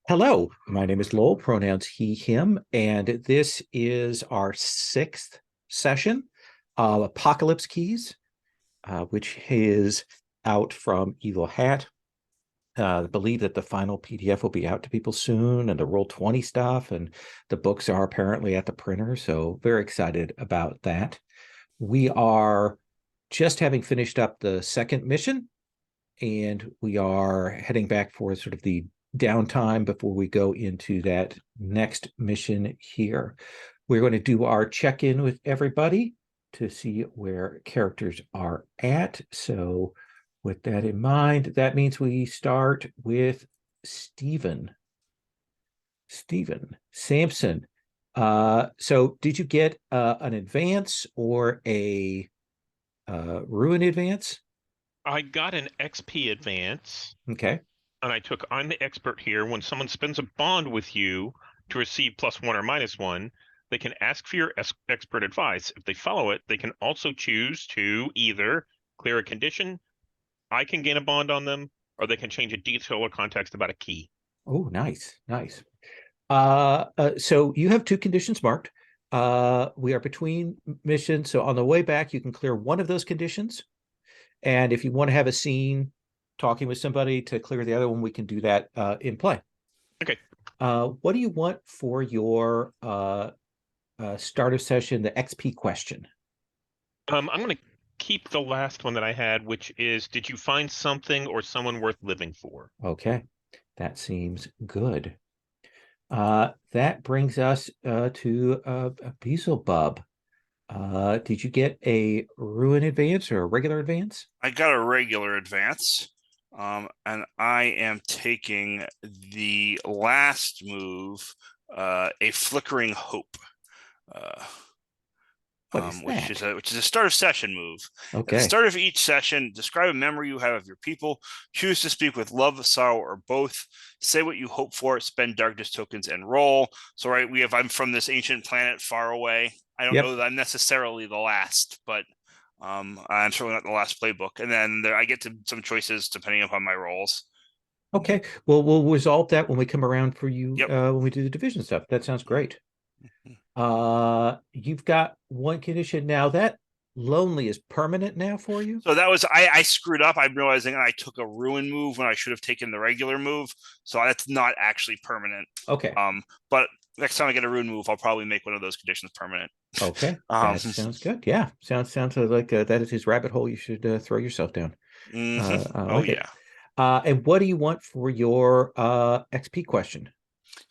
Hello, my name is Lowell, pronouns he, him, and this is our sixth session of Apocalypse Keys, which is out from Evil Hat. I believe that the final PDF will be out to people soon, and the Roll20 stuff, and the books are apparently at the printer, so very excited about that. We are just having finished up the second mission, and we are heading back for sort of the downtime before we go into that next mission here. We're going to do our check-in with everybody to see where characters are at. So with that in mind, that means we start with Stephen. Stephen Sampson. So did you get an advance or a ruin advance? I got an XP advance, Okay. and I'm the expert here. When someone spends a bond with you to receive +1 or -1, they can ask for your expert advice. If they follow it, they can also choose to either clear a condition, I can gain a bond on them, or they can change a detail or context about a key. Oh, nice, nice. So you have two conditions marked. We are between missions, so on the way back, you can clear one of those conditions. And if you want to have a scene talking with somebody to clear the other one, we can do that in play. Okay. What do you want for your starter session, the XP question? I'm going to keep the last one that I had, which is, did you find something or someone worth living for? Okay, that seems good. That brings us to Beelzebub. Did you get a ruin advance or a regular advance? I got a regular advance, and I am taking the last move, a flickering hope, which is a start of session move. At the Okay. start of each session, describe a memory you have of your people. Choose to speak with love, sorrow, or both. Say what you hope for. Spend darkness tokens and roll. So right, I'm from this ancient planet far away. I don't know that I'm necessarily the last, but I'm certainly not the last playbook. And then I get to some choices depending upon my roles. Okay. Well, we'll resolve that when we come around for you Yep. when we do the division stuff. That sounds great. You've got one condition now. That lonely is permanent now for you. So that was I screwed up. I'm realizing I took a ruin move when I should have taken the regular move. So that's not actually permanent. Okay. But next time I get a ruin move, I'll probably make one of those conditions permanent. Okay. That sounds good. Yeah. Sounds like that is his rabbit hole. You should throw yourself down. Like yeah. And what do you want for your XP question?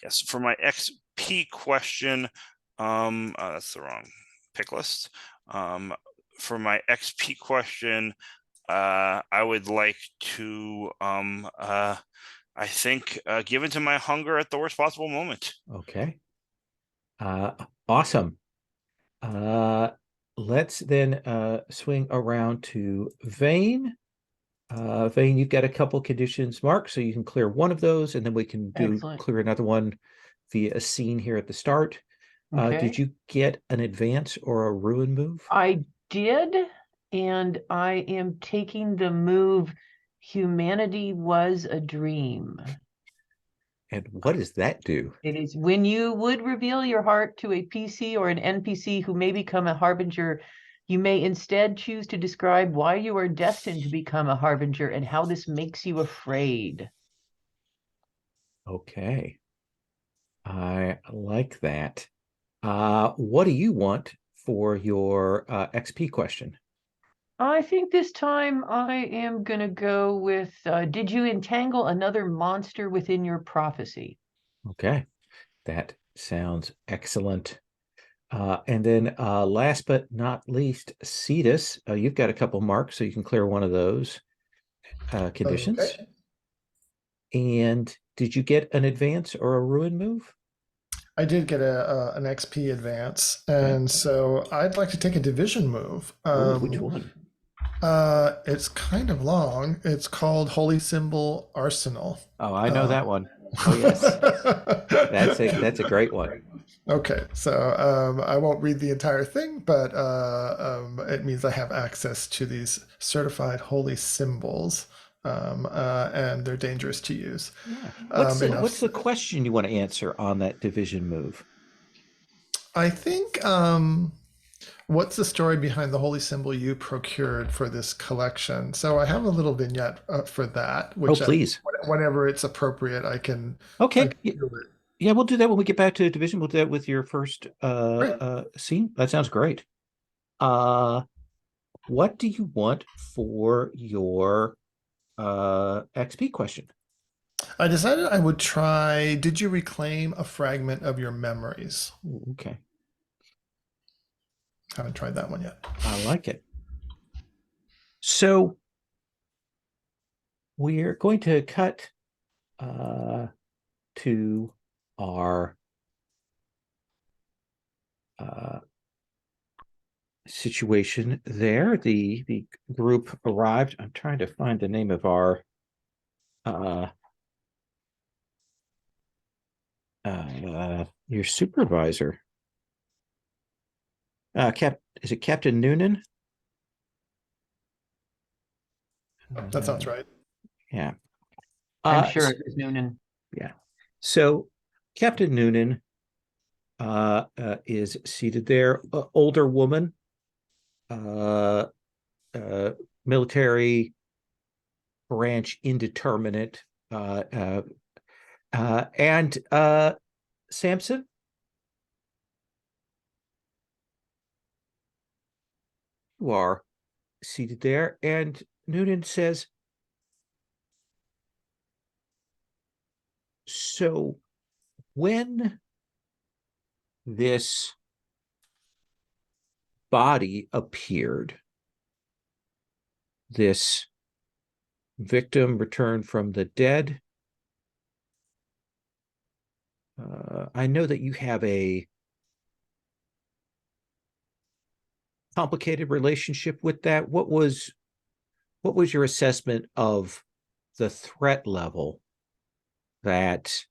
Yes, for my XP question, that's the wrong pick list. For my XP question, I would like to, I think, give into my hunger at the worst possible moment. Okay. Awesome. Let's then swing around to Vane. Vane, you've got a couple conditions marked, so you can clear one of those, and then we can clear another one via a scene here at the start. Okay. Did you get an advance or a ruin move? I did, and I am taking the move Humanity Was a Dream. And what does that do? It is when you would reveal your heart to a PC or an NPC who may become a harbinger, you may instead choose to describe why you are destined to become a harbinger and how this makes you afraid. Okay. I like that. What do you want for your XP question? I think this time I am going to go with, did you entangle another monster within your prophecy? Okay. That sounds excellent. And then last but not least, Cetus, you've got a couple marks, so you can clear one of those conditions. Okay. And did you get an advance or a ruin move? I did get an XP advance, and so I'd like to take a division move. Which one? It's kind of long. It's called Holy Symbol Arsenal. Oh, I know that one. Oh, yes. That's a great one. Okay, so I won't read the entire thing, but it means I have access to these certified holy symbols. and they're dangerous to use. Yeah. Enough What's the said. question you want to answer on that division move? I think what's the story behind the holy symbol you procured for this collection? So I have a little vignette for that, Oh, which please. whenever it's appropriate, I can Okay. do it. Yeah, we'll do that when we get back to division. We'll do that with your first Great. scene. That sounds great. What do you want for your XP question? I decided I would try. Did you reclaim a fragment of your memories? Ooh, okay. Haven't tried that one yet. I like it. So we're going to cut to our situation there. The group arrived. I'm trying to find the name of our your supervisor. Is it Captain Noonan? That sounds right. Yeah. I'm sure it is Noonan. Yeah. So Captain Noonan is seated there. Older woman, military branch indeterminate, and Samson. You are seated there, and Noonan says, so when this body appeared, this victim returned from the dead, I know that you have a complicated relationship with that. What was your assessment of the threat level that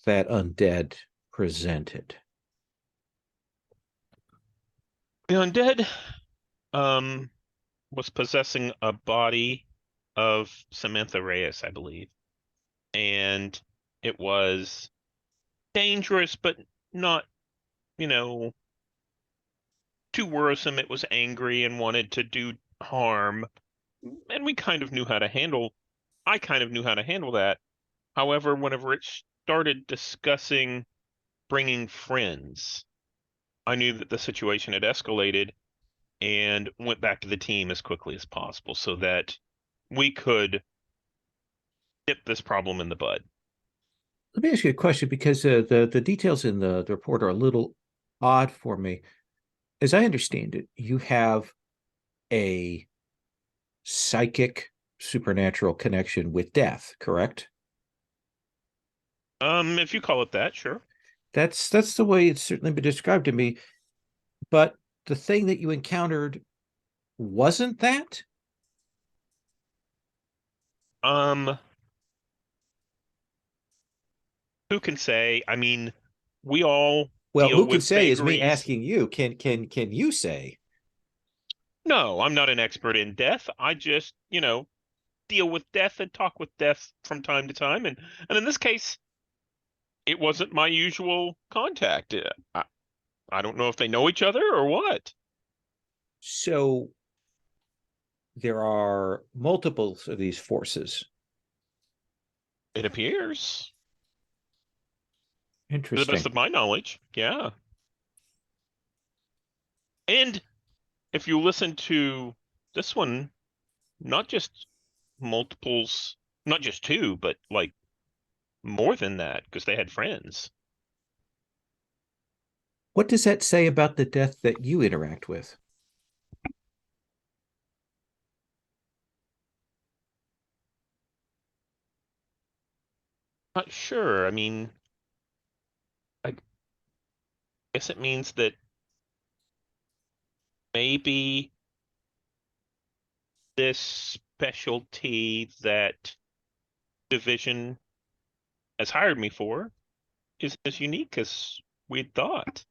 undead presented? The undead was possessing a body of Samantha Reyes, I believe. And it was dangerous, but not, too worrisome. It was angry and wanted to do harm. And I kind of knew how to handle that. However, whenever it started discussing bringing friends, I knew that the situation had escalated and went back to the team as quickly as possible so that we could nip this problem in the bud. Let me ask you a question, because the details in the report are a little odd for me. As I understand it, you have a psychic supernatural connection with death, correct? If you call it that, sure. That's the way it's certainly been described to me. But the thing that you encountered wasn't that? Who can say? I mean, we all Well, deal who can with say is me vagaries. asking you. Can you say? No, I'm not an expert in death. I just, deal with death and talk with death from time to time. And in this case, it wasn't my usual contact. I don't know if they know each other or what. So there are multiples of these forces. It appears. To the Interesting. best of my knowledge, yeah. And if you listen to this one, not just multiples, not just two, but like more than that, because they had friends. What does that say about the death that you interact with? Not sure. I mean, I guess it means that maybe this specialty that division has hired me for is as unique as we'd thought.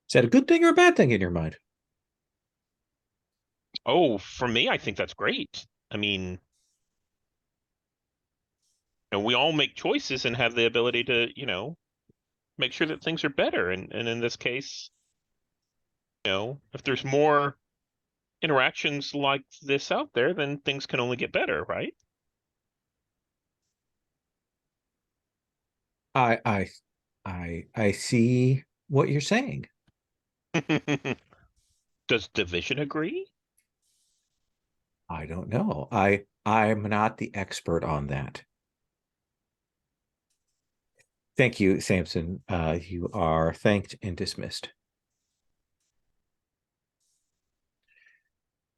Is that a good thing or a bad thing in your mind? Oh, for me, I think that's great. I mean, we all make choices and have the ability to, make sure that things are better. And in this case, if there's more interactions like this out there, then things can only get better, right? I see what you're saying. Does Division agree? I don't know. I'm not the expert on that. Thank you, Samson. You are thanked and dismissed.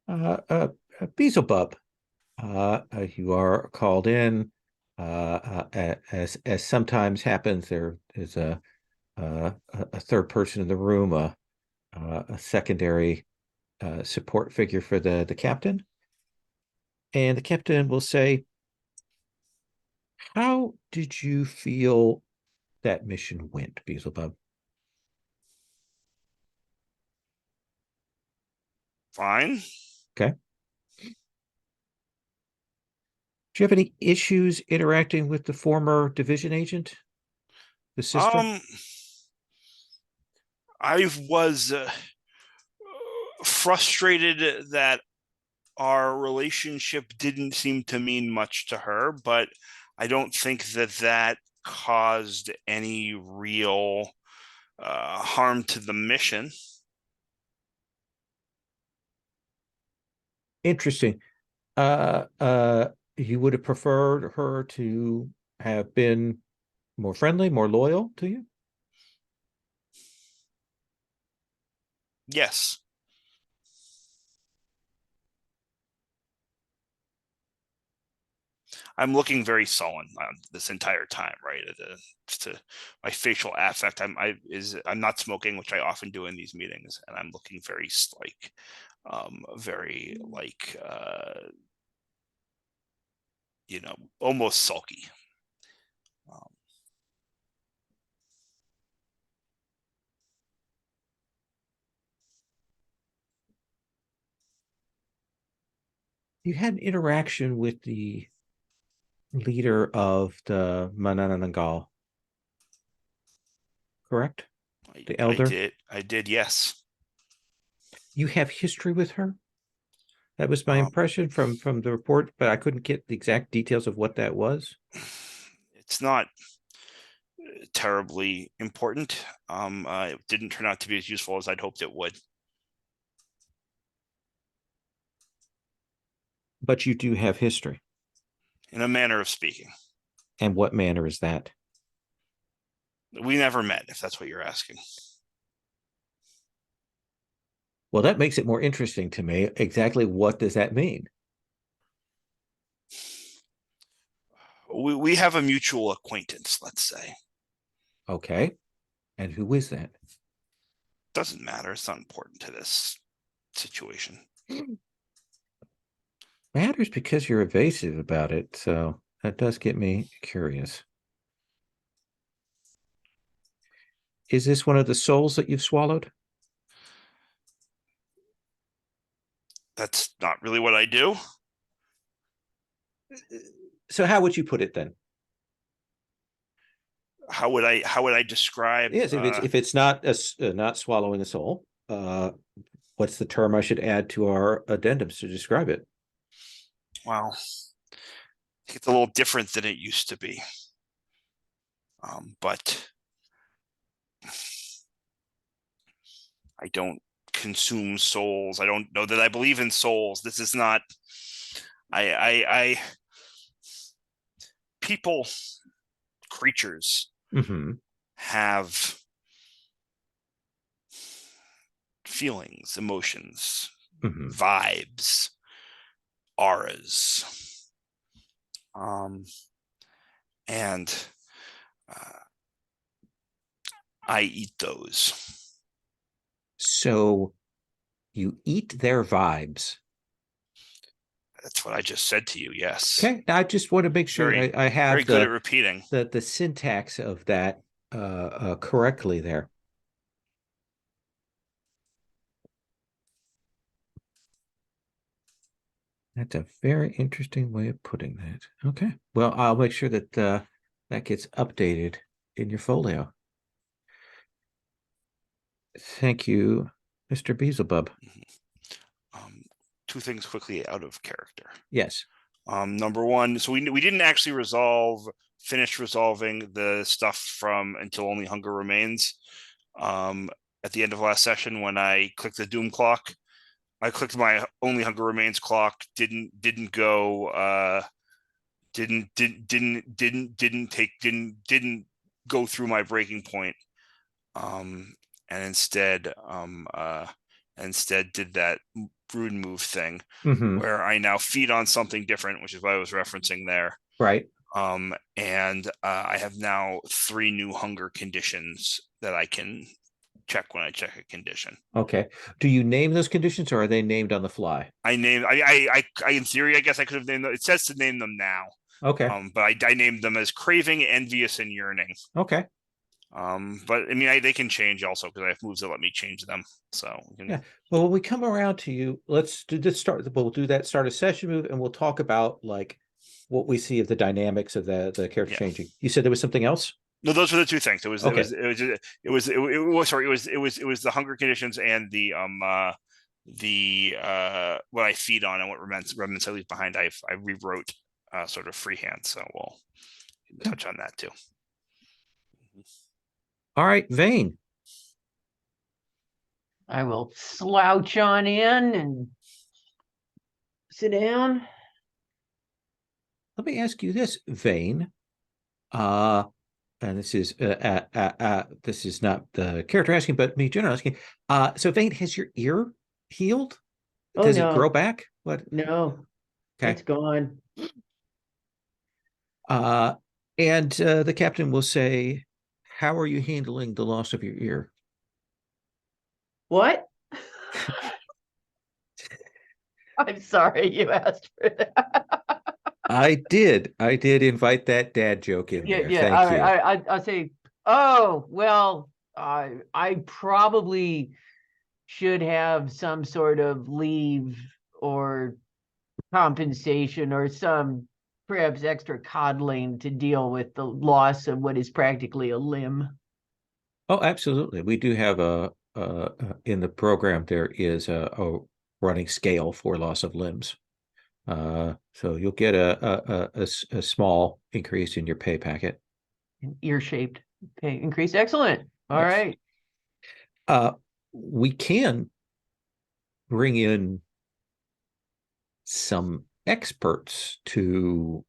Beelzebub, you are called in. As sometimes happens, there is a third person in the room, a secondary support figure for the captain, and the captain will say, "How did you feel that mission went, Beelzebub?" Fine. Okay. Do you have any issues interacting with the former division agent, the sister? I was frustrated that our relationship didn't seem to mean much to her, but I don't think that caused any real harm to the mission. Interesting. You would have preferred her to have been more friendly, more loyal to you? Yes. I'm looking very sullen this entire time, right? To my facial affect, I'm not smoking, which I often do in these meetings, and I'm looking very very almost sulky. You had an interaction with the leader of the Mananangal, correct? The elder? I did, yes. You have history with her? That was my impression from the report, but I couldn't get the exact details of what that was. It's not terribly important. It didn't turn out to be as useful as I'd hoped it would. But you do have history. In a manner of speaking. And what manner is that? We never met, if that's what you're asking. Well, that makes it more interesting to me. Exactly what does that mean? We have a mutual acquaintance, let's say. Okay. And who is that? Doesn't matter. It's not important to this situation. Matters because you're evasive about it. So that does get me curious. Is this one of the souls that you've swallowed? That's not really what I do. So how would you put it then? How would I describe? Yes, if it's not not swallowing a soul, what's the term I should add to our addendums to describe it? Well, it's a little different than it used to be. But I don't consume souls. I don't know that I believe in souls. This is not. I people, creatures have feelings, emotions, vibes, auras, and I eat those. So you eat their vibes. That's what I just said to you. Yes. Okay. I just want to make sure I have very good at repeating the syntax of that correctly there. That's a very interesting way of putting that. Okay. Well, I'll make sure that that gets updated in your folio. Thank you, Mr. Beelzebub. Two things quickly out of character. Yes. Number one, so we didn't actually finish resolving the stuff from Until Only Hunger Remains. At the end of last session, when I clicked the Doom clock, I clicked my Only Hunger Remains clock. Didn't go through my breaking point. And instead did that brood move thing, where I now feed on something different, which is what I was referencing there. Right. And I have now 3 new hunger conditions that I can check when I check a condition. Okay. Do you name those conditions, or are they named on the fly? I in theory, I guess I could have named them. It says to name them now. Okay. But I named them as craving, envious, and yearning. Okay. But I mean, they can change also, because I have moves that let me change them. So yeah. Well, when we come around to you, let's do this we'll do that start a session move, and we'll talk about like what we see of the dynamics of the character changing. You said there was something else? No, those were the 2 things. It was okay. it was the hunger conditions and the what I feed on and what remnants I leave behind. I rewrote sort of freehand, so we'll touch on that too. All right, Vane. I will slouch on in and sit down. Let me ask you this, Vane. And this is not the character asking, but me generally asking. So Vane, has your ear healed? Does it grow back? What? No. Okay. It's gone. And the captain will say, how are you handling the loss of your ear? What? I'm sorry you asked for that. I did invite that dad joke in there. Yeah. Thank you. I say, oh, well, I probably should have some sort of leave or compensation or some perhaps extra coddling to deal with the loss of what is practically a limb. Oh, absolutely. We do have in the program, there is a running scale for loss of limbs. So you'll get a small increase in your pay packet. An ear-shaped pay increase. Excellent. All right. We can bring in some experts to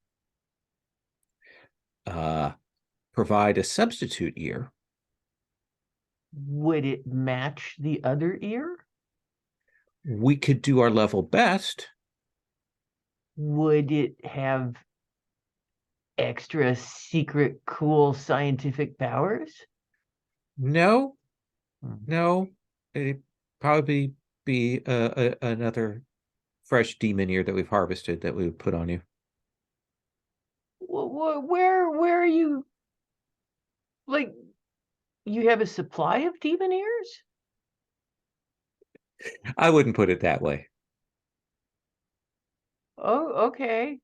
provide a substitute ear. Would it match the other ear? We could do our level best. Would it have extra secret cool scientific powers? No. It'd probably be another fresh demon ear that we've harvested that we would put on you. Where are you? Like, you have a supply of demon ears? I wouldn't put it that way. Oh, okay.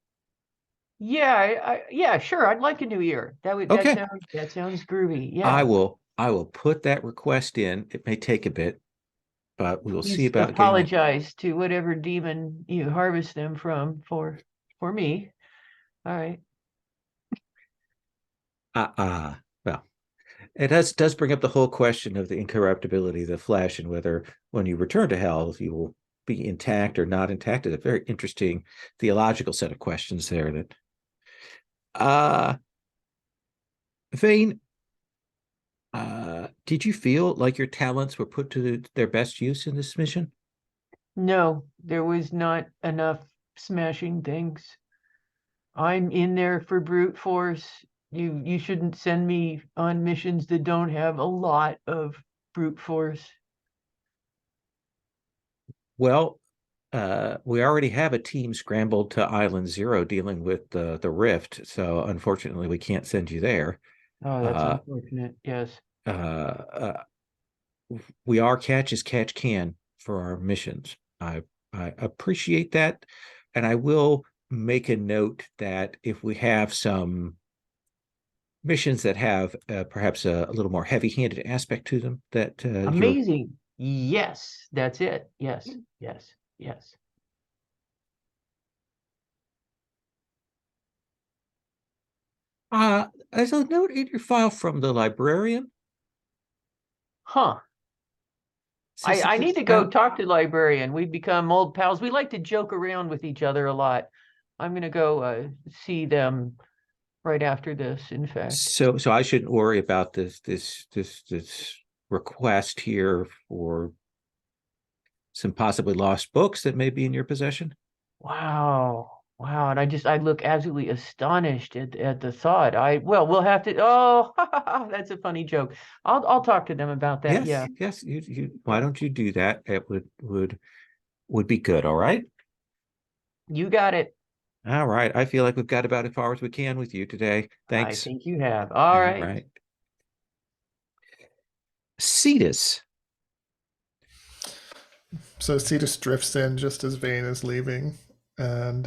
Yeah, yeah, sure. I'd like a new ear. That sounds groovy. Yeah. I will put that request in. It may take a bit, but we will see about apologize to whatever demon you harvest them from for me. All right. Well, it does bring up the whole question of the incorruptibility of the flesh, and whether when you return to hell you will be intact or not intact. It's a very interesting theological set of questions there. That Vane, did you feel like your talents were put to their best use in this mission? No, there was not enough smashing things. I'm in there for brute force. You shouldn't send me on missions that don't have a lot of brute force. Well, we already have a team scrambled to Island 0 dealing with the rift, so unfortunately we can't send you there. Oh, that's unfortunate. Yes. We are catch as catch can for our missions. I appreciate that, And I will make a note that if we have some missions that have perhaps a little more heavy-handed aspect to them, that you're Amazing. Yes, that's it. Yes, yes, yes. There's a note in your file from the librarian. Huh. Says I something need to go about- talk to the librarian. We've become old pals. We like to joke around with each other a lot. I'm gonna go see them right after this, in fact. So I shouldn't worry about this request here for some possibly lost books that may be in your possession. Wow. Wow. And I look absolutely astonished at the thought. We'll have to, oh, that's a funny joke. I'll talk to them about that. Yes, Yeah. yes. Why don't you do that? It would be good. All right. You got it. All right. I feel like we've got about as far as we can with you today. I Thanks. think you have. All All right. right. Cetus. So Cetus drifts in just as Vane is leaving and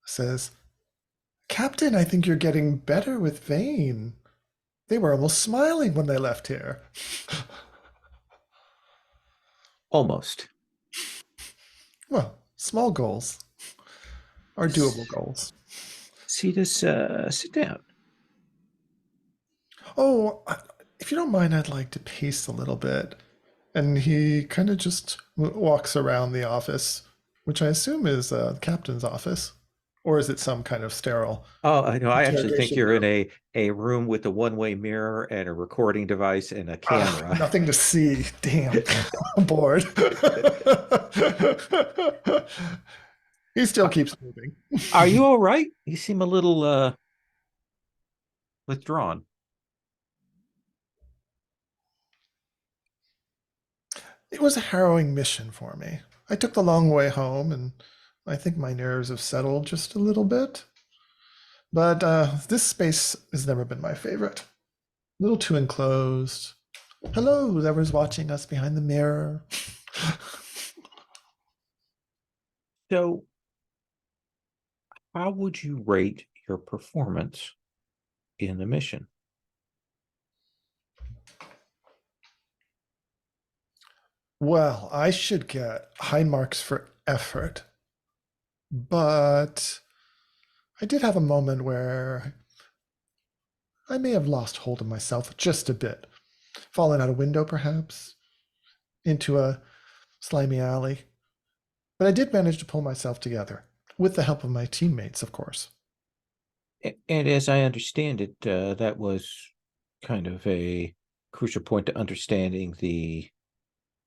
says, Captain, I think you're getting better with Vane. They were almost smiling when they left here. Almost. Well, small goals are doable goals. Cetus, sit down. Oh, if you don't mind, I'd like to pace a little bit. And he kind of just walks around the office, which I assume is the captain's office. Or is it some kind of sterile? Oh, I know. I actually think interrogation you're room? in a room with a one-way mirror and a recording device and a camera. Nothing to see. Damn. I'm bored. He still keeps moving. Are you all right? You seem a little withdrawn. It was a harrowing mission for me. I took the long way home, and I think my nerves have settled just a little bit. But this space has never been my favorite. A little too enclosed. Hello, whoever's watching us behind the mirror. So, how would you rate your performance in the mission? Well, I should get high marks for effort, but I did have a moment where I may have lost hold of myself just a bit. Fallen out a window, perhaps, into a slimy alley. But I did manage to pull myself together, with the help of my teammates, of course. And as I understand it, that was kind of a crucial point to understanding the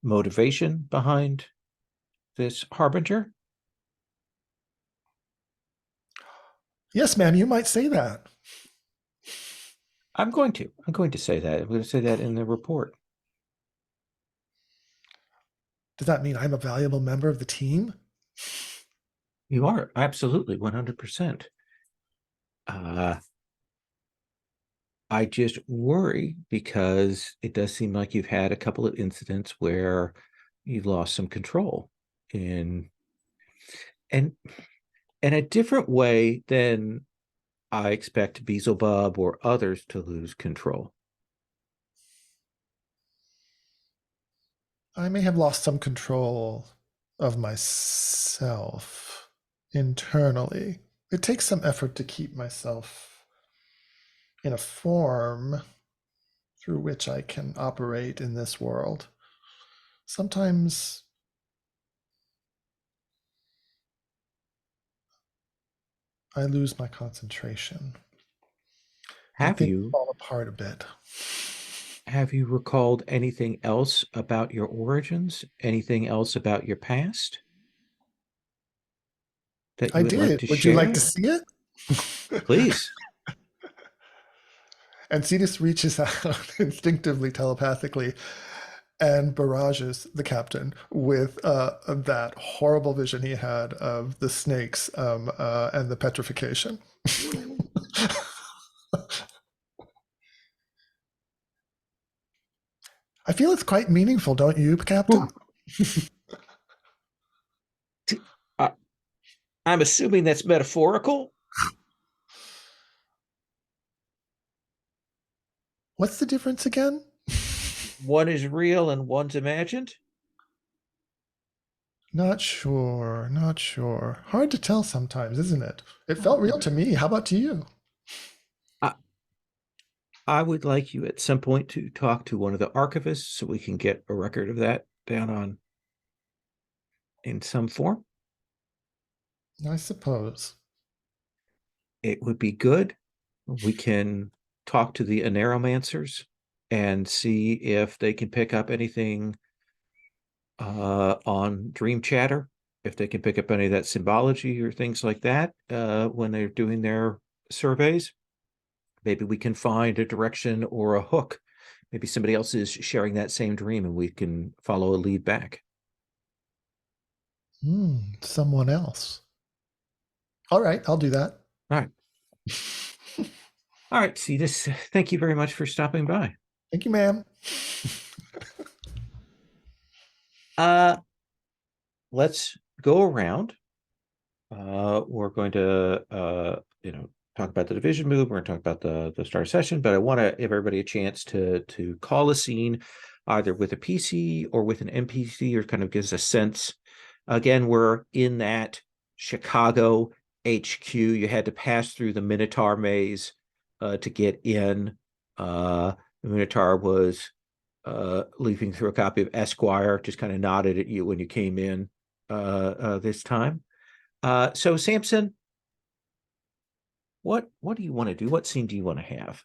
motivation behind this harbinger. Yes, ma'am, you might say that. I'm going to say that. I'm going to say that in the report. Does that mean I'm a valuable member of the team? You are absolutely 100%. I just worry because it does seem like you've had a couple of incidents where you lost some control in a different way than I expect Beelzebub or others to lose control. I may have lost some control of myself internally. It takes some effort to keep myself in a form through which I can operate in this world. Sometimes I lose my concentration. Have things you fall apart a bit. have you recalled anything else about your origins? Anything else about your past that you I would like did. to Would you like share? to see it? Please. And Cetus reaches out instinctively, telepathically, and barrages the captain with that horrible vision he had of the snakes and the petrification. I feel it's quite meaningful, don't you, Captain? Uh, I'm assuming that's metaphorical. What's the difference again? One is real and one's imagined. Not sure. Not sure. Hard to tell sometimes, isn't it? It felt real to me. How about to you? I would like you at some point to talk to one of the archivists so we can get a record of that down on in some form. I suppose. It would be good. We can talk to the aneromancers and see if they can pick up anything on Dream Chatter, if they can pick up any of that symbology or things like that when they're doing their surveys. Maybe we can find a direction or a hook. Maybe somebody else is sharing that same dream and we can follow a lead back. Someone else. All right, I'll do that. All right. All right, Cetus, thank you very much for stopping by. Thank you, ma'am. Let's go around. We're going to talk about the division move. We're going to talk about the start session, but I want to give everybody a chance to call a scene either with a PC or with an NPC, or kind of gives a sense. Again, we're in that Chicago HQ. You had to pass through the Minotaur maze to get in. The Minotaur was leafing through a copy of Esquire, just kind of nodded at you when you came in this time. So Samson, what do you want to do? What scene do you want to have?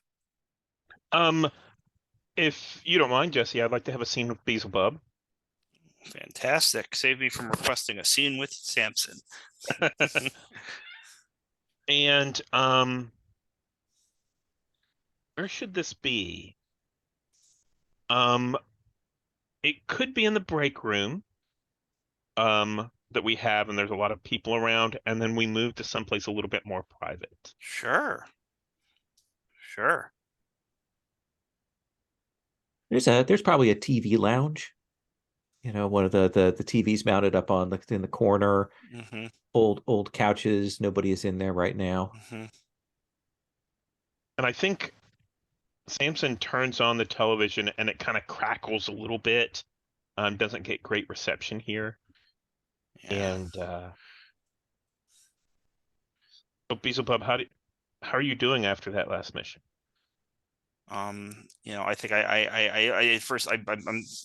If you don't mind, Jesse, I'd like to have a scene with Beelzebub. Fantastic. Save me from requesting a scene with Samson. And where should this be? It could be in the break room that we have, and there's a lot of people around, and then we move to someplace a little bit more private. Sure. Sure. There's probably a TV lounge. You know, one of the TVs mounted up on in the corner. Mm-hmm. Old couches. Nobody is in there right now. Mm-hmm. And I think Samson turns on the television and it kind of crackles a little bit. Doesn't get great reception here. Yeah. And Beelzebub, how are you doing after that last mission? I think I first I'm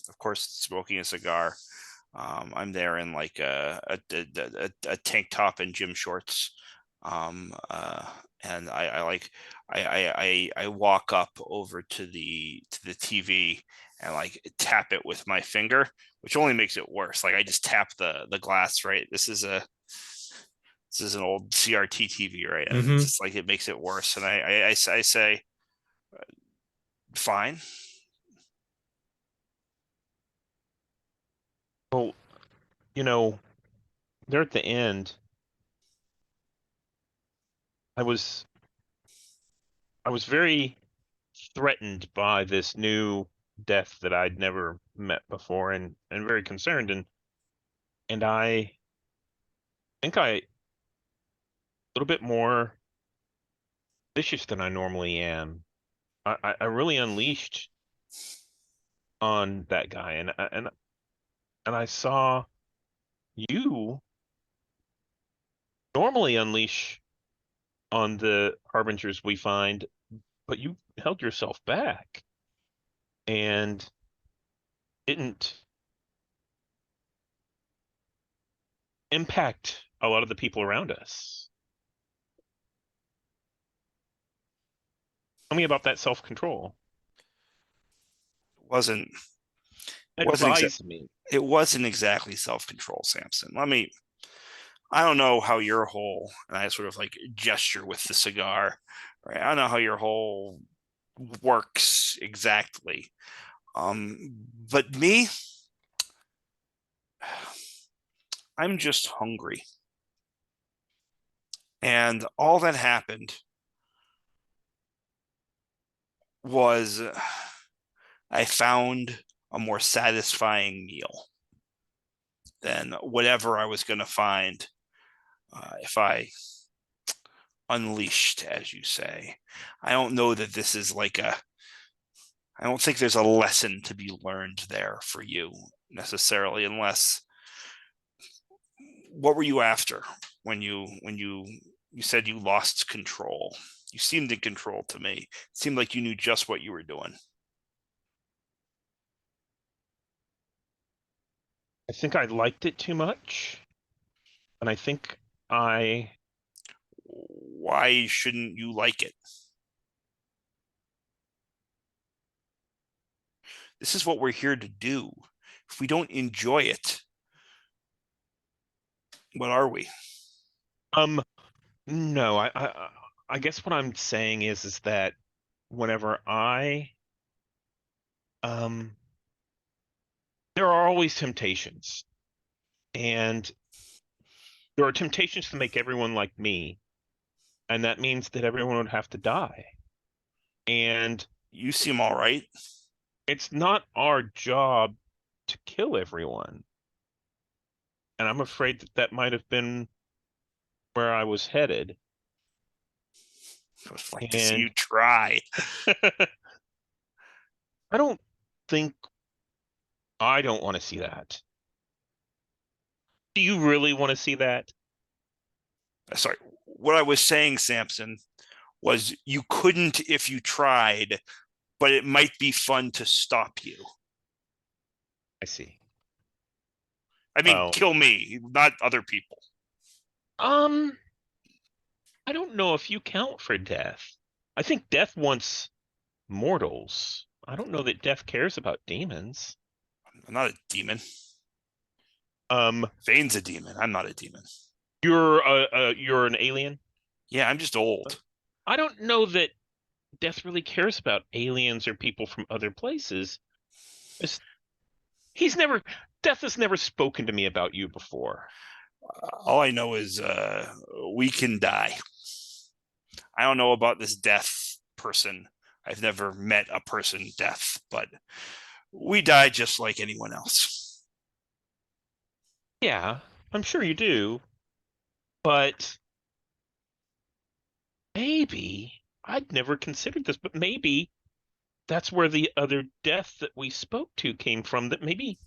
of course smoking a cigar. I'm there in like a tank top and gym shorts. And I walk up over to the TV and like tap it with my finger, which only makes it worse. Like I just tap the glass, right? This is an old CRT TV, right? And it's just like it makes it worse. And I say, fine. Well, there at the end, I was very threatened by this new death that I'd never met before, and very concerned, and I think a little bit more vicious than I normally am. I really unleashed on that guy, and I saw you normally unleash on the harbingers we find, but you held yourself back and didn't impact a lot of the people around us. Tell me about that self-control. Wasn't Advise me. It wasn't exactly self-control, Samson. I don't know how your whole, and I sort of like gesture with the cigar, right? I don't know how your whole works exactly. But me, I'm just hungry. And all that happened was I found a more satisfying meal than whatever I was going to find if I unleashed, as you say. I don't know that this is like I don't think there's a lesson to be learned there for you necessarily, unless what were you after when you said you lost control? You seemed in control to me. It seemed like you knew just what you were doing. I think I liked it too much. And I think Why shouldn't you like it? This is what we're here to do. If we don't enjoy it, what are we? No, I guess what I'm saying is that whenever there are always temptations, and there are temptations to make everyone like me, and that means that everyone would have to die. And You seem all right. it's not our job to kill everyone. And I'm afraid that that might have been where I was headed. I would like to see you try. I don't think I don't want to see that. Do you really want to see that? Sorry. What I was saying, Samson, was you couldn't if you tried, but it might be fun to stop you. I see. I mean, Oh. kill me, not other people. I don't know if you count for death. I think death wants mortals. I don't know that death cares about demons. I'm not a demon. Vane's a demon. I'm not a demon. You're an alien? Yeah, I'm just old. I don't know that death really cares about aliens or people from other places. Death has never spoken to me about you before. All I know is we can die. I don't know about this death person. I've never met a person death, but we die just like anyone else. Yeah, I'm sure you do. But maybe, I'd never considered this, but maybe that's where the other death that we spoke to came from, that maybe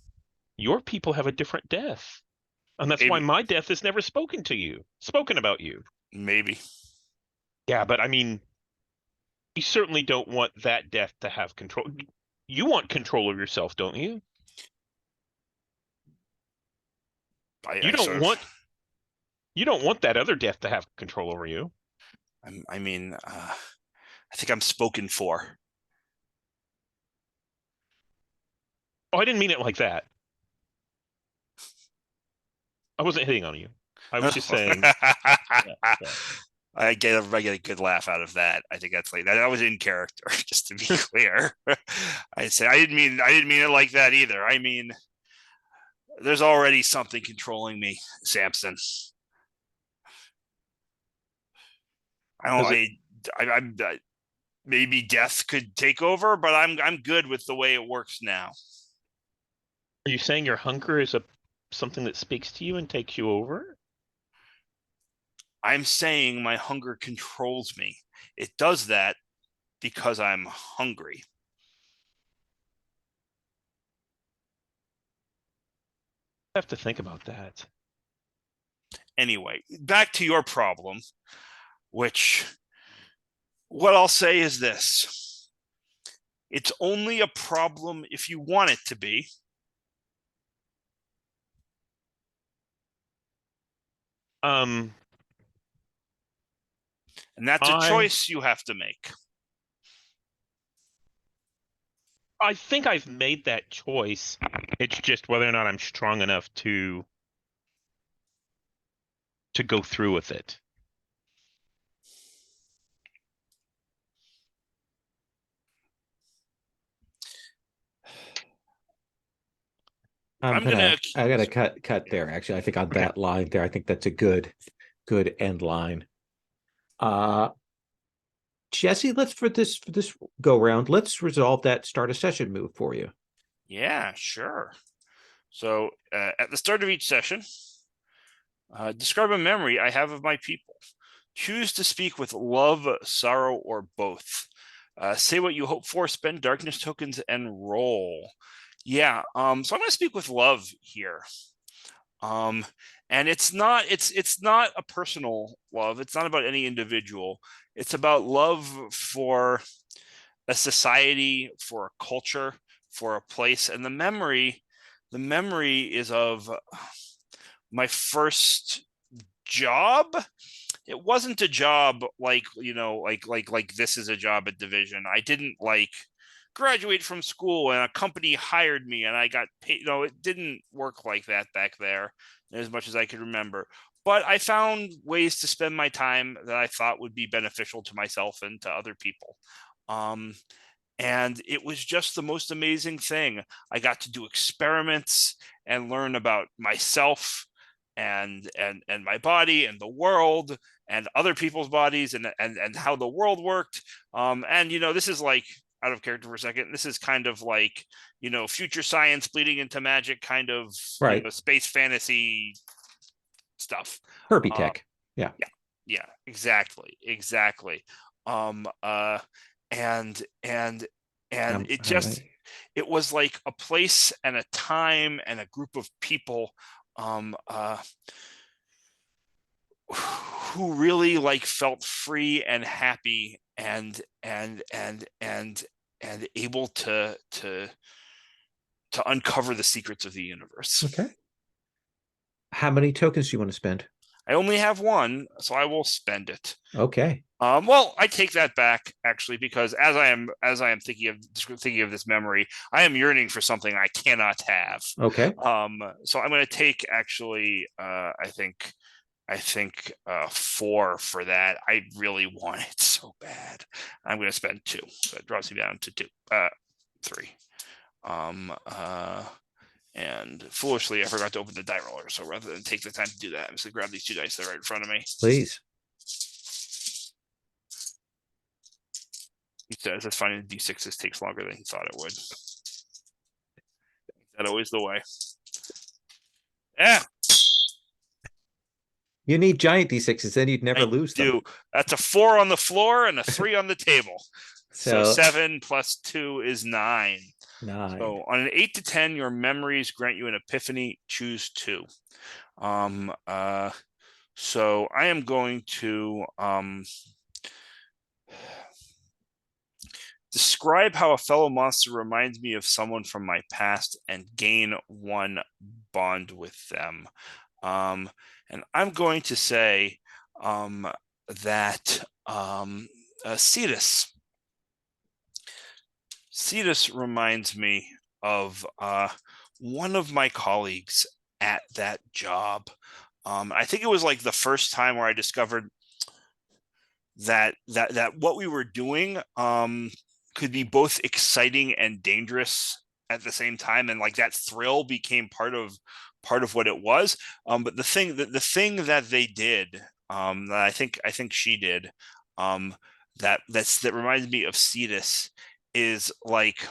your people have a different death. And that's why Maybe. my death has never spoken about you. Maybe. Yeah, but I mean, you certainly don't want that death to have control. You want control of yourself, don't you? You don't want that other death to have control over you. I mean, I think I'm spoken for. Oh, I didn't mean it like that. I wasn't hitting on you. I was just saying. I get a good laugh out of that. I think that's like that. I was in character, just to be clear. I didn't mean it like that either. I mean, there's already something controlling me, Samson. I'm maybe death could take over, but I'm good with the way it works now. Are you saying your hunger is something that speaks to you and takes you over? I'm saying my hunger controls me. It does that because I'm hungry. I have to think about that. Anyway, back to your problem, which what I'll say is this. It's only a problem if you want it to be. And that's a choice you have to make. I think I've made that choice. It's just whether or not I'm strong enough to go through with it. I gotta cut there. Actually, I think on that line there, I think that's a good end line. Jesse, for this go round, let's resolve that start a session move for you. Yeah, sure. So at the start of each session, Describe a memory I have of my people. Choose to speak with love, sorrow, or both. Say what you hope for, spend darkness tokens, and roll. Yeah, so I'm going to speak with love here. And it's not a personal love. It's not about any individual. It's about love for a society, for a culture, for a place. And the memory is of my first job. It wasn't a job like, like this is a job at Division. I didn't like graduate from school and a company hired me and I got paid. It didn't work like that back there as much as I could remember. But I found ways to spend my time that I thought would be beneficial to myself and to other people. And it was just the most amazing thing. I got to do experiments and learn about myself and my body and the world and other people's bodies and how the world worked. And this is like, out of character for a second, this is kind of like, future science bleeding into magic kind of Right. space fantasy stuff. Herbie tech. Yeah. Yeah, exactly. And it just, it was like a place and a time and a group of people who really like felt free and happy and able to uncover the secrets of the universe. Okay. How many tokens do you want to spend? I only have one, so I will spend it. Okay. Well, I take that back actually, because as I am thinking of this memory, I am yearning for something I cannot have. Okay. So I'm going to take actually, I think 4 for that. I really want it so bad. I'm going to spend 2. So it drops me down to 3. And foolishly, I forgot to open the die roller. So rather than take the time to do that, I'm just going to grab these 2 dice that are right in front of me. Please. He says that finding the D6s takes longer than he thought it would. Is that always the way? Yeah. You need giant D6s, then you'd never lose them. That's a 4 on the floor and a 3 on the table. So 7 plus 2 is 9. 9. So on an 8 to 10, your memories grant you an epiphany. Choose 2. So I am going to describe how a fellow monster reminds me of someone from my past and gain 1 bond with them. And I'm going to say that Cetus reminds me of one of my colleagues at that job. I think it was like the first time where I discovered that what we were doing could be both exciting and dangerous at the same time, and like that thrill became part of what it was. But the thing that they did, that I think she did, that reminds me of Cetus, is like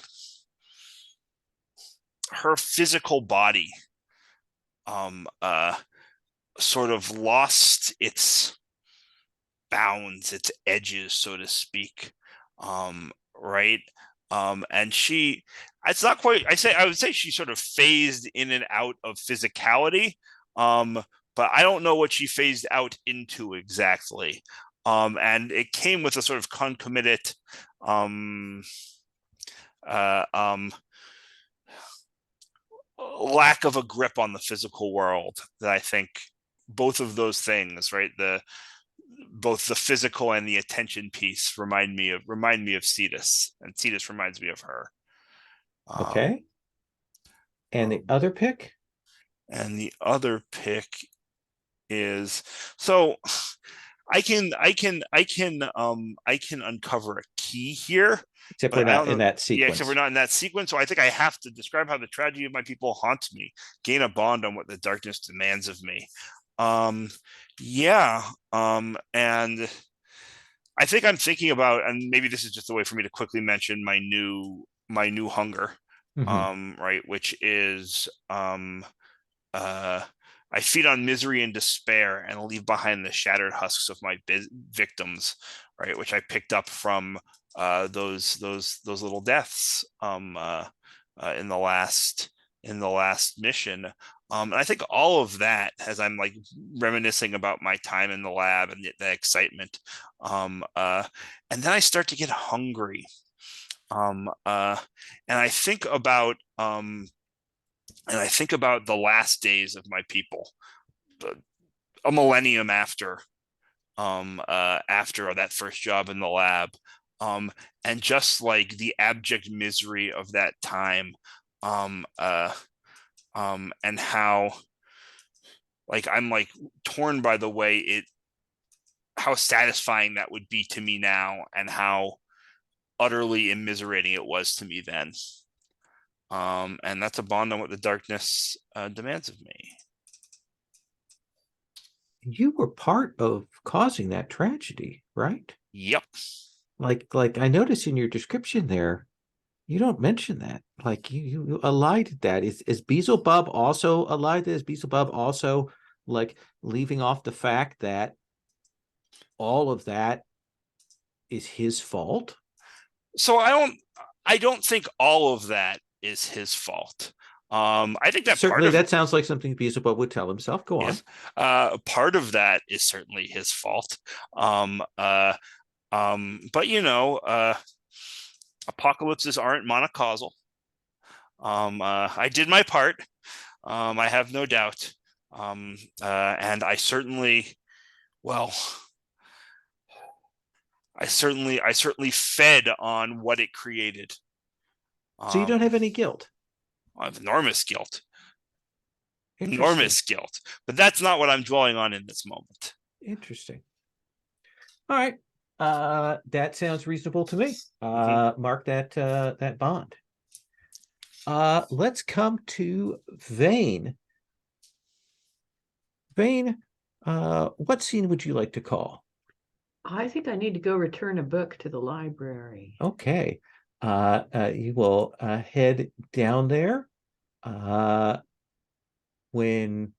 her physical body sort of lost its bounds, its edges, so to speak. Right. And she, it's not quite, I would say she sort of phased in and out of physicality. But I don't know what she phased out into exactly. And it came with a sort of concomitant lack of a grip on the physical world, that I think both of those things, right, both the physical and the attention piece remind me of Cetus, and Cetus reminds me of her. Okay. And the other pick? And the other pick is, so I can uncover a key here. Except we're not in that sequence. Yeah, except we're not in that sequence. So I think I have to describe how the tragedy of my people haunts me, gain a bond on what the darkness demands of me. Yeah. And I think I'm thinking about, and maybe this is just a way for me to quickly mention my new hunger, right, which is I feed on misery and despair and leave behind the shattered husks of my victims, right? Which I picked up from those little deaths in the last mission. And I think all of that, as I'm like reminiscing about my time in the lab and the excitement, and then I start to get hungry, and I think about the last days of my people, a millennium after that first job in the lab, and just like the abject misery of that time, and how like I'm like torn by the way how satisfying that would be to me now, and how utterly immiserating it was to me then. And that's a bond on what the darkness demands of me. You were part of causing that tragedy, right? Yep. Like I noticed in your description there, you don't mention that. Like you allied that. Is Beelzebub also allied? Is Beelzebub also like leaving off the fact that all of that is his fault? So I don't think all of that is his fault. I think that certainly that sounds like something Beelzebub would tell himself. Go on. Part of that is certainly his fault. But apocalypses aren't monocausal. I did my part. I have no doubt. And I certainly fed on what it created. So you don't have any guilt? I have enormous guilt. Enormous guilt. But that's not what I'm dwelling on in this moment. Interesting. All right. That sounds reasonable to me. Mark that bond. Let's come to Vane. Vane, what scene would you like to call? I think I need to go return a book to the library. Okay. You will head down there. When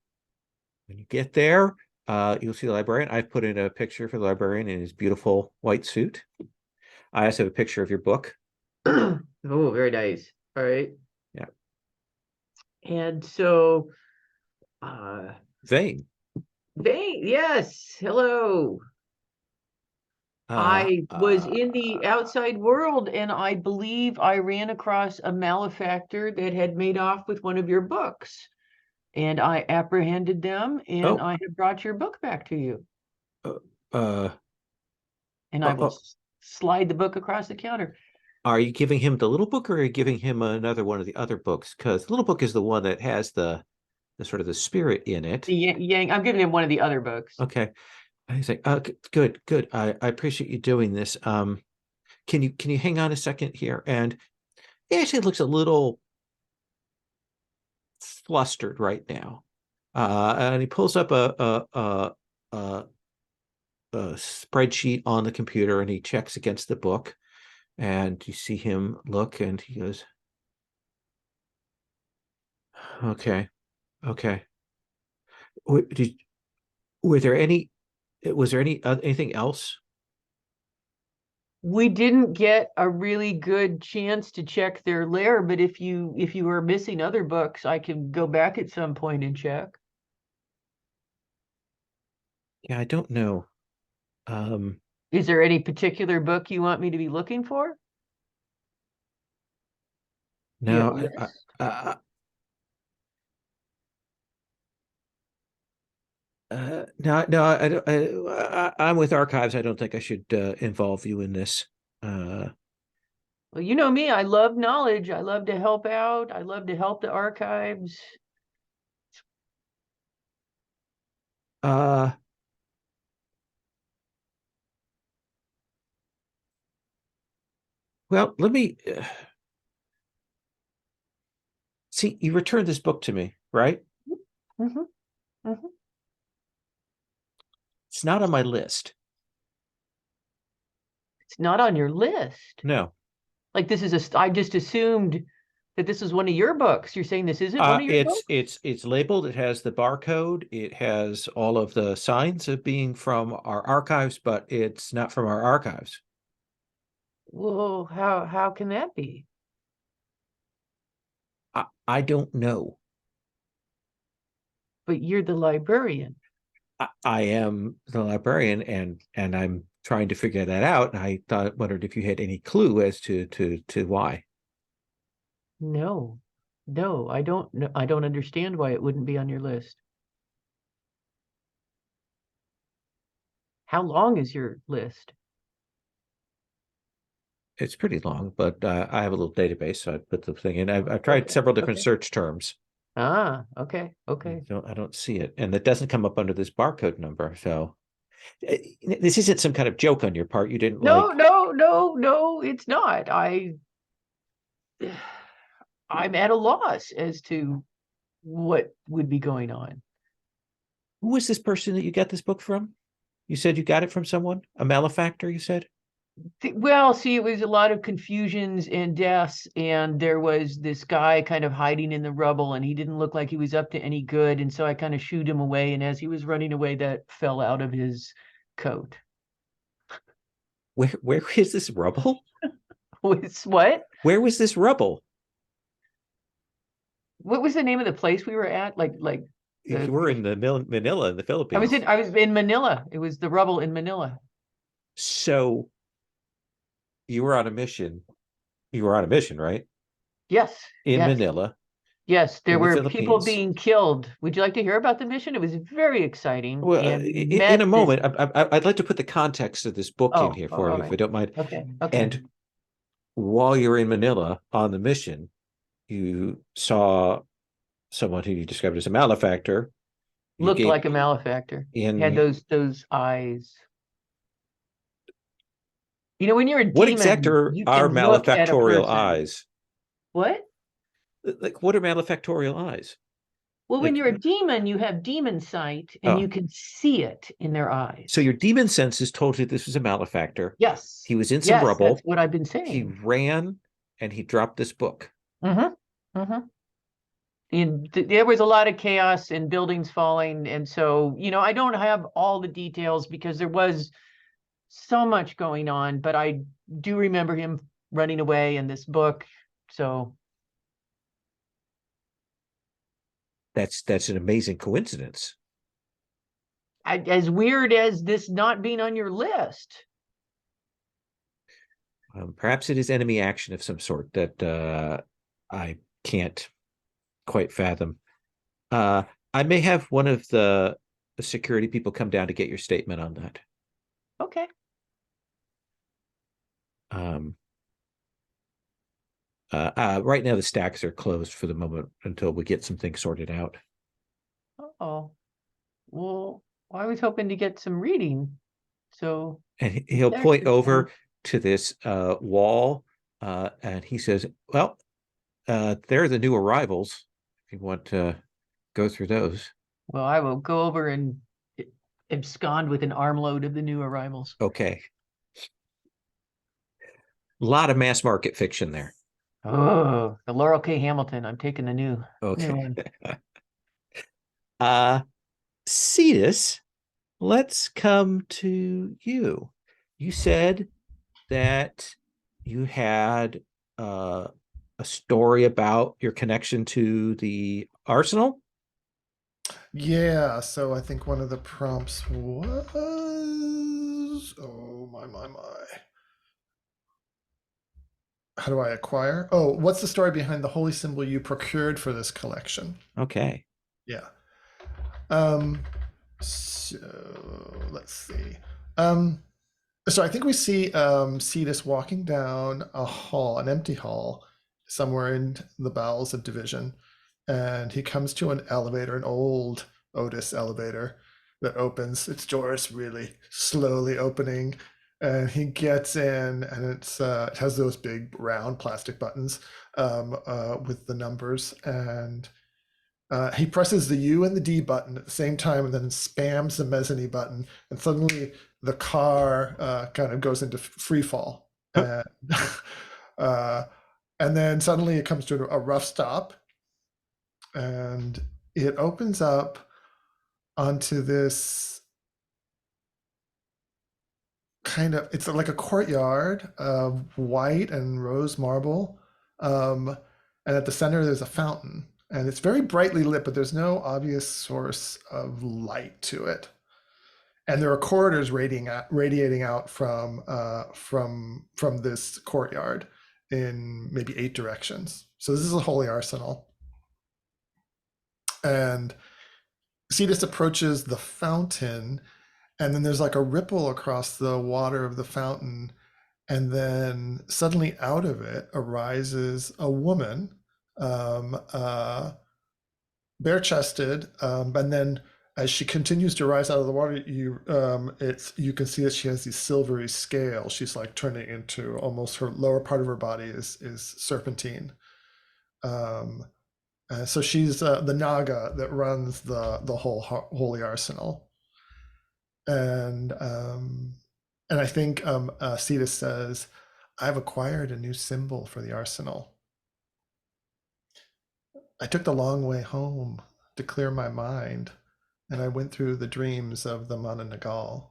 you get there, you'll see the librarian. I've put in a picture for the librarian in his beautiful white suit. I also have a picture of your book. Oh, very nice. All right. Yeah. And so Vane. Vane, yes. Hello. I was in the outside world, and I believe I ran across a malefactor that had made off with one of your books. And I apprehended them, and I have brought your book back to you. And I will slide the book across the counter. Are you giving him the little book, or are you giving him another one of the other books? Because the little book is the one that has the sort of the spirit in it. I'm giving him one of the other books. Okay. He's like, good. I appreciate you doing this. Can you hang on a second here? And he actually looks a little flustered right now. And he pulls up a spreadsheet on the computer, and he checks against the book. And you see him look, and he goes, okay. Was there anything else? We didn't get a really good chance to check their lair, but if you are missing other books, I can go back at some point and check. Yeah, I don't know. Is there any particular book you want me to be looking for? No, yes. No, I'm with archives. I don't think I should involve you in this. Well, you know me. I love knowledge. I love to help out. I love to help the archives. Well, let me see. You returned this book to me, right? It's not on my list. It's not on your list. No. Like this is I just assumed that this is one of your books. You're saying this isn't one of your books? It's labeled. It has the barcode. It has all of the signs of being from our archives, but it's not from our archives. Well, how can that be? I don't know. But you're the librarian. I am the librarian, and I'm trying to figure that out. And I wondered if you had any clue as to why. No, I don't know. I don't understand why it wouldn't be on your list. How long is your list? It's pretty long, but I have a little database, so I put the thing in. I've tried Okay, several different okay. search terms. Ah, okay. I don't see it, and it doesn't come up under this barcode number. So this isn't some kind of joke on your part. You didn't No, like. no, it's not. I'm at a loss as to what would be going on. Who was this person that you got this book from? You said you got it from someone, a malefactor. You said. Well, see, it was a lot of confusions and deaths, and there was this guy kind of hiding in the rubble, and he didn't look like he was up to any good, and so I kind of shooed him away, and as he was running away, that fell out of his coat. Where is this rubble? Was what? Where was this rubble? What was the name of the place we were at? Like You were in the Manila in the Philippines. I was in Manila. It was the rubble in Manila. So you were on a mission. You were on a mission, right? Yes. In yes. Manila. Yes, there in the were people Philippines. being killed. Would you like to hear about the mission? It was very exciting. Well, and we in met a this- moment, I'd like to put the context of this book in here for you, all if you right. don't mind. Okay. And while you're in Manila on the mission, you saw someone who you described as a malefactor. Looked like a malefactor. Had those eyes. You know, when you're a What demon, exactly you are can look at a malefactorial person. eyes? What? Like, what are malefactorial eyes? Well, when Like- you're a demon, you have demon sight, and you can see it in their eyes. So your demon senses told you this was a malefactor. Yes. He was in some rubble. That's what I've been saying. He ran and he dropped this book. And there was a lot of chaos and buildings falling, and so I don't have all the details because there was so much going on, but I do remember him running away in this book. So That's an amazing coincidence. as weird as this not being on your list. Perhaps it is enemy action of some sort that I can't quite fathom. I may have one of the security people come down to get your statement on that. Okay. Right now the stacks are closed for the moment until we get some things sorted out. Oh, well, I was hoping to get some reading. So And he'll point over to this wall, and he says, "Well, they're the new arrivals. If you want to go through those." Well, I will go over and abscond with an armload of the new arrivals. Okay. A lot of mass market fiction there. Oh, the Laurel K. Hamilton. I'm taking the new. Okay. Cetus, let's come to you. You said that you had a story about your connection to the arsenal. Yeah, so I think one of the prompts was, oh my. How do I acquire? Oh, what's the story behind the holy symbol you procured for this collection? Okay. Yeah. So let's see. So I think we see Cetus walking down a hall, an empty hall, somewhere in the bowels of Division, and he comes to an elevator, an old Otis elevator that opens. Its doors really slowly opening, and he gets in, and it has those big round plastic buttons with the numbers, and he presses the U and the D button at the same time, and then spams the mezzanine button, and suddenly the car kind of goes into free fall. And then suddenly it comes to a rough stop, and it opens up onto this kind of, it's like a courtyard of white and rose marble. And at the center, there's a fountain. And it's very brightly lit, but there's no obvious source of light to it. And there are corridors radiating out from this courtyard in maybe 8 directions. So this is a holy arsenal. And Cetus approaches the fountain, and then there's like a ripple across the water of the fountain, and then suddenly out of it arises a woman, bare-chested, and then as she continues to rise out of the water, you can see that she has these silvery scales. She's like turning into, almost her lower part of her body is serpentine. So she's the Naga that runs the whole holy arsenal. And I think Cetus says, "I've acquired a new symbol for the arsenal. I took the long way home to clear my mind, and I went through the dreams of the Mana Nagal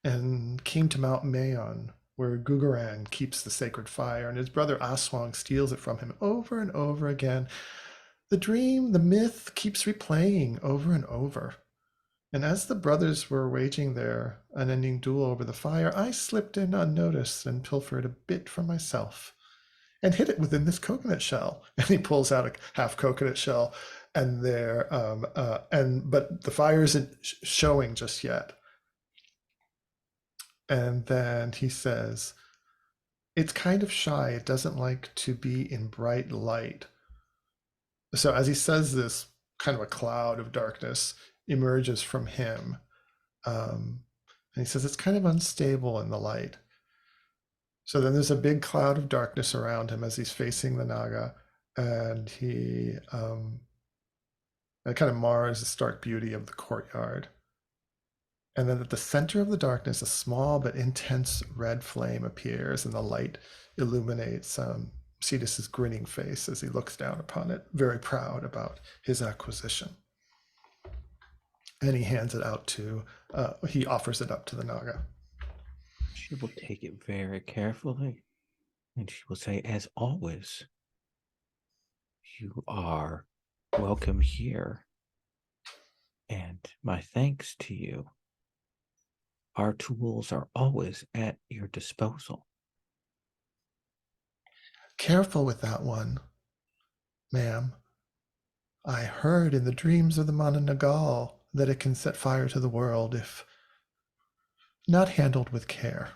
and came to Mount Mayon, where Gugaran keeps the sacred fire, and his brother Aswang steals it from him over and over again. The dream, the myth keeps replaying over and over. And as the brothers were waging their unending duel over the fire, I slipped in unnoticed and pilfered a bit for myself and hid it within this coconut shell." And he pulls out a half coconut shell, and but the fire isn't showing just yet. And then he says, "It's kind of shy. It doesn't like to be in bright light." So as he says this, kind of a cloud of darkness emerges from him. And he says it's kind of unstable in the light. So then there's a big cloud of darkness around him as he's facing the Naga, and it kind of mars the stark beauty of the courtyard. And then at the center of the darkness, a small but intense red flame appears, and the light illuminates Cetus's grinning face as he looks down upon it, very proud about his acquisition. And he hands it out he offers it up to the Naga. She will take it very carefully, and she will say, "As always, you are welcome here, and my thanks to you. Our tools are always at your disposal." Careful with that one, ma'am. I heard in the dreams of the Mana Nagal that it can set fire to the world if not handled with care.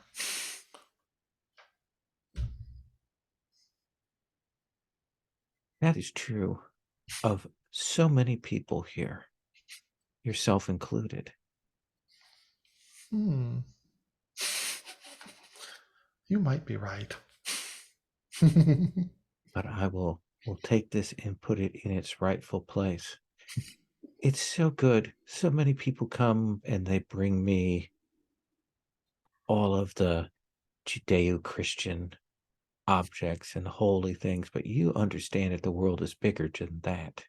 That is true of so many people here, yourself included. You might be right. But I will take this and put it in its rightful place. It's so good. So many people come and they bring me all of the Judeo-Christian objects and holy things, but you understand that the world is bigger than that.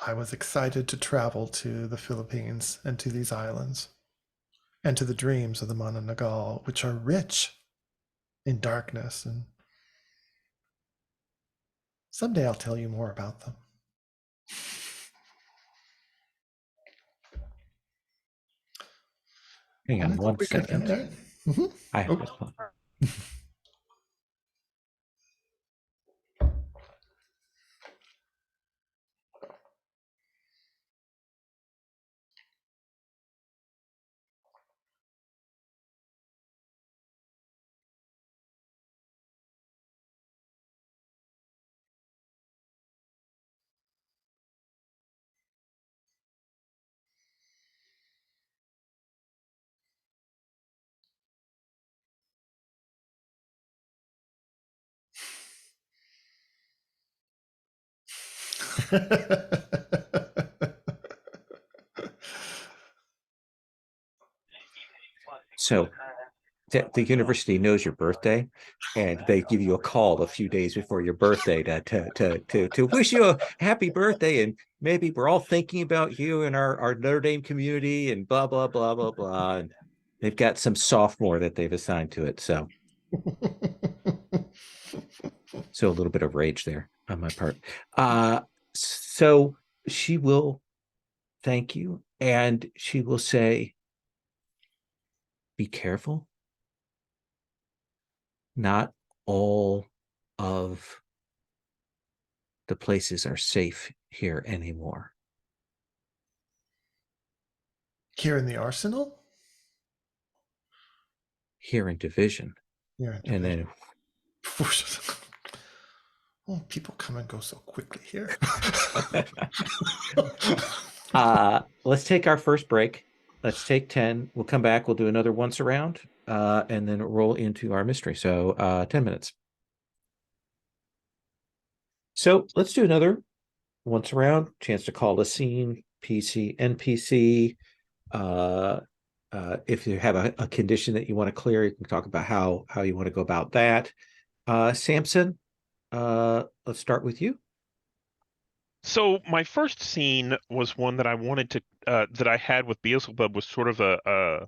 I was excited to travel to the Philippines and to these islands and to the dreams of the Mana Nagal, which are rich in darkness. And someday I'll tell you more about them. Hang on one We can end second. there. Mhm. I have Oh. this one. So the university knows your birthday, and they give you a call a few days before your birthday to wish you a happy birthday, and maybe we're all thinking about you and our Notre Dame community and blah blah blah blah blah. And they've got some sophomore that they've assigned to it, so a little bit of rage there on my part. So she will thank you, and she will say, "Be careful. Not all of the places are safe here anymore." Here in the arsenal? Here in Division. Here in And Division. then Oh, people come and go so quickly here. let's take our first break. Let's take 10. We'll come back. We'll do another once around, and then roll into our mystery. So 10 minutes. So let's do another once around. Chance to call a scene, PC, NPC. If you have a condition that you want to clear, you can talk about how you want to go about that. Samson, let's start with you. So my first scene was one that I wanted to that I had with Beelzebub, was sort of a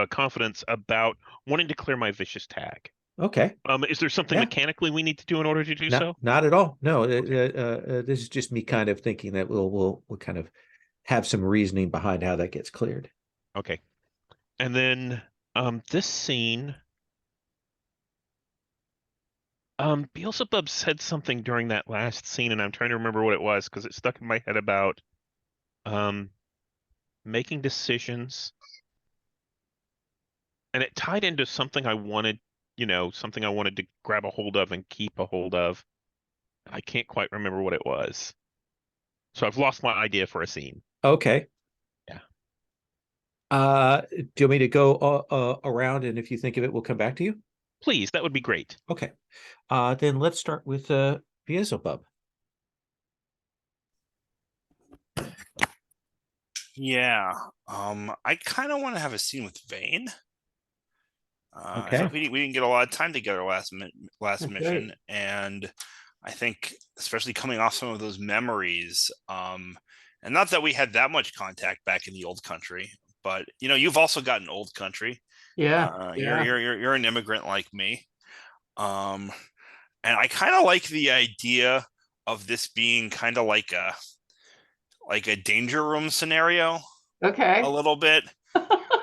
confidence about wanting to clear my vicious tag. Okay. Is there something Yeah. mechanically we need to do in order to do so? Not at all. No, this is just me kind of thinking that we'll kind of have some reasoning behind how that gets cleared. Okay. And then this scene, Beelzebub said something during that last scene, and I'm trying to remember what it was because it stuck in my head about making decisions. And it tied into something I wanted, something I wanted to grab a hold of and keep a hold of. I can't quite remember what it was. So I've lost my idea for a scene. Okay. Yeah. Do you want me to go around, and if you think of it, we'll come back to you? Please, that would be great. Okay. Then let's start with Beelzebub. Yeah. I kind of want to have a scene with Vane. I Okay. thought we didn't get a lot of time together last That's mission, right. and I think especially coming off some of those memories, and not that we had that much contact back in the old country, but you've also got an old country. Yeah. You're an immigrant like me, and I kind of like the idea of this being kind of like a danger room scenario, Okay. a little bit.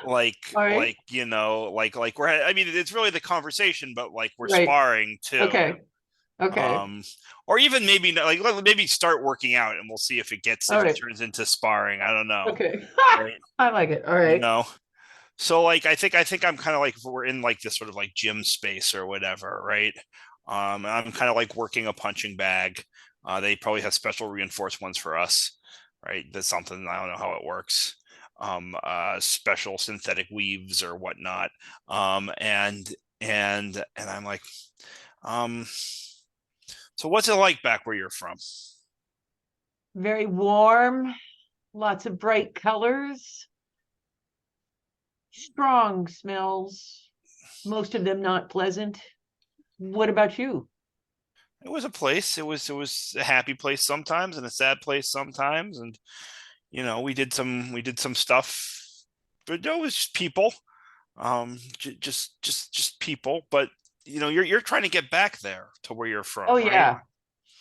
Like All right. like we're, I mean, it's really the conversation, but like we're Right. sparring too. Okay. Or even maybe maybe start working out, and we'll see if it turns into sparring. I don't know. Okay. Right? I like it. All right. So like I think I'm kind of like, if we're in like this sort of like gym space or whatever, right? I'm kind of like working a punching bag. They probably have special reinforced ones for us, right? That's something, I don't know how it works. Special synthetic weaves or whatnot. And I'm like, so what's it like back where you're from? Very warm, lots of bright colors, strong smells, most of them not pleasant. What about you? It was a place. It was a happy place sometimes and a sad place sometimes, and we did some stuff, but it was people, just people. But you're trying to get back there to where you're from, Oh right? yeah,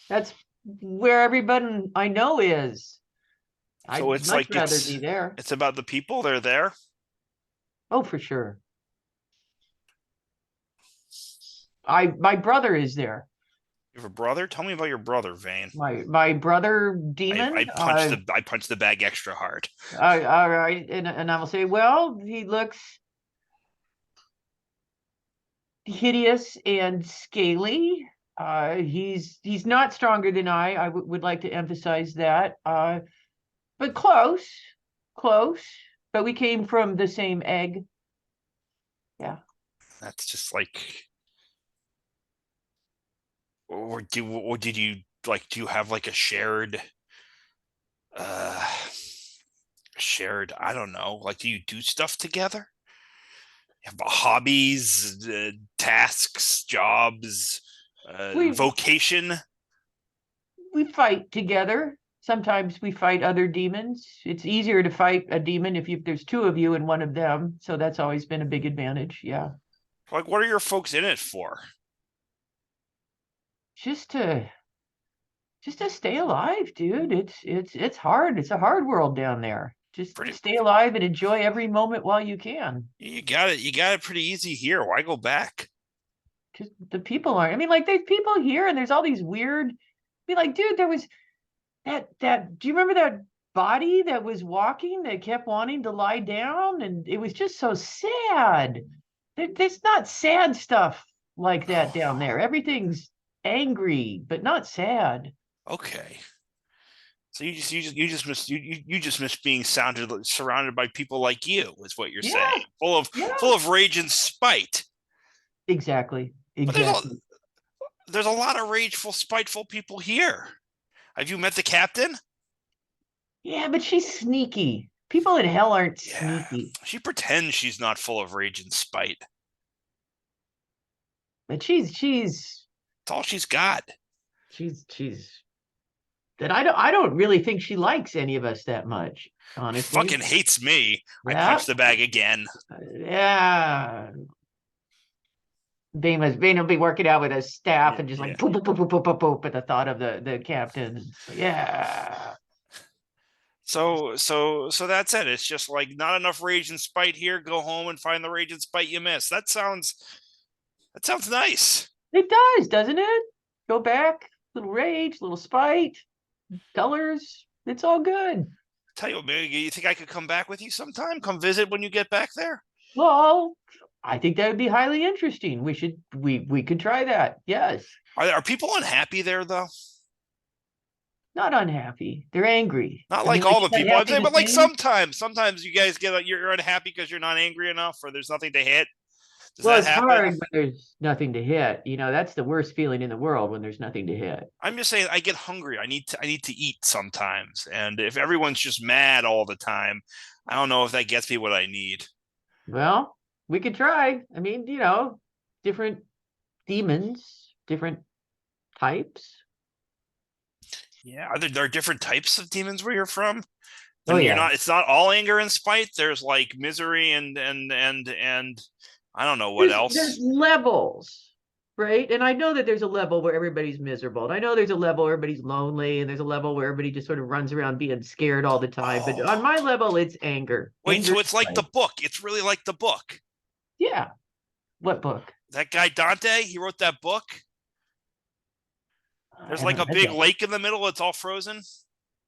that's where everybody I know is. So I'd it's much like rather be there. it's about the people. They're there. Oh, for sure. My brother is there. You have a brother? Tell me about your brother, Vane. My brother Demon. I punched the bag extra hard. All right, and I will say, well, he looks hideous and scaly. He's not stronger than I. I would like to emphasize that. But close. But we came from the same egg. Yeah. That's just like, or did you like? Do you have like a shared? I don't know. Like, do you do stuff together? hobbies, tasks, jobs, We- vocation. We fight together. Sometimes we fight other demons. It's easier to fight a demon if there's two of you and one of them. So that's always been a big advantage. Yeah. Like, what are your folks in it for? Just to stay alive, dude. It's hard. It's a hard world down there. Just stay alive and enjoy every moment while you can. You got it. You got it pretty easy here. Why go back? Because the people aren't. I mean, like there's people here, and there's all these weird. Be like, dude, there was that. Do you remember that body that was walking that kept wanting to lie down, and it was just so sad. There's not sad stuff like that down there. Everything's angry, but not sad. Okay. So you just miss being surrounded by people like you, is what you're saying. Full of rage and spite. Exactly. But there's a lot of rageful, spiteful people here. Have you met the captain? Yeah, but she's sneaky. People in hell aren't sneaky. She pretends she's not full of rage and spite. But she's it's all she's got. She's that I don't really think she likes any of us that much, honestly. Fucking hates me. Yeah. I punched the bag again. Yeah. Bane will be working out with his staff and just like poop, poop, poop, poop, poop, poop, poop at the thought of the captain. Yeah. So that's it. It's just like not enough rage and spite here. Go home and find the rage and spite you miss. That sounds nice. It does, doesn't it? Go back, little rage, little spite, colors. It's all good. Tell you, man, you think I could come back with you sometime? Come visit when you get back there? Well, I think that would be highly interesting. We could try that. Yes. Are people unhappy there though? Not unhappy. They're angry. Not like all the people I'm saying, but like sometimes you guys you're unhappy because you're not angry enough, or there's nothing to hit. Does that happen? Hard when there's nothing to hit. You know, that's the worst feeling in the world when there's nothing to hit. I'm just saying, I get hungry. I need to eat sometimes, and if everyone's just mad all the time, I don't know if that gets me what I need. Well, we could try. I mean, you know, different demons, different types. Yeah, are there different types of demons where you're from? Oh, yeah. It's not all anger and spite. There's like misery and I don't know what else. There's levels, right? And I know that there's a level where everybody's miserable. And I know there's a level where everybody's lonely, and there's a level where everybody just sort of runs around being scared all the time. But on my level, it's anger. Wait, so it's like the book. It's really like the book. Yeah. What book? That guy Dante, he wrote that book. There's like a big lake in the middle. It's all frozen.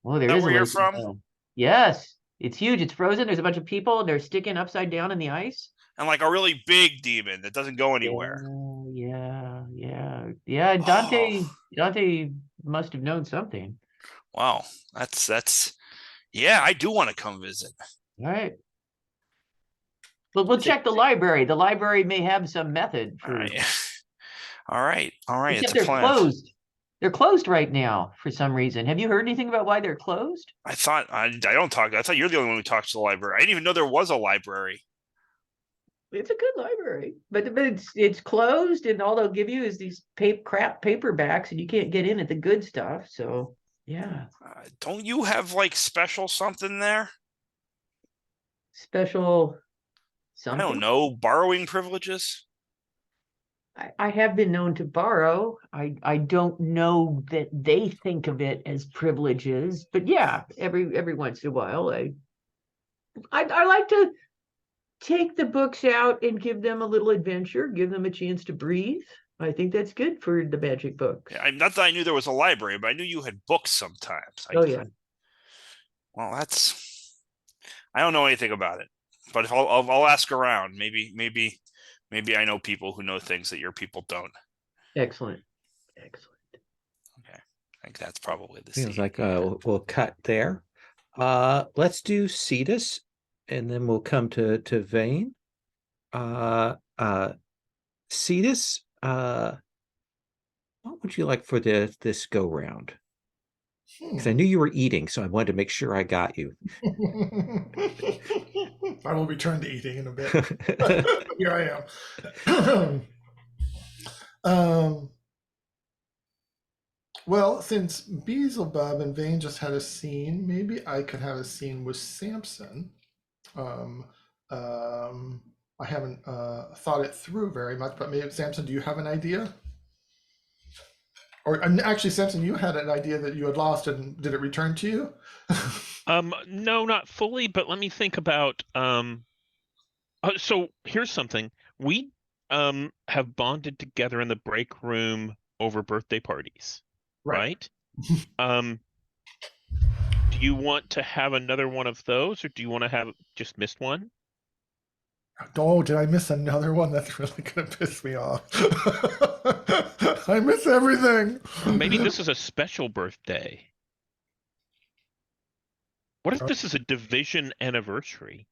Oh, there is where you're from? Yes. It's huge. It's frozen. There's a bunch of people, and they're sticking upside down in the ice. And like a really big demon that doesn't go anywhere. Yeah. Dante must have known something. Wow. That's yeah, I do want to come visit. All right. Well, we'll check the library. The library may have some method for All right. Except they're closed. They're closed right now for some reason. Have you heard anything about why they're closed? I thought you're the only one who talks to the library. I didn't even know there was a library. It's a good library, but it's closed, and all they'll give you is these crap paperbacks, and you can't get in at the good stuff. So yeah. Don't you have like special something there? Special something? I don't know. Borrowing privileges? I have been known to borrow. I don't know that they think of it as privileges, but yeah, every once in a while, I like to take the books out and give them a little adventure, give them a chance to breathe. I think that's good for the magic books. Yeah, not that I knew there was a library, but I knew you had books sometimes. Yeah. Well, I don't know anything about it, but I'll ask around. Maybe I know people who know things that your people don't. Excellent. Okay, I think that's probably the Seems scene. like we'll cut there. Let's do Cetus, and then we'll come to Vane. Cetus, what would you like for this go round? Because I knew you were eating, so I wanted to make sure I got you. I will return to eating in a bit. Here I am. Well, since Beelzebub and Vane just had a scene, maybe I could have a scene with Samson. I haven't thought it through very much, but maybe Samson, do you have an idea? Or actually, Samson, you had an idea that you had lost, and did it return to you? No, not fully, but let me think about so here's something. We have bonded together in the break room over birthday parties, right? Do you want to have another one of those, or do you want to have just missed one? Oh, did I miss another one? That's really gonna piss me off. I miss everything. Maybe this is a special birthday. What if this is a division anniversary?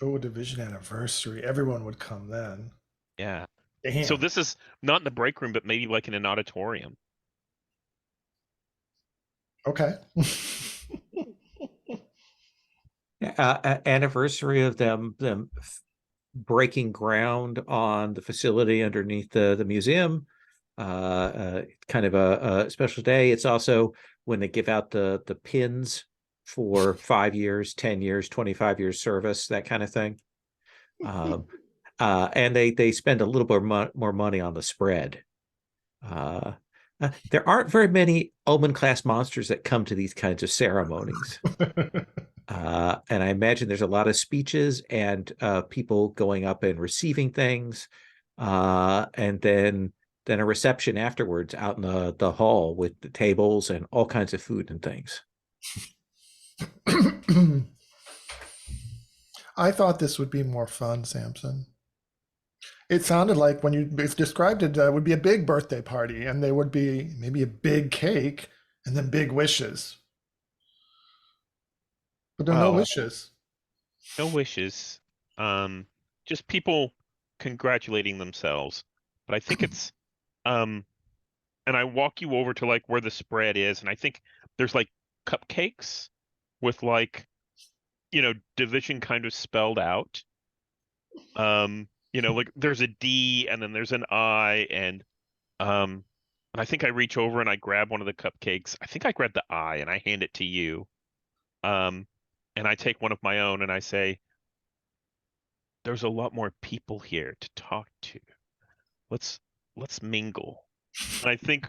Oh, division anniversary. Everyone would come then. Yeah. Damn. So this is not in the break room, but maybe like in an auditorium. Okay. Anniversary of them breaking ground on the facility underneath the museum. Kind of a special day. It's also when they give out the pins for 5 years, 10 years, 25 years service, that kind of thing. And they spend a little bit more money on the spread. There aren't very many Omen class monsters that come to these kinds of ceremonies. And I imagine there's a lot of speeches and people going up and receiving things, and then a reception afterwards out in the hall with the tables and all kinds of food and things. I thought this would be more fun, Samson. It sounded like when you described it, it would be a big birthday party, and there would be maybe a big cake and then big wishes. But there are no wishes. No wishes. Just people congratulating themselves. But I think it's and I walk you over to like where the spread is, and I think there's like cupcakes with like, division kind of spelled out. Like there's a D and then there's an I, and I think I reach over and I grab one of the cupcakes. I think I grab the I and I hand it to you. And I take one of my own and I say, there's a lot more people here to talk to. Let's mingle. And I think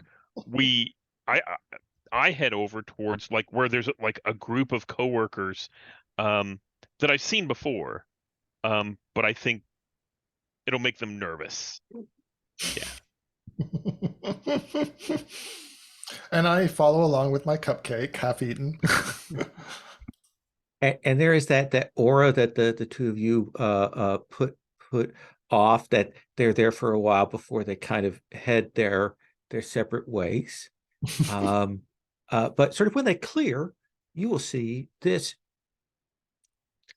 I head over towards like where there's like a group of coworkers that I've seen before. But I think it'll make them nervous. Yeah. And I follow along with my cupcake, half eaten. And there is that aura that the two of you put off, that they're there for a while before they kind of head their separate ways. But sort of when they clear, you will see this.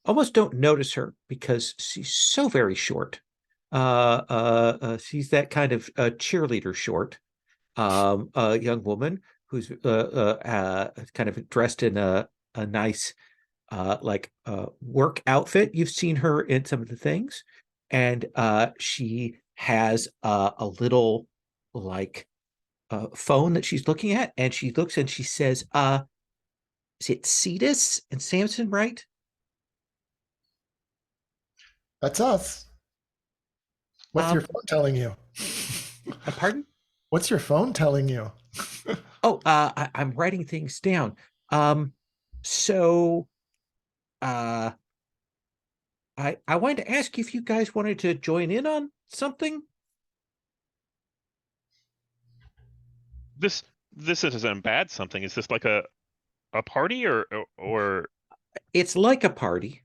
Almost don't notice her because she's so very short. She's that kind of cheerleader short, a young woman who's kind of dressed in a nice work outfit. You've seen her in some of the things, and she has a little phone that she's looking at, and she looks and she says, is it Cetus and Samson, right? That's us. What's your phone telling you? Pardon? What's your phone telling you? I'm writing things down. So I wanted to ask if you guys wanted to join in on something. This isn't bad something. Is this like a party or It's like a party.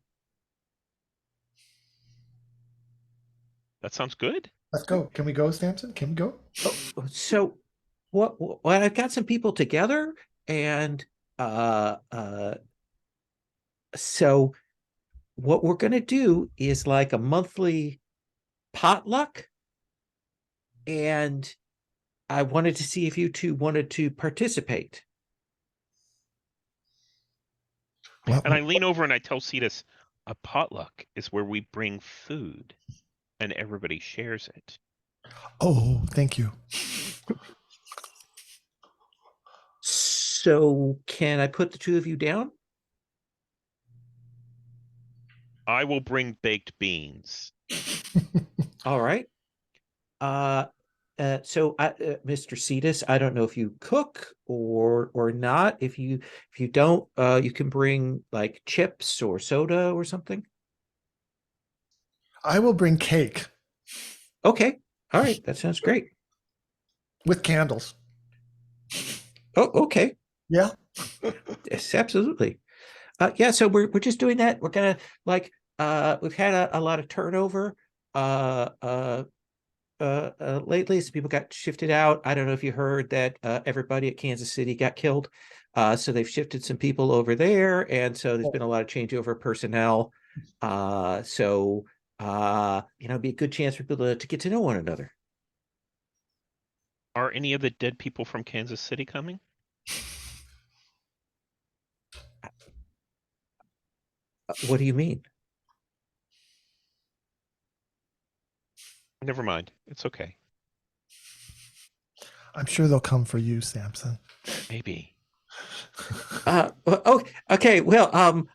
that sounds good? Let's go. Can we go, Samson? Can we go? So what I've got some people together, and so what we're going to do is like a monthly potluck, and I wanted to see if you two wanted to participate. Well, And I lean over and I tell Cetus, A potluck is where we bring food and everybody shares it. Oh, thank you. So can I put the two of you down? I will bring baked beans. All right. Mr. Cetus, I don't know if you cook or not. If you don't, you can bring like chips or soda or something. I will bring cake Okay. All right. That sounds great. with candles. Oh, okay. Yeah. Yes, absolutely. Yeah, so we're just doing that. We're gonna we've had a lot of turnover lately. So people got shifted out. I don't know if you heard that everybody at Kansas City got killed. So they've shifted some people over there, and so there's been a lot of changeover personnel. It'd be a good chance for people to get to know one another. Are any of the dead people from Kansas City coming? What do you mean? Never mind. It's okay. I'm sure they'll come for you, Samson. Maybe. Oh, okay. Well,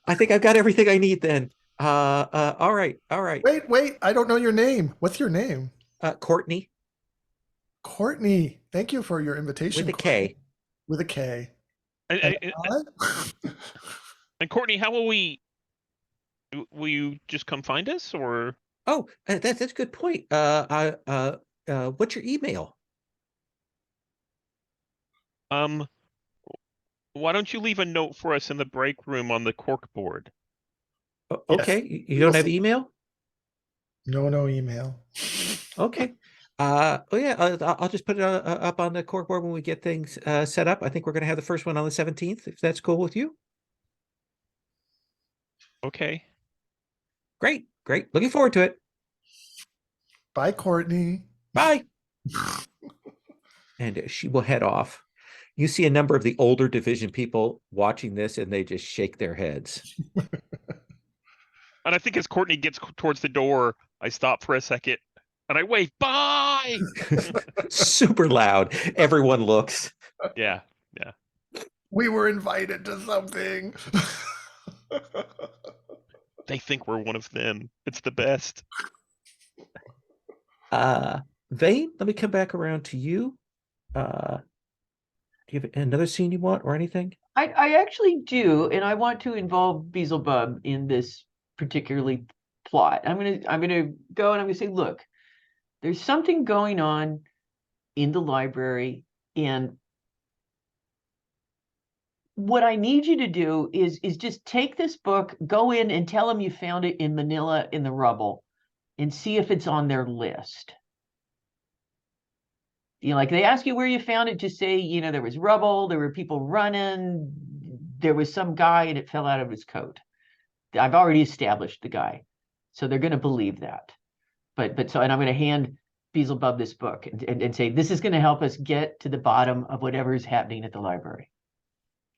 I think I've got everything I need then. All right. Wait. I don't know your name. What's your name? Courtney Courtney. Thank you for your invitation. with a Courtney. K. With a K. And, And and Courtney, how will we? Will you just come find us, or? Oh, that's a good point. What's your email? Why don't you leave a note for us in the break room on the cork board? Okay, Yes. you don't have email? No email. Okay. I'll just put it up on the corkboard when we get things set up. I think we're going to have the first one on the 17th, if that's cool with you. Okay. Great. Looking forward to it. Bye, Courtney. Bye. And she will head off. You see a number of the older division people watching this, and they just shake their heads. And I think as Courtney gets towards the door, I stop for a second and I wave, bye! Super loud. Everyone looks. Yeah. We were invited to something. They think we're one of them. It's the best. Vane, let me come back around to you. Do you have another scene you want or anything? I actually do, and I want to involve Beelzebub in this particularly plot. I'm gonna go and I'm gonna say, look, there's something going on in the library, and what I need you to do is just take this book, go in and tell them you found it in Manila in the rubble, and see if it's on their list. Like they ask you where you found it, just say, there was rubble, there were people running, there was some guy and it fell out of his coat. I've already established the guy, so they're going to believe that. And I'm going to hand Beelzebub this book and say, this is going to help us get to the bottom of whatever is happening at the library.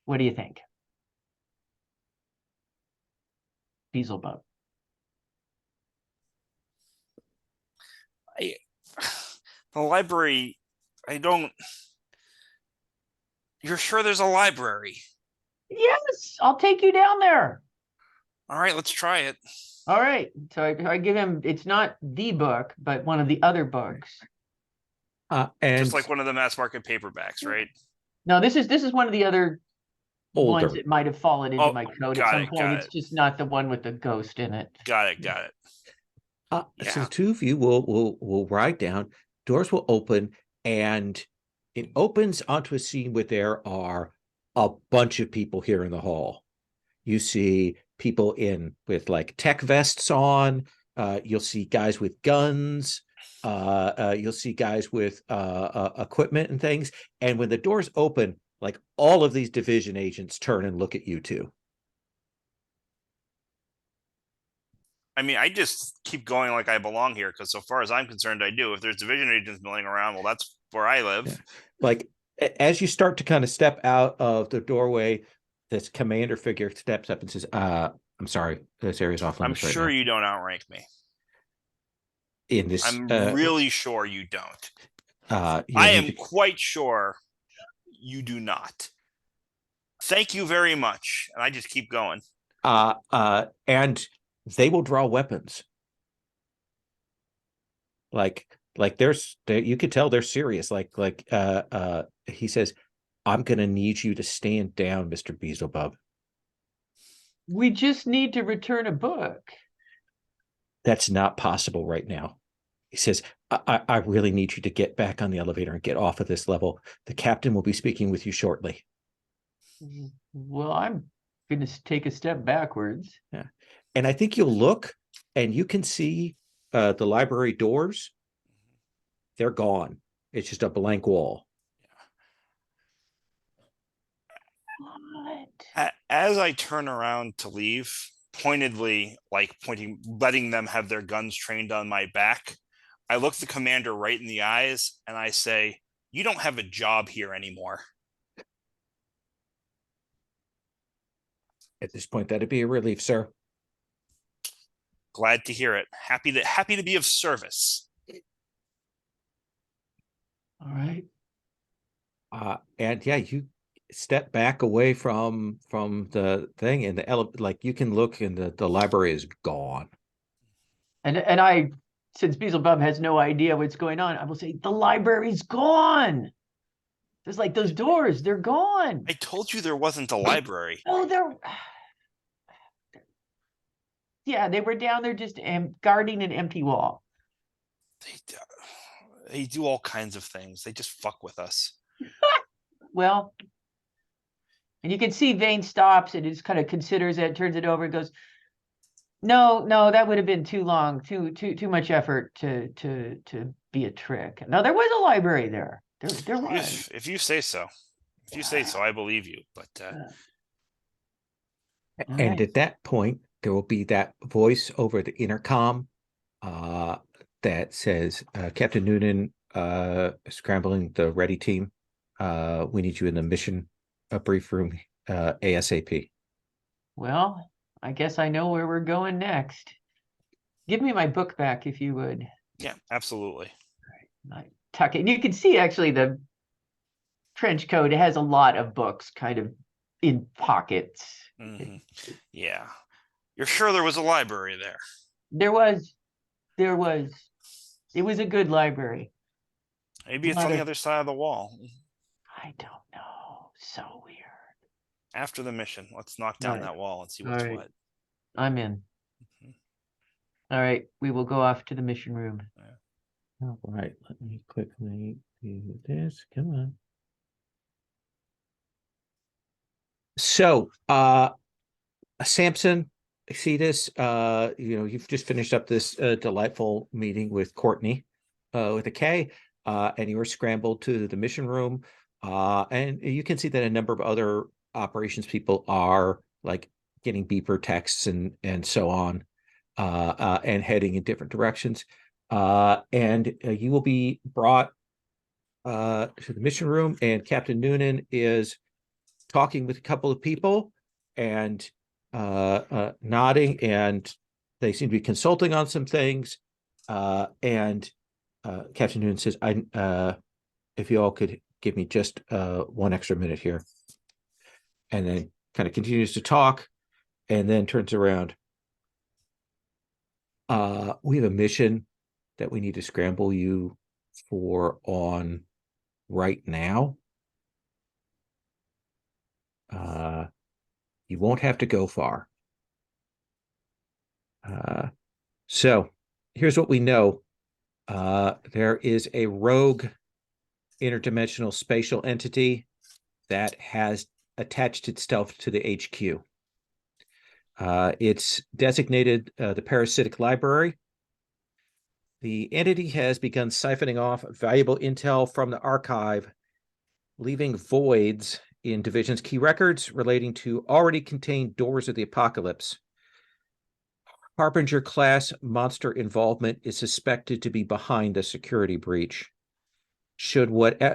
What do you think? Beelzebub. The library, you're sure there's a library? Yes, I'll take you down there. All right, let's try it. All right. So I give him, it's not the book, but one of the other books. And Just like one of the mass market paperbacks, right? No, this is one of the other older. ones that might have fallen into my coat at some point. It's it. just not the one with the ghost in it. Got it. So Yeah. the two of you will ride down. Doors will open, and it opens onto a scene where there are a bunch of people here in the hall. You see people with like tech vests on. You'll see guys with guns. You'll see guys with equipment and things. And when the doors open, like all of these division agents turn and look at you two. I mean, I just keep going like I belong here because, so far as I'm concerned, I do. If there's division agents milling around, well, that's where I live. Yeah. Like as you start to kind of step out of the doorway, this commander figure steps up and says, I'm sorry, this area's off I'm limits right sure now. you don't outrank me. In this, I'm really sure you don't. you'll I need am to- quite sure you do not. Thank you very much. And I just keep going. and they will draw weapons. Like you could tell they're serious. He says, "I'm gonna need you to stand down, Mr. Beelzebub." We just need to return a book. That's not possible right now. He says, I really need you to get back on the elevator and get off of this level. The captain will be speaking with you shortly. Well, I'm going to take a step backwards. Yeah. And I think you'll look and you can see the library doors. They're gone. It's just a blank wall. What? As I turn around to leave, pointedly, like pointing, letting them have their guns trained on my back, I look the commander right in the eyes and I say, "You don't have a job here anymore." At this point, that'd be a relief, sir. Glad to hear it. Happy to be of service. All right. And yeah, you step back away from the thing, and like you can look, and the library is gone. And I, since Beelzebub has no idea what's going on, I will say the library's gone. There's like those doors, they're gone. I told you there wasn't a library. Oh, they're yeah, they were down there just guarding an empty wall. They do all kinds of things. They just fuck with us. Well, and you can see Vane stops and just kind of considers it, turns it over, and goes, No, that would have been too long, too much effort to be a trick. No, there was a library there. There was. If you say so. If you say so, I believe you. But And right. at that point, there will be that voice over the intercom that says, Captain Noonan, scrambling the ready team. We need you in the mission brief room ASAP. Well, I guess I know where we're going next. Give me my book back, if you would. yeah, absolutely. I tuck it. And you can see actually the trench coat. It has a lot of books kind of in pockets. Mm-hmm. Yeah. You're sure there was a library there? There was. It was a good library. Maybe it's on the other side of the wall. I don't know. So weird. After the mission, let's knock down that wall and see what's what. I'm in. All right, we will go off to the mission room. All right, let me quickly do this. Come on. So, Samson, see this? You've just finished up this delightful meeting with Courtney, with a K, and you were scrambled to the mission room. And you can see that a number of other operations people are like getting beeper texts and so on, and heading in different directions. And you will be brought to the mission room, and Captain Noonan is talking with a couple of people and nodding, and they seem to be consulting on some things. And Captain Noonan says, if you all could give me just 1 extra minute here. And then kind of continues to talk and then turns around. We have a mission that we need to scramble you for on right now. You won't have to go far. So here's what we know. There is a rogue interdimensional spatial entity that has attached itself to the HQ. It's designated the Parasitic Library. The entity has begun siphoning off valuable intel from the archive, leaving voids in Division's key records relating to already contained Doors of the Apocalypse. Harbinger class monster involvement is suspected to be behind the security breach. Should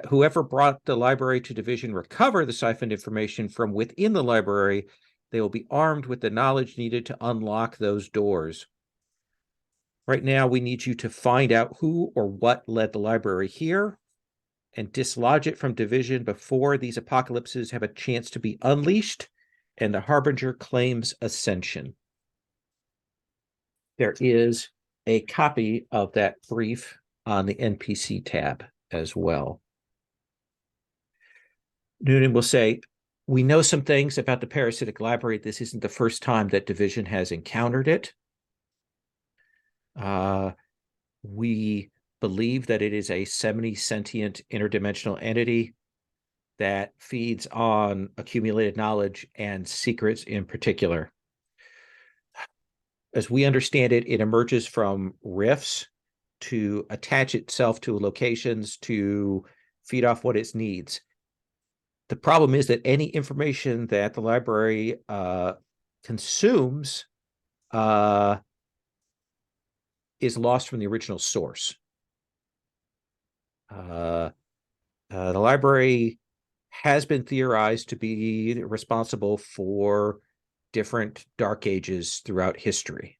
whoever brought the library to Division recover the siphoned information from within the library, They will be armed with the knowledge needed to unlock those doors. Right now, we need you to find out who or what led the library here and dislodge it from division before these apocalypses have a chance to be unleashed and the Harbinger claims ascension. There is a copy of that brief on the NPC tab as well. Noonan will say, we know some things about the Parasitic Library. This isn't the first time that Division has encountered it. We believe that it is a semi-sentient interdimensional entity that feeds on accumulated knowledge and secrets in particular. As we understand it, it emerges from rifts to attach itself to locations to feed off what it needs. The problem is that any information that the library consumes is lost from the original source. The library has been theorized to be responsible for different dark ages throughout history.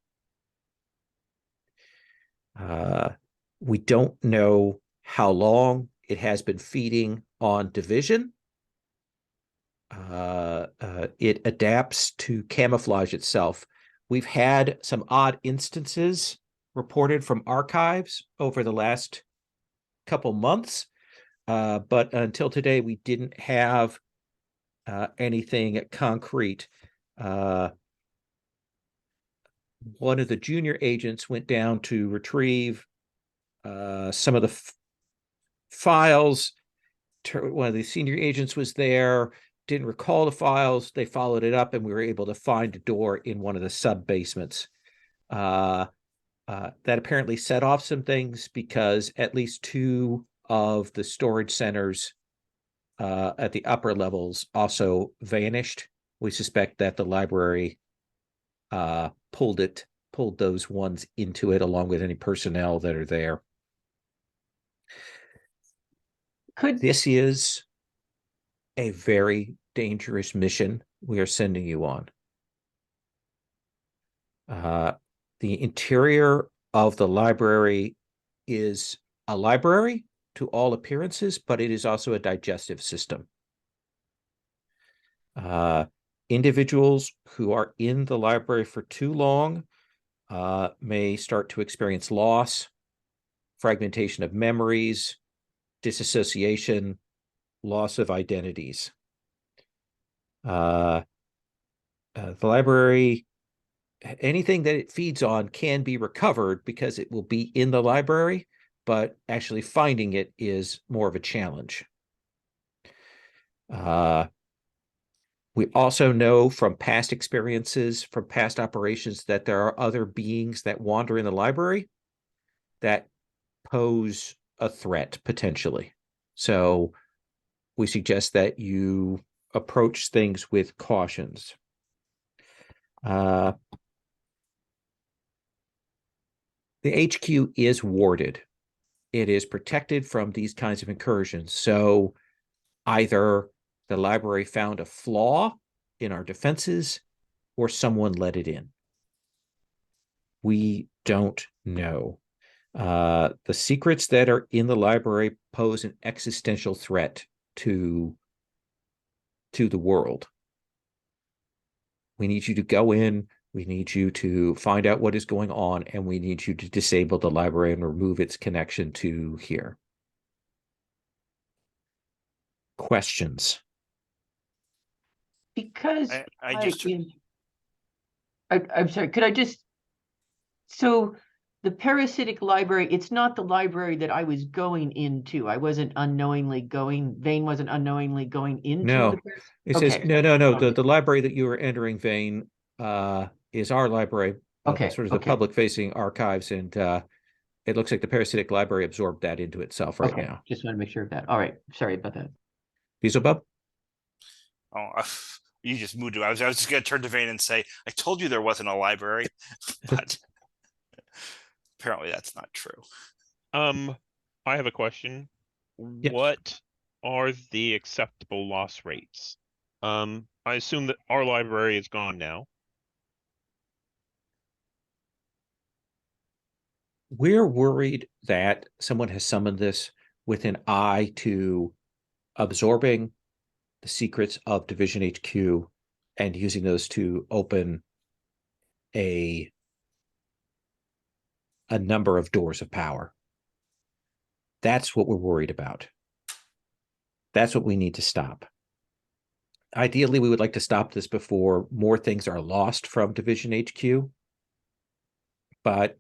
We don't know how long it has been feeding on Division. It adapts to camouflage itself. We've had some odd instances reported from archives over the last couple months, but until today, we didn't have anything concrete. One of the junior agents went down to retrieve some of the files. One of the senior agents was there, didn't recall the files. They followed it up, and we were able to find a door in one of the sub-basements. That apparently set off some things because at least 2 of the storage centers at the upper levels also vanished. We suspect that the library pulled those ones into it along with any personnel that are there. This is a very dangerous mission we are sending you on. The interior of the library is a library to all appearances, but it is also a digestive system. Individuals who are in the library for too long may start to experience loss, fragmentation of memories, disassociation, loss of identities. The library, anything that it feeds on can be recovered because it will be in the library, but actually finding it is more of a challenge. We also know from past experiences, from past operations, that there are other beings that wander in the library that pose a threat potentially. So we suggest that you approach things with cautions. The HQ is warded. It is protected from these kinds of incursions. So either the library found a flaw in our defenses or someone let it in. We don't know. The secrets that are in the library pose an existential threat to the world. We need you to go in. We need you to find out what is going on, and we need you to disable the library and remove its connection to here. Questions? Because I'm sorry, could I just, so the Parasitic Library, it's not the library that I was going into. I wasn't unknowingly going, Vane wasn't unknowingly going into No, it says, okay. no. Okay. The library that you were entering, Vane, is our library, Okay, sort of the okay. public-facing archives, and it looks like the Parasitic Library absorbed that into itself right now. Just want to make sure of that. All right, sorry about that. Beelzebub? Oh, you just moved. I was just going to turn to Vane and say, I told you there wasn't a library, but apparently that's not true. I have a question. Yes. What are the acceptable loss rates? I assume that our library is gone now. We're worried that someone has summoned this with an eye to absorbing the secrets of Division HQ and using those to open a number of doors of power. That's what we're worried about. That's what we need to stop. Ideally, we would like to stop this before more things are lost from Division HQ. But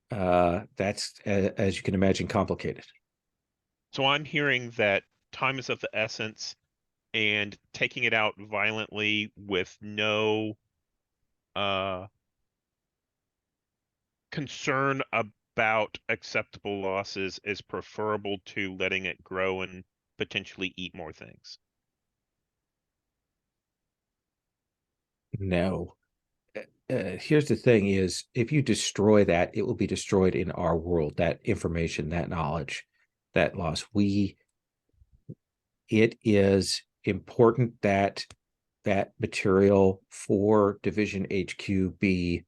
that's, as you can imagine, complicated. So I'm hearing that time is of the essence, and taking it out violently with no concern about acceptable losses is preferable to letting it grow and potentially eat more things. No. Here's the thing is, if you destroy that, it will be destroyed in our world, that information, that knowledge, that loss. It is important that that material for Division HQ be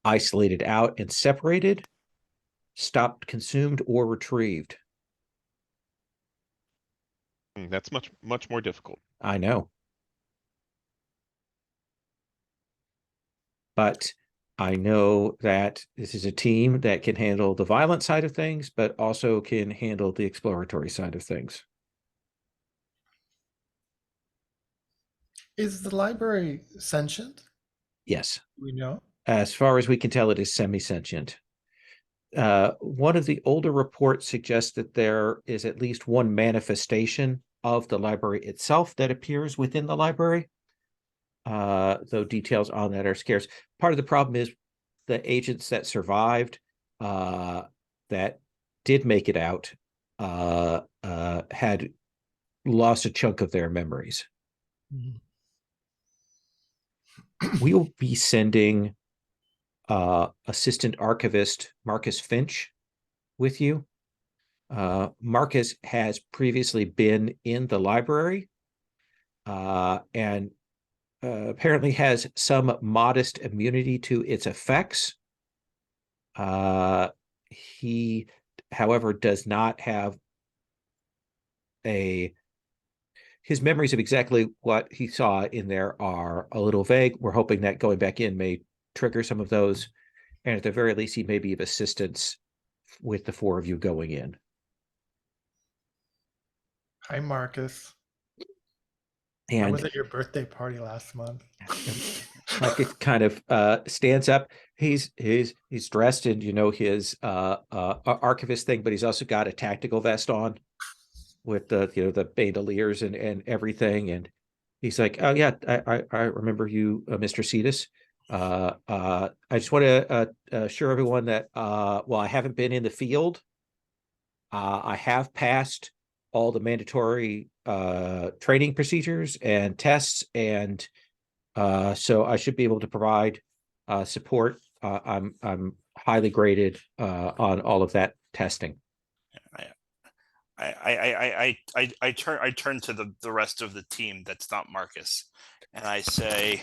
isolated out and separated, stopped, consumed, or retrieved. That's much more difficult. I know. But I know that this is a team that can handle the violent side of things, but also can handle the exploratory side of things. Is the library sentient? Yes. We know. As far as we can tell, it is semi-sentient. One of the older reports suggests that there is at least one manifestation of the library itself that appears within the library, though details on that are scarce. Part of the problem is the agents that survived, that did make it out, had lost a chunk of their memories. Mhm. We will be sending Assistant Archivist Marcus Finch with you. Marcus has previously been in the library and apparently has some modest immunity to its effects. He, however, does not have his memories of exactly what he saw in there are a little vague. We're hoping that going back in may trigger some of those. And at the very least, he may be of assistance with the four of you going in. Hi, Marcus. I And was at your birthday party last month. Marcus kind of stands up. He's dressed in, his archivist thing, but he's also got a tactical vest on with the bandoliers and everything. And he's like, "Oh yeah, I remember you, Mr. Cetus. I just want to assure everyone that while I haven't been in the field, I have passed all the mandatory training procedures and tests, and so I should be able to provide support. I'm highly graded on all of that testing." I turn to the rest of the team that's not Marcus, and I say,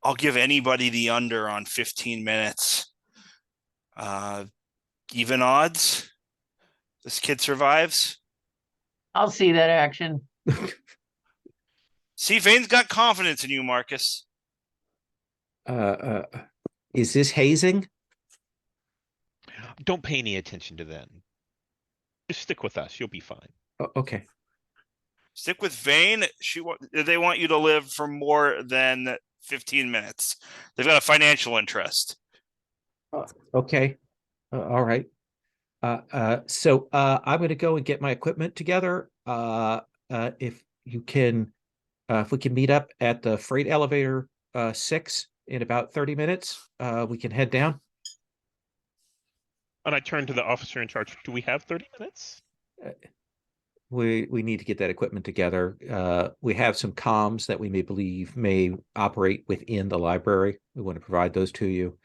I'll give anybody the under on 15 minutes. Even odds. This kid survives. I'll see that action. See, Vane's got confidence in you, Marcus. Is this hazing? Don't pay any attention to them. Just stick with us. You'll be fine. Okay. Stick with Vane. They want you to live for more than 15 minutes. They've got a financial interest. Okay. All right. So I'm going to go and get my equipment together. If you can, if we can meet up at the freight elevator 6 in about 30 minutes, we can head down. And I turn to the officer in charge. Do we have 30 minutes? We need to get that equipment together. We have some comms that we may operate within the library. We want to provide those to you,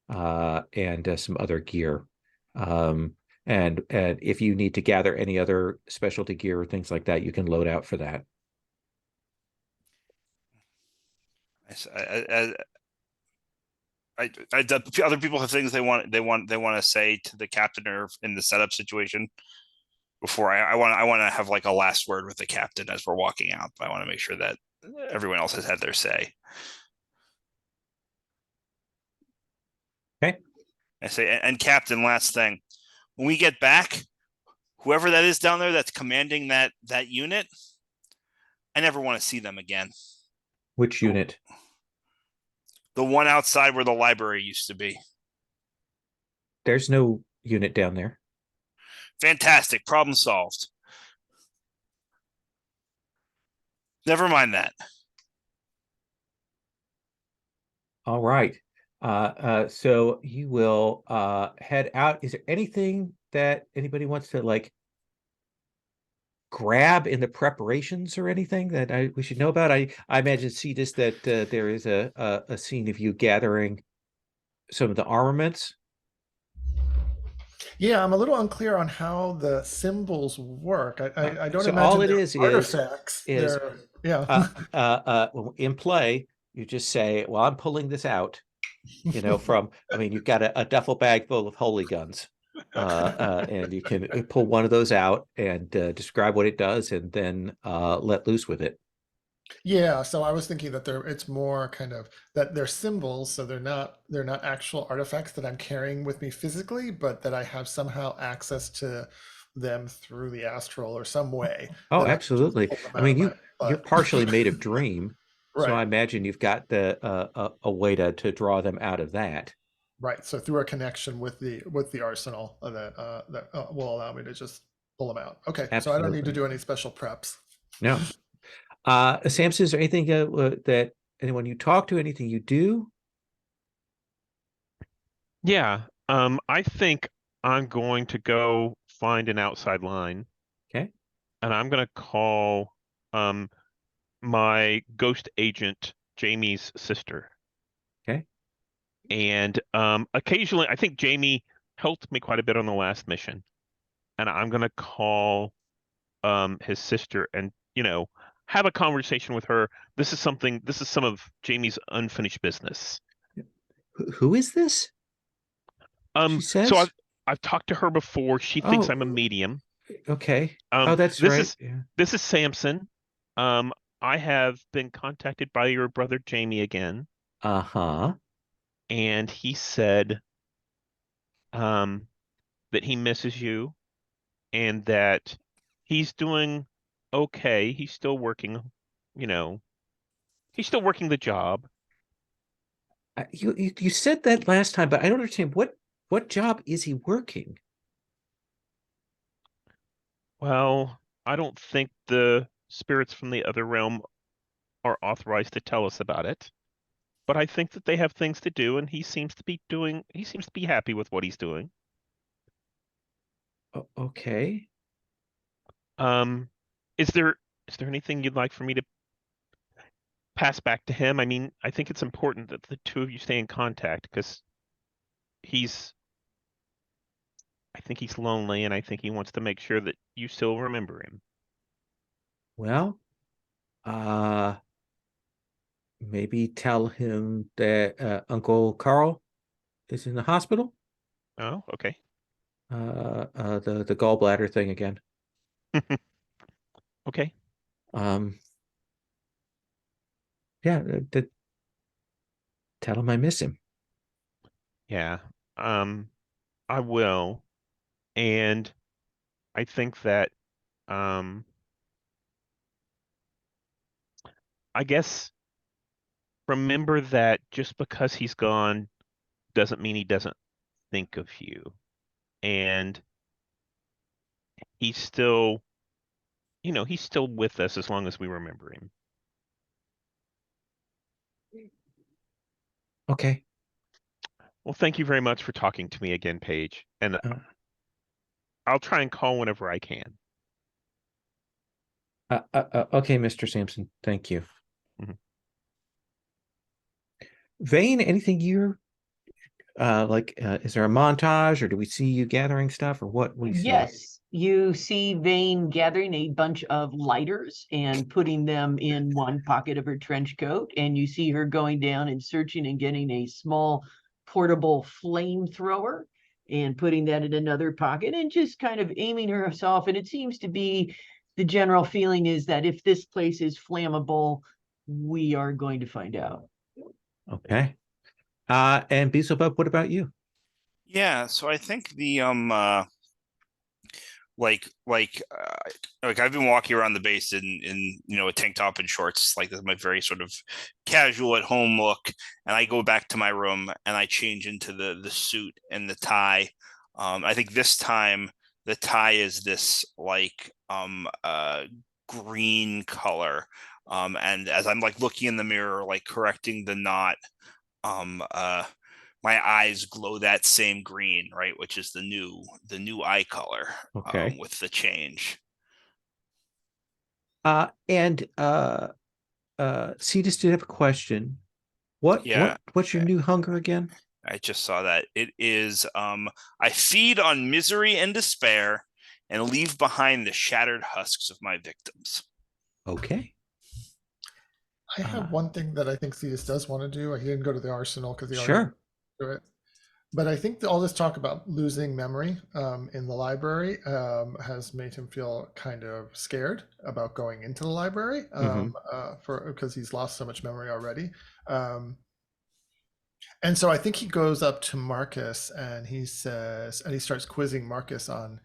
and some other gear. And if you need to gather any other specialty gear or things like that, you can load out for that. Other people have things they want to say to the captain or in the setup situation before I want to have like a last word with the captain as we're walking out. But I want to make sure that everyone else has had their say. Okay. I say, and captain, last thing, when we get back, whoever that is down there that's commanding that unit, I never want to see them again. Which unit? The one outside where the library used to be. There's no unit down there. Fantastic. Problem solved. Never mind that. All right. So you will head out. Is there anything that anybody wants to like grab in the preparations or anything that we should know about? I imagine, Cetus, that there is a scene of you gathering some of the armaments. Yeah, I'm a little unclear on how the symbols work. I don't So imagine all it they're is artifacts. is They're, yeah. in play, you just say, "Well, I'm pulling this out." From, I mean, you've got a duffel bag full of holy guns, and you can pull one of those out and describe what it does, and then let loose with it. Yeah, so I was thinking that it's more kind of that they're symbols, so they're not actual artifacts that I'm carrying with me physically, but that I have somehow access to them through the astral or some way Oh, that I can just absolutely. pull them I out mean, of my you're butt. partially made of dream, so I Right, imagine you've got a way to draw them out of that. right. So through a connection with the arsenal that will allow me to just pull them out. Okay, so I don't need to Absolutely. do any special preps. No. Samson, is there anything that anyone you talk to, anything you do? Yeah. I think I'm going to go find an outside line, Okay. and I'm going to call um my ghost agent, Jamie's sister. Okay. And occasionally, I think Jamie helped me quite a bit on the last mission, and I'm going to call his sister and have a conversation with her. This is some of Jamie's unfinished business. Who is this? She So says. I've talked to her before. She thinks Oh, I'm a medium. okay. Oh, that's This right. is Yeah. this is Samson. Um, I have been contacted by your brother Jamie again, Uh-huh. and he said um that he misses you and that he's doing okay. He's still working, you know, he's still working the job. You said that last time, but I don't understand what job is he working? Well, I don't think the spirits from the other realm are authorized to tell us about it, but I think that they have things to do, and he seems to be happy with what he's doing. Okay. Um, is there is there anything you'd like for me to pass back to him? I mean, I think it's important that the two of you stay in contact because he's I think he's lonely, and I think he wants to make sure that you still remember him. Well, maybe tell him that Uncle Carl is in the hospital. Oh, okay. The gallbladder thing again. Okay. Um, yeah, tell him I miss him. Yeah. I will. And I think that um I guess remember that just because he's gone doesn't mean he doesn't think of you. And he's still, he's still with us as long as we remember him. Okay. Well, thank you very much for talking to me again, Paige. And Uh, I'll try and call whenever I can. okay, Mr. Sampson. Thank you. Mhm. Vane, anything you're Is there a montage, or do we see you gathering stuff, or what we see? Yes, you see Vane gathering a bunch of lighters and putting them in one pocket of her trench coat, and you see her going down and searching and getting a small portable flamethrower and putting that in another pocket and just kind of aiming herself. And it seems to be the general feeling is that if this place is flammable, we are going to find out. Okay. And Beelzebub, what about you? Yeah, so I think the like I've been walking around the base in a tank top and shorts. Like, this is my very sort of casual at home look, and I go back to my room and I change into the suit and the tie. I think this time the tie is this like green color, and as I'm like looking in the mirror, like correcting the knot, my eyes glow that same green, right, which is the new eye color. Okay. With the change. Cetus did have a question. What's your new hunger again? I just saw that. It is I feed on misery and despair and leave behind the shattered husks of my victims. Okay. I have one thing that I think Cetus does want to do. He didn't go to the arsenal because he already Sure. do it. But I think all this talk about losing memory in the library has made him feel kind of scared about going into the library because he's lost so much memory already. And so I think he goes up to Marcus and he says, and he starts quizzing Marcus on,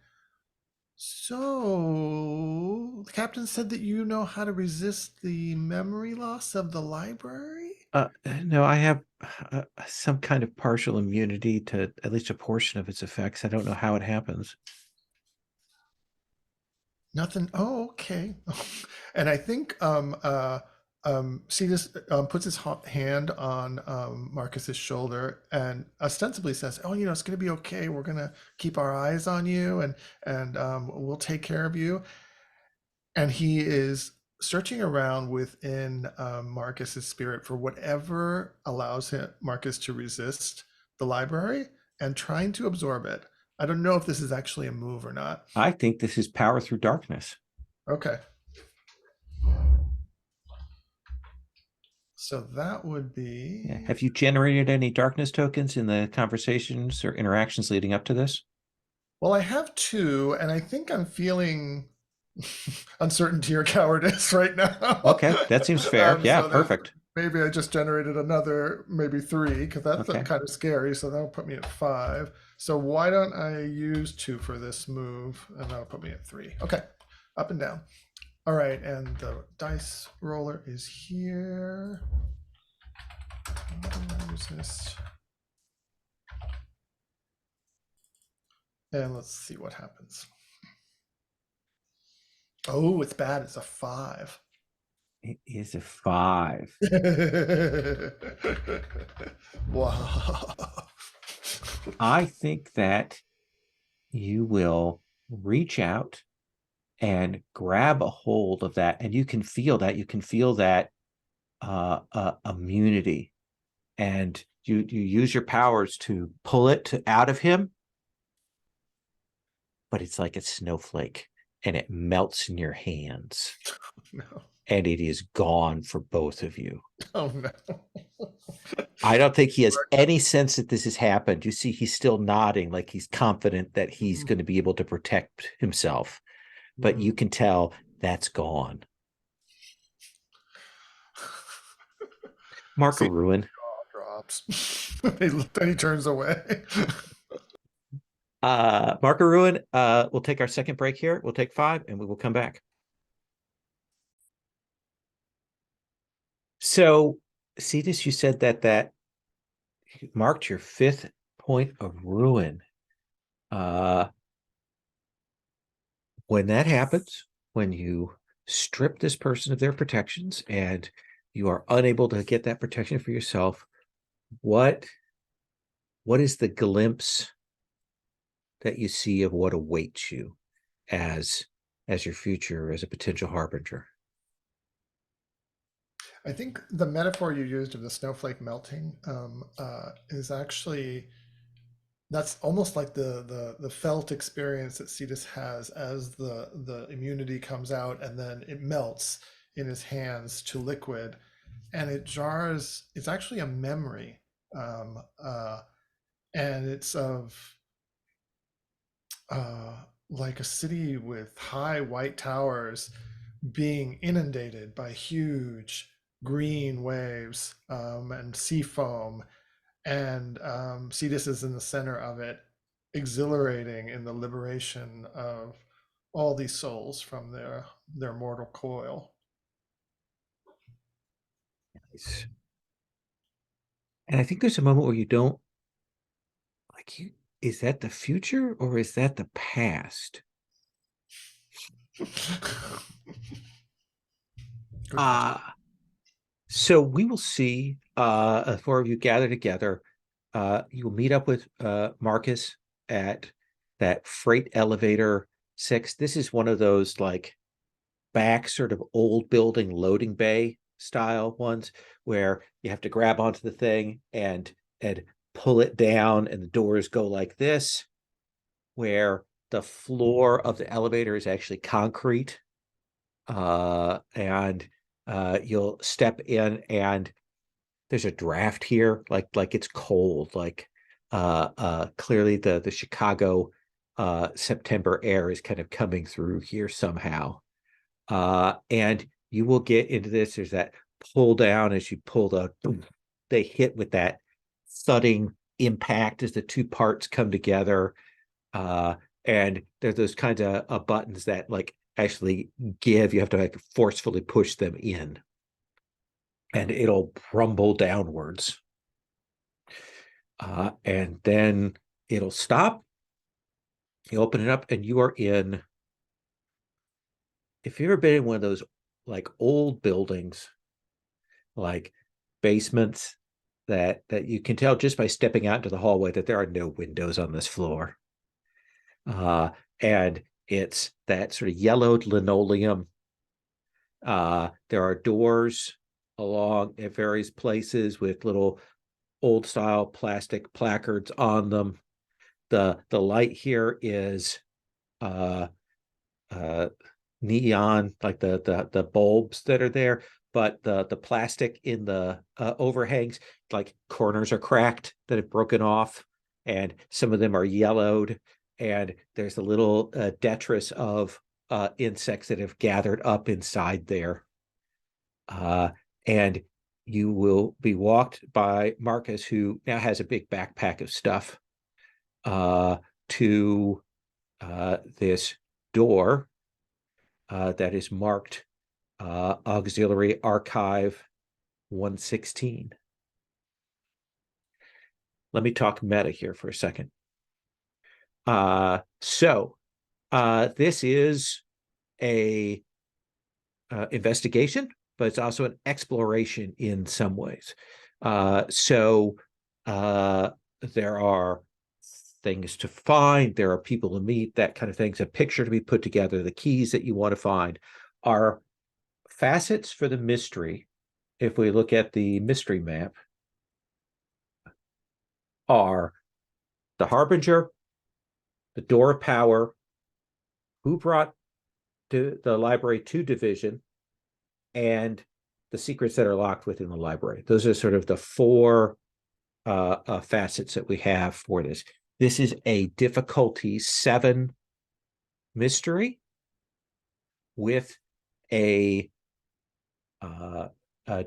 so the captain said that you know how to resist the memory loss of the library? No, I have some kind of partial immunity to at least a portion of its effects. I don't know how it happens. Nothing. Oh, okay. And I think Cetus puts his hand on Marcus's shoulder and ostensibly says, "Oh, it's going to be okay. We're going to keep our eyes on you, and we'll take care of you." And he is searching around within Marcus's spirit for whatever allows Marcus to resist the library and trying to absorb it. I don't know if this is actually a move or not. I think this is power through darkness. Okay. So that would be... Yeah. Have you generated any darkness tokens in the conversations or interactions leading up to this? Well, I have 2, and I think I'm feeling uncertainty or cowardice right now. Okay, that seems fair. Yeah, so perfect. Maybe I just generated another, maybe 3, because that's kind of scary. So that'll put me at 5. So why don't I use 2 for this move, and that'll put me at 3. Okay, up and down. All right, and the dice roller is here. Resist. And let's see what happens. Oh, it's bad. It's a 5. It is a 5. Wow. I think that you will reach out and grab a hold of that, and you can feel that. You can feel that immunity, and you use your powers to pull it out of him, but it's like a snowflake, and it melts in your hands. No. And it is gone for both of you. Oh, no. I don't think he has any sense that this has happened. You see, he's still nodding like he's confident that he's going to be able to protect himself. But you can tell that's gone. Mark a ruin. Drops. Then he turns away. Mark a ruin. We'll take our second break here. We'll take 5 and we will come back. So, Cetus, you said that marked your 5th point of ruin. When that happens, when you strip this person of their protections and you are unable to get that protection for yourself, what is the glimpse that you see of what awaits you as your future as a potential harbinger? I think the metaphor you used of the snowflake melting is actually that's almost like the felt experience that Cetus has as the immunity comes out and then it melts in his hands to liquid, and it jars. It's actually a memory, um, uh, and it's of uh, like a city with high white towers being inundated by huge green waves, and sea foam, and Cetus is in the center of it, exhilarating in the liberation of all these souls from their mortal coil. Nice. And I think there's a moment where you don't like you. Is that the future or is that the past? Good question. So we will see four of you gather together. You will meet up with Marcus at that freight elevator 6. This is one of those like back sort of old building loading bay style ones where you have to grab onto the thing and pull it down and the doors go like this, where the floor of the elevator is actually concrete. And you'll step in and there's a draft here, like it's cold, like clearly the Chicago September air is kind of coming through here somehow. And you will get into this. There's that pull down as you pull they hit with that thudding impact as the two parts come together. And there's those kinds of buttons that like actually give, you have to like forcefully push them in and it'll rumble downwards. And then it'll stop. You open it up and you are in, if you've ever been in one of those like old buildings, like basements that you can tell just by stepping out into the hallway that there are no windows on this floor. And it's that sort of yellowed linoleum. There are doors along at various places with little old style plastic placards on them. The light here is neon, like the bulbs that are there, but the plastic in the overhangs, like corners are cracked that have broken off, and some of them are yellowed, and there's a little detritus of insects that have gathered up inside there. And you will be walked by Marcus, who now has a big backpack of stuff, to this door that is marked Auxiliary Archive 116. Let me talk meta here for a second. So this is a investigation, but it's also an exploration in some ways. So there are things to find, there are people to meet, that kind of things, a picture to be put together, the keys that you want to find are facets for the mystery. If we look at the mystery map, are the Harbinger, the Door of Power, who brought to the library to Division, and the secrets that are locked within the library. Those are sort of the four facets that we have for this. This is a difficulty 7 mystery with a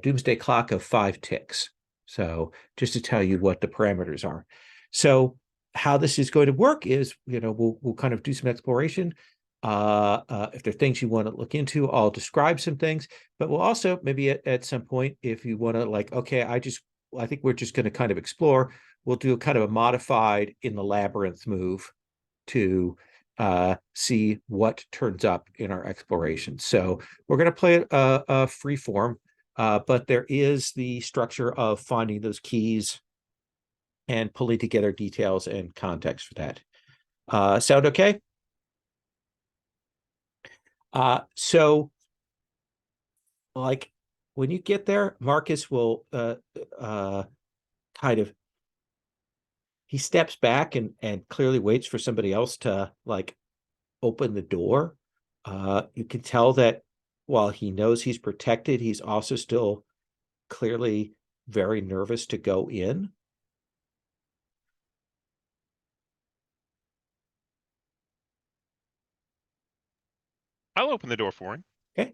doomsday clock of 5 ticks. So just to tell you what the parameters are. So how this is going to work is, we'll kind of do some exploration. If there are things you want to look into, I'll describe some things, but we'll also maybe at some point, if you want to like, okay, I think we're just going to kind of explore, we'll do a kind of a modified in the labyrinth move to see what turns up in our exploration. So we're going to play a free form, but there is the structure of finding those keys and pulling together details and context for that. Sound okay? So like when you get there, Marcus will kind of he steps back and clearly waits for somebody else to like open the door. You can tell that while he knows he's protected, he's also still clearly very nervous to go in. I'll open the door for him. Okay.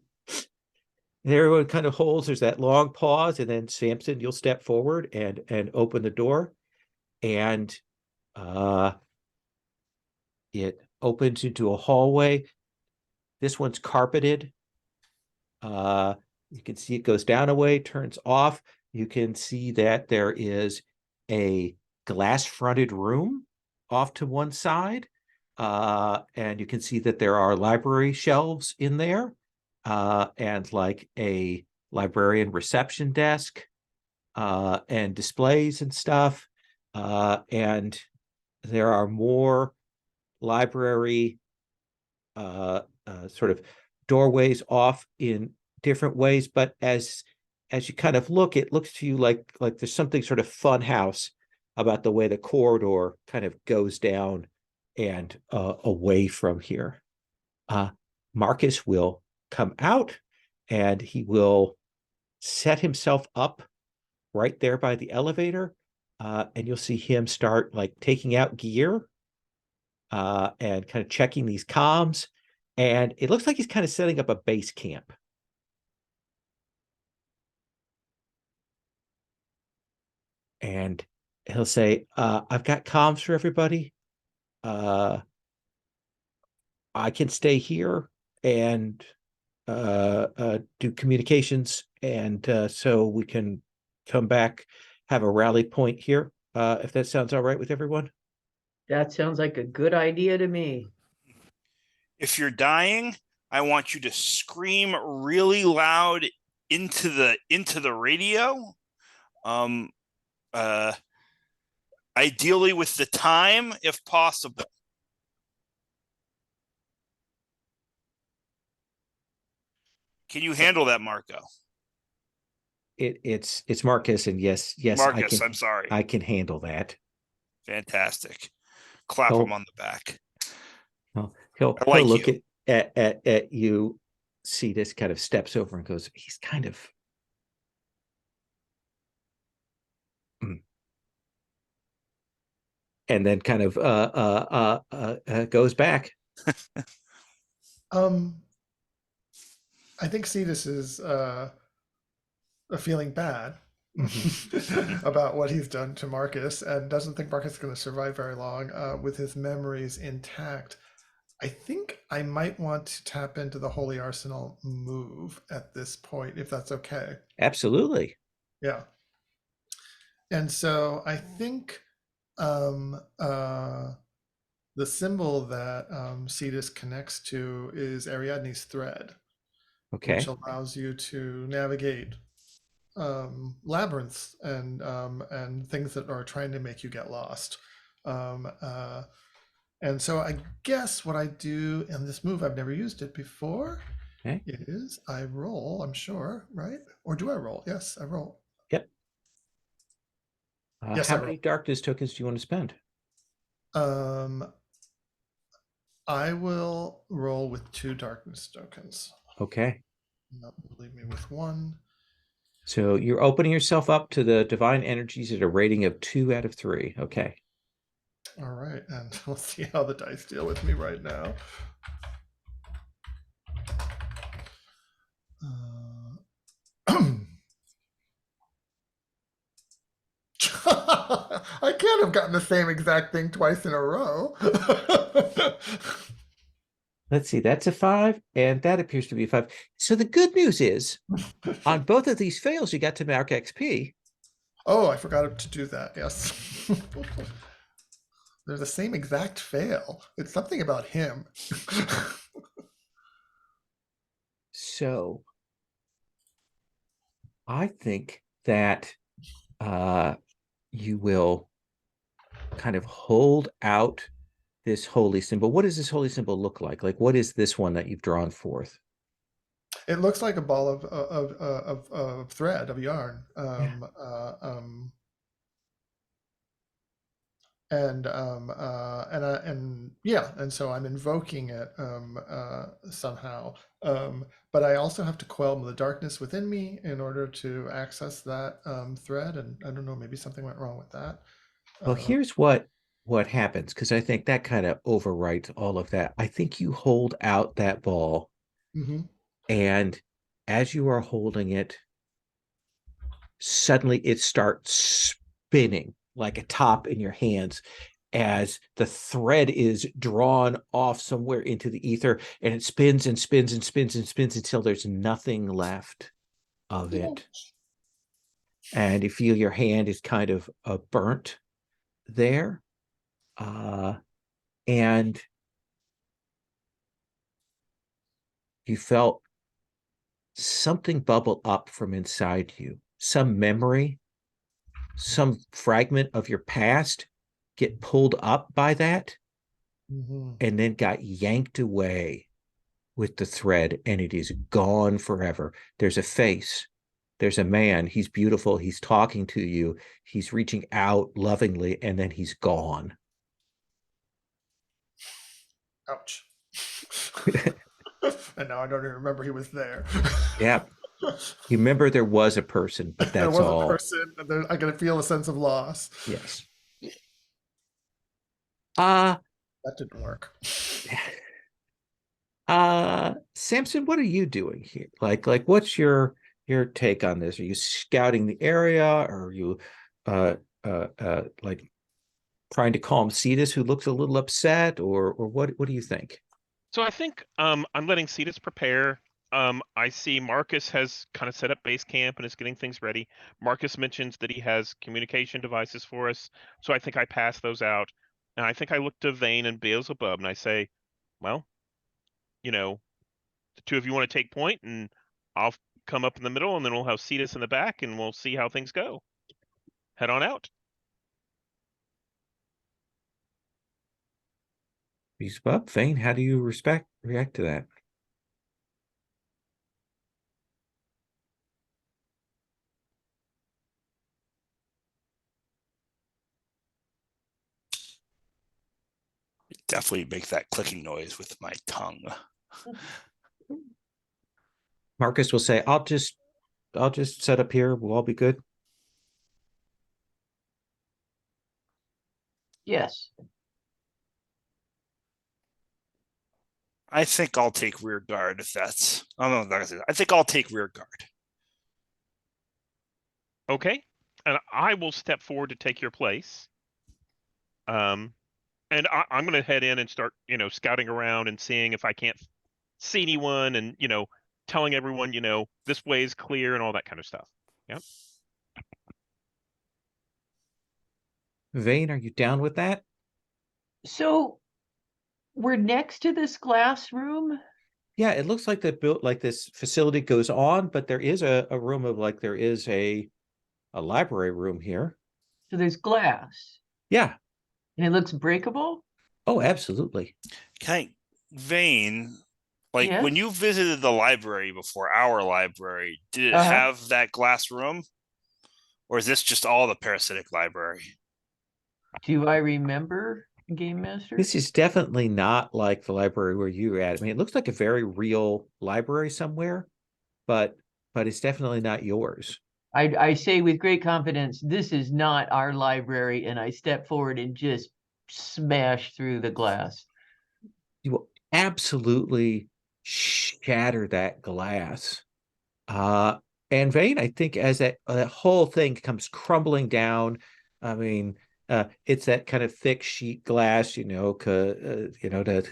And everyone kind of holds, there's that long pause, and then Samson, you'll step forward and open the door, and it opens into a hallway. This one's carpeted. You can see it goes down a way, turns off. You can see that there is a glass-fronted room off to one side. And you can see that there are library shelves in there, and like a librarian reception desk, and displays and stuff. And there are more library sort of doorways off in different ways, but as you kind of look, it looks to you like there's something sort of fun house about the way the corridor kind of goes down and away from here. Marcus will come out and he will set himself up right there by the elevator, and you'll see him start like taking out gear and kind of checking these comms, and it looks like he's kind of setting up a base camp. And he'll say, I've got comms for everybody. I can stay here and do communications, and so we can come back, have a rally point here, if that sounds all right with everyone. That sounds like a good idea to me. If you're dying, I want you to scream really loud into the radio. Ideally with the time, if possible. Can you handle that, Marco? It's Marcus, and yes, Marcus, I'm sorry. I can handle that. Fantastic. Clap him on the back. Well, he'll look at you, see this, kind of steps over and goes, he's kind of and then kind of goes back. I think Cetus is feeling bad about what he's done to Marcus, and doesn't think Marcus is going to survive very long with his memories intact. I think I might want to tap into the Holy Arsenal move at this point, if that's okay. Absolutely. Yeah. And so I think the symbol that Cetus connects to is Ariadne's thread, Okay. which allows you to navigate labyrinths and things that are trying to make you get lost. And so I guess what I do in this move, I've never used it before, is I roll, I'm sure, right? Or do I roll? Yes, I roll. Yep. Yes, how many darkness tokens do you want to spend? I will roll with 2 darkness tokens. Okay. That will leave me with 1. So you're opening yourself up to the divine energies at a rating of 2 out of 3. Okay. All right, and we'll see how the dice deal with me right now. I can't have gotten the same exact thing twice in a row. Let's see, that's a 5, and that appears to be a 5. So the good news is, on both of these fails, you got to mark XP. Oh, I forgot to do that, yes. They're the same exact fail. It's something about him. So I think that you will kind of hold out this holy symbol. What does this holy symbol look like? Like, what is this one that you've drawn forth? It looks like a ball of thread, of yarn. and so I'm invoking it somehow. But I also have to quell the darkness within me in order to access that thread. And I don't know, maybe something went wrong with that. Well, here's what happens, because I think that kind of overwrites all of that. I think you hold out that ball, Mhm. and as you are holding it, suddenly it starts spinning like a top in your hands as the thread is drawn off somewhere into the ether, and it spins and spins and spins and spins until there's nothing left of it. And you feel your hand is kind of burnt there. And you felt something bubble up from inside you, some memory, some fragment of your past get pulled up by that Mhm. and then got yanked away with the thread, and it is gone forever. There's a face. There's a man. He's beautiful. He's talking to you. He's reaching out lovingly, and then he's gone. Ouch. And now I don't even remember he was there. Yeah. You remember there was a person, but There that's was a all. person. I can feel a sense of loss. Yes. That didn't work. Samson, what are you doing here? Like what's your take on this? Are you scouting the area, or are you like trying to calm Cetus, who looks a little upset, or what do you think? So I think I'm letting Cetus prepare. I see Marcus has kind of set up base camp and is getting things ready. Marcus mentions that he has communication devices for us, so I think I pass those out. And I think I look to Vane and Beelzebub and I say, well, the two of you want to take point, and I'll come up in the middle, and then we'll have Cetus in the back, and we'll see how things go. Head on out. Beelzebub, Vane, how do you react to that? Definitely make that clicking noise with my tongue. Marcus will say, I'll just set up here. We'll all be good. Yes. I think I'll take rear guard if that's. I don't know. Not gonna say that. I think I'll take rear guard. Okay. And I will step forward to take your place. And I'm going to head in and start, scouting around and seeing if I can't see anyone, and, telling everyone, this way is clear and all that kind of stuff. Yep. Vane, are you down with that? So we're next to this glass room. Yeah, it looks like this facility goes on, but there is a room of there is a library room here. So there's glass. Yeah. And it looks breakable. Oh, absolutely. Vane, Yes? when you visited the library before, our library, did it Uh-huh. have that glass room? Or is this just all the Parasitic Library? Do I remember, Game Master? This is definitely not like the library where you were at. I mean, it looks like a very real library somewhere, but it's definitely not yours. I say with great confidence, this is not our library, and I step forward and just smash through the glass. You will absolutely shatter that glass. And Vane, I think, as that whole thing comes crumbling down, I mean, it's that kind of thick sheet glass, because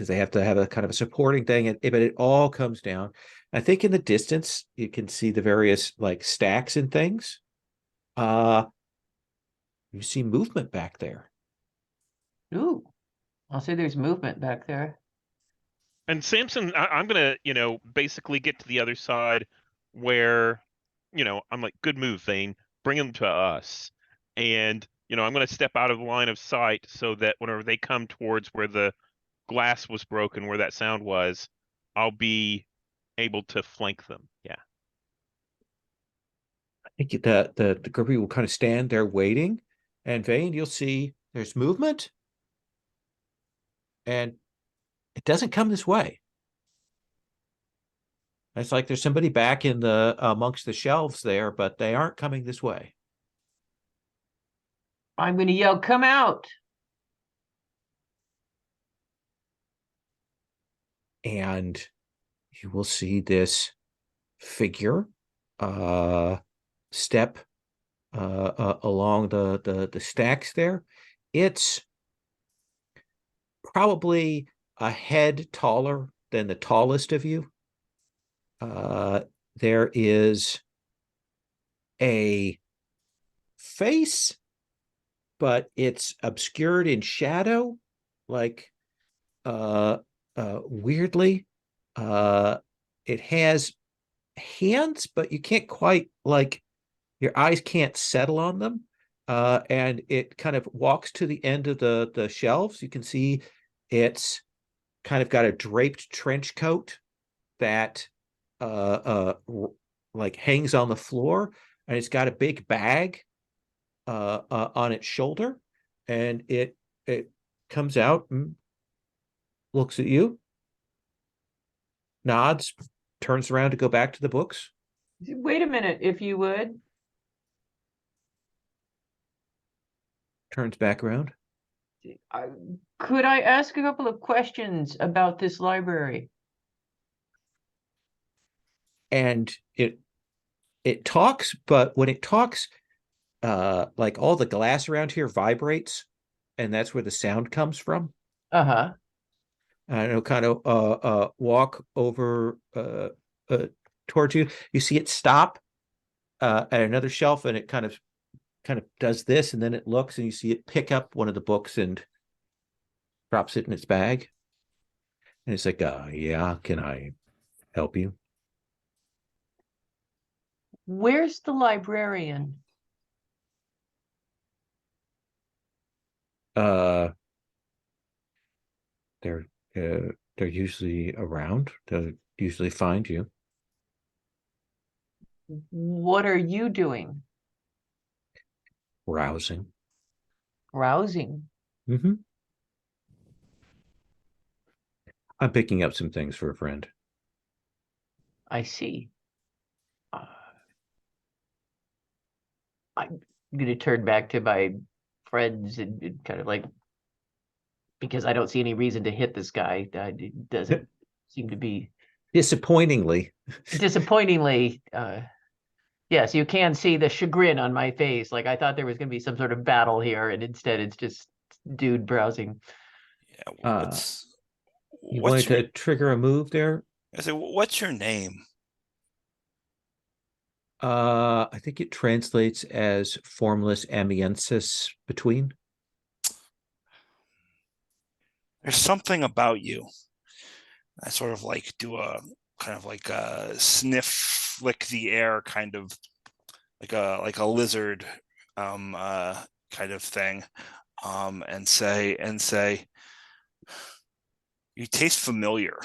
they have to have a kind of a supporting thing, but it all comes down. I think in the distance you can see the various stacks and things. You see movement back there. Ooh, I'll say there's movement back there. And Samson, I'm going to, basically get to the other side where, I'm like, good move, Vane. Bring them to us. And, I'm going to step out of the line of sight so that whenever they come towards where the glass was broken, where that sound was, I'll be able to flank them. Yeah. I think the group will kind of stand there waiting, and Vane, you'll see there's movement, and it doesn't come this way. It's like there's somebody back in the amongst the shelves there, but they aren't coming this way. I'm going to yell, come out. And you will see this figure step along the stacks there. It's probably a head taller than the tallest of you. There is a face, but it's obscured in shadow, like weirdly. It has hands, but you can't quite, like, your eyes can't settle on them. And it kind of walks to the end of the shelves. You can see it's kind of got a draped trench coat that like hangs on the floor, and it's got a big bag on its shoulder, and it comes out and looks at you, nods, turns around to go back to the books. Wait a minute, if you would. Turns back around. Could I ask a couple of questions about this library? And it talks, but when it talks, like all the glass around here vibrates, and that's where the sound comes from. Uh-huh. And it'll kind of walk over towards you. You see it stop at another shelf, and it kind of does this, and then it looks, and you see it pick up one of the books and drops it in its bag. And it's like, yeah, can I help you? Where's the librarian? They're usually around. They'll usually find you. What are you doing? Rousing. Rousing. Mm-hmm. I'm picking up some things for a friend. I see. I'm going to turn back to my friends and kind of like, because I don't see any reason to hit this guy. It doesn't seem to be Disappointingly. Yes, you can see the chagrin on my face. Like I thought there was going to be some sort of battle here, and instead it's just dude browsing. Yeah, You wanted to trigger a move there? I say, what's your name? I think it translates as formless amiensis between. There's something about you. I sort of like do a kind of like a sniff, flick the air, kind of like a lizard, kind of thing, and say, you taste familiar.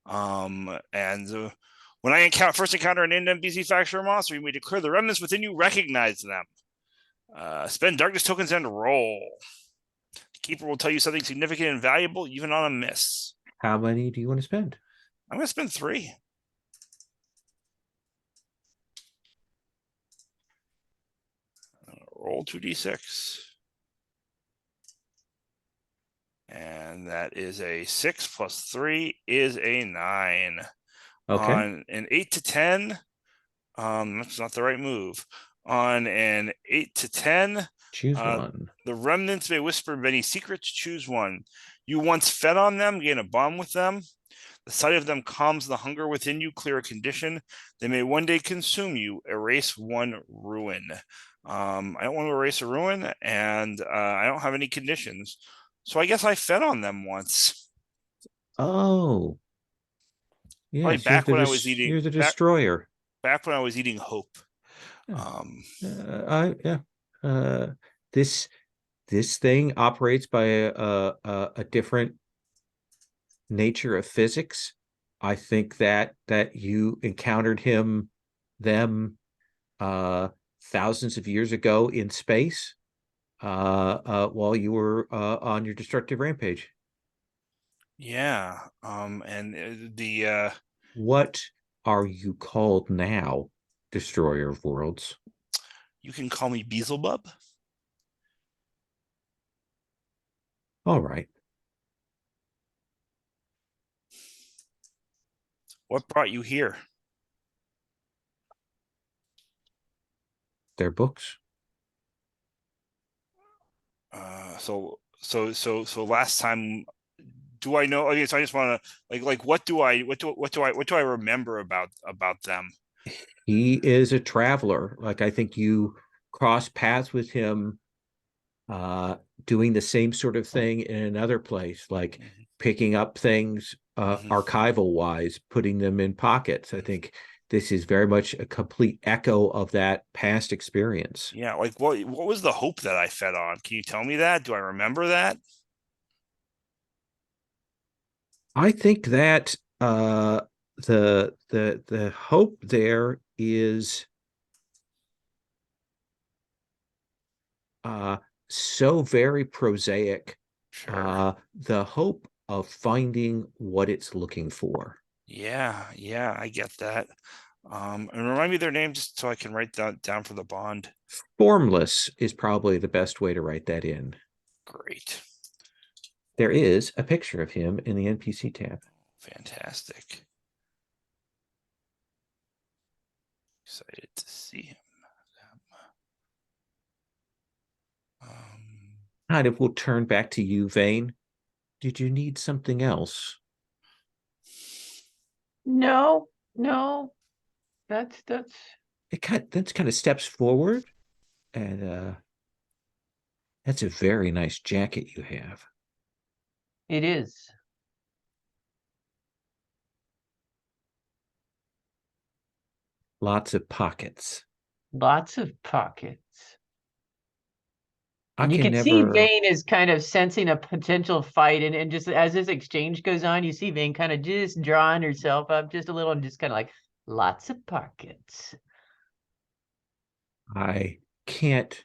And when I first encounter an NPC faction or monster, you may declare the remnants within you recognize them. Spend darkness tokens and roll. The keeper will tell you something significant and valuable, even on a miss. How many do you want to spend? I'm going to spend 3. Roll 2d6. And that is a 6 plus 3 is a 9. Okay. On an 8 to 10, that's not the right move. On an 8 to 10, choose one. The remnants may whisper many secrets. Choose one. You once fed on them, gain a bond with them. The sight of them calms the hunger within you, clear a condition. They may one day consume you. Erase one ruin. I don't want to erase a ruin, and I don't have any conditions. So I guess I fed on them once. Oh. Yeah, back when I was eating. You're the destroyer. Back when I was eating hope. This thing operates by a different nature of physics. I think that you encountered them thousands of years ago in space. while you were on your destructive rampage. Yeah. And the What are you called now, Destroyer of Worlds? you can call me Beelzebub. All right. What brought you here? They're books. So last time, do I know? Okay, so I just want to like what do I remember about them? He is a traveler. Like, I think you cross paths with him doing the same sort of thing in another place, like Mhm. picking up things Mhm. archival wise, putting them in pockets. I think this is very much a complete echo of that past experience. Yeah, like what was the hope that I fed on? Can you tell me that? Do I remember that? I think that the hope there is uh so very prosaic. Sure. The hope of finding what it's looking for. Yeah, I get that. And remind me their name just so I can write that down for the bond. Formless is probably the best way to write that in. Great. There is a picture of him in the NPC tab. Fantastic. Excited to see him. Kind of will turn back to you, Vane. Did you need something else? No, no, that's That's kind of steps forward, and that's a very nice jacket you have. it is. Lots of pockets. Lots of pockets. I And you can can see never. Vane is kind of sensing a potential fight, and just as this exchange goes on, you see Vane kind of just drawing herself up just a little and just kind of like lots of pockets. I can't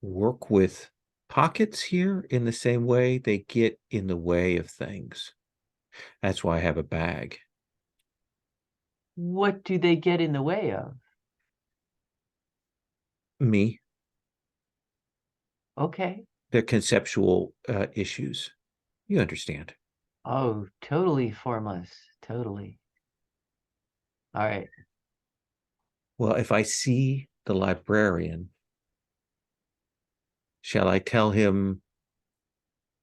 work with pockets here in the same way. They get in the way of things. That's why I have a bag. What do they get in the way of? Me, Okay. the conceptual issues. You understand. Oh, totally formless. Totally. All right. Well, if I see the librarian, shall I tell him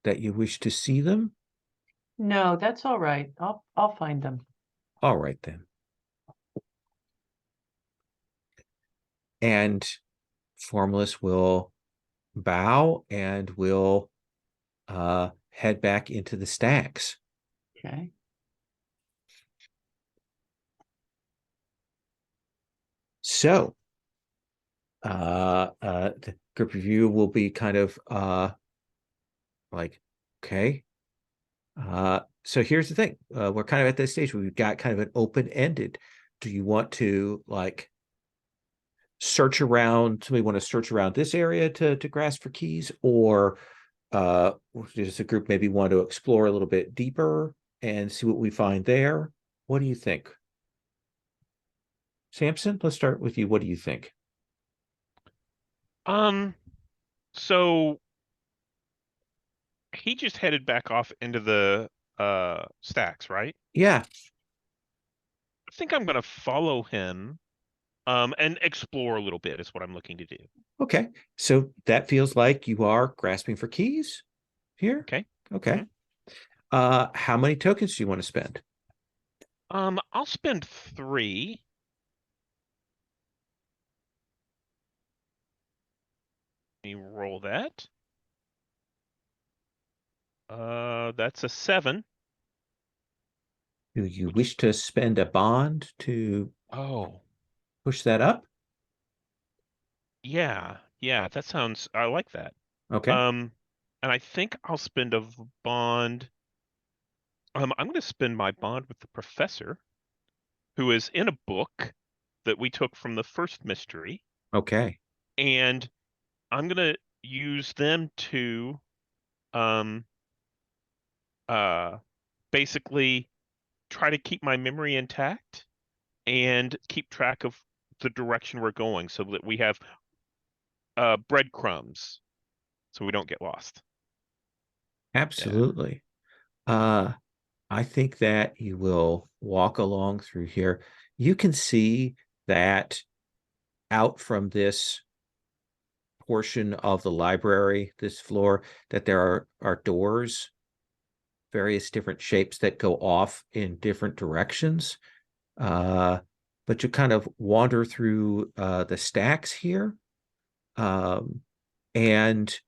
that you wish to see them? No, that's all right. I'll find them. All right, then. And Formless will bow and will head back into the stacks. Okay. So the group of you will be kind of like, okay. So here's the thing. We're kind of at this stage where we've got kind of an open-ended. Do you want to like search around? Somebody want to search around this area to grasp for keys, or does the group maybe want to explore a little bit deeper and see what we find there? What do you think? Samson, let's start with you. What do you think? So he just headed back off into the stacks, right? Yeah. I think I'm gonna follow him and explore a little bit is what I'm looking to do. Okay. So that feels like you are grasping for keys here. Okay. Okay. How many tokens do you want to spend? I'll spend 3. Let me roll that. That's a 7. Do you wish to spend a bond to Oh, push that up? yeah, that sounds. I like that. Okay. And I think I'll spend a bond. I'm going to spend my bond with the professor, who is in a book that we took from the first mystery, Okay. and I'm gonna use them to um basically try to keep my memory intact and keep track of the direction we're going so that we have breadcrumbs so we don't get lost. Absolutely. I think that you will walk along through here. You can see that out from this portion of the library, this floor, that there are doors, various different shapes that go off in different directions. But you kind of wander through the stacks here, and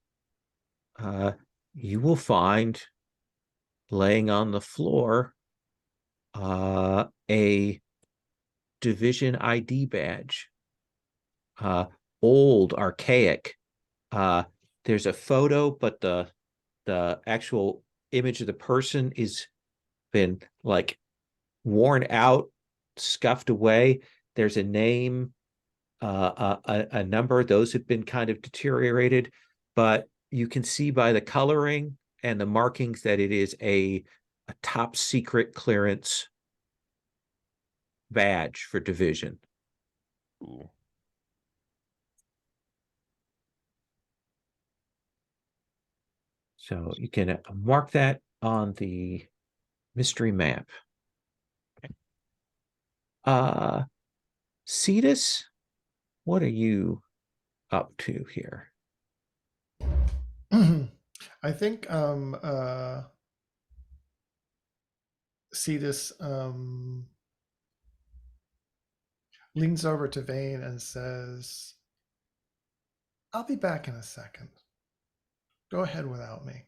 you will find laying on the floor a division ID badge, old, archaic. There's a photo, but the actual image of the person is been like worn out, scuffed away. There's a name, a number. Those have been kind of deteriorated, but you can see by the coloring and the markings that it is a top secret clearance badge for division. Ooh. So you can mark that on the mystery map. Cetus, what are you up to here? I think Cetus leans over to Vane and says, "I'll be back in a second. Go ahead without me."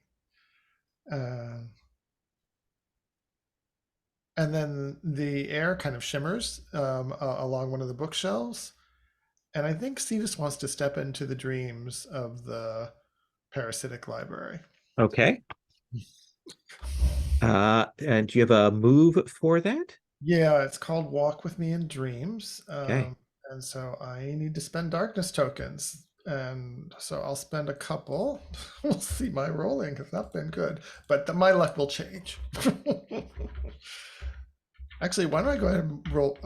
And then the air kind of shimmers along one of the bookshelves. And I think Cetus wants to step into the dreams of the Parasitic Library. Okay. And do you have a move for that? Yeah, it's called Walk With Me in Dreams. Okay. And so I need to spend darkness tokens. And so I'll spend a couple. We'll see my rolling. It's not been good, but my luck will change. Actually, why don't I go ahead and roll,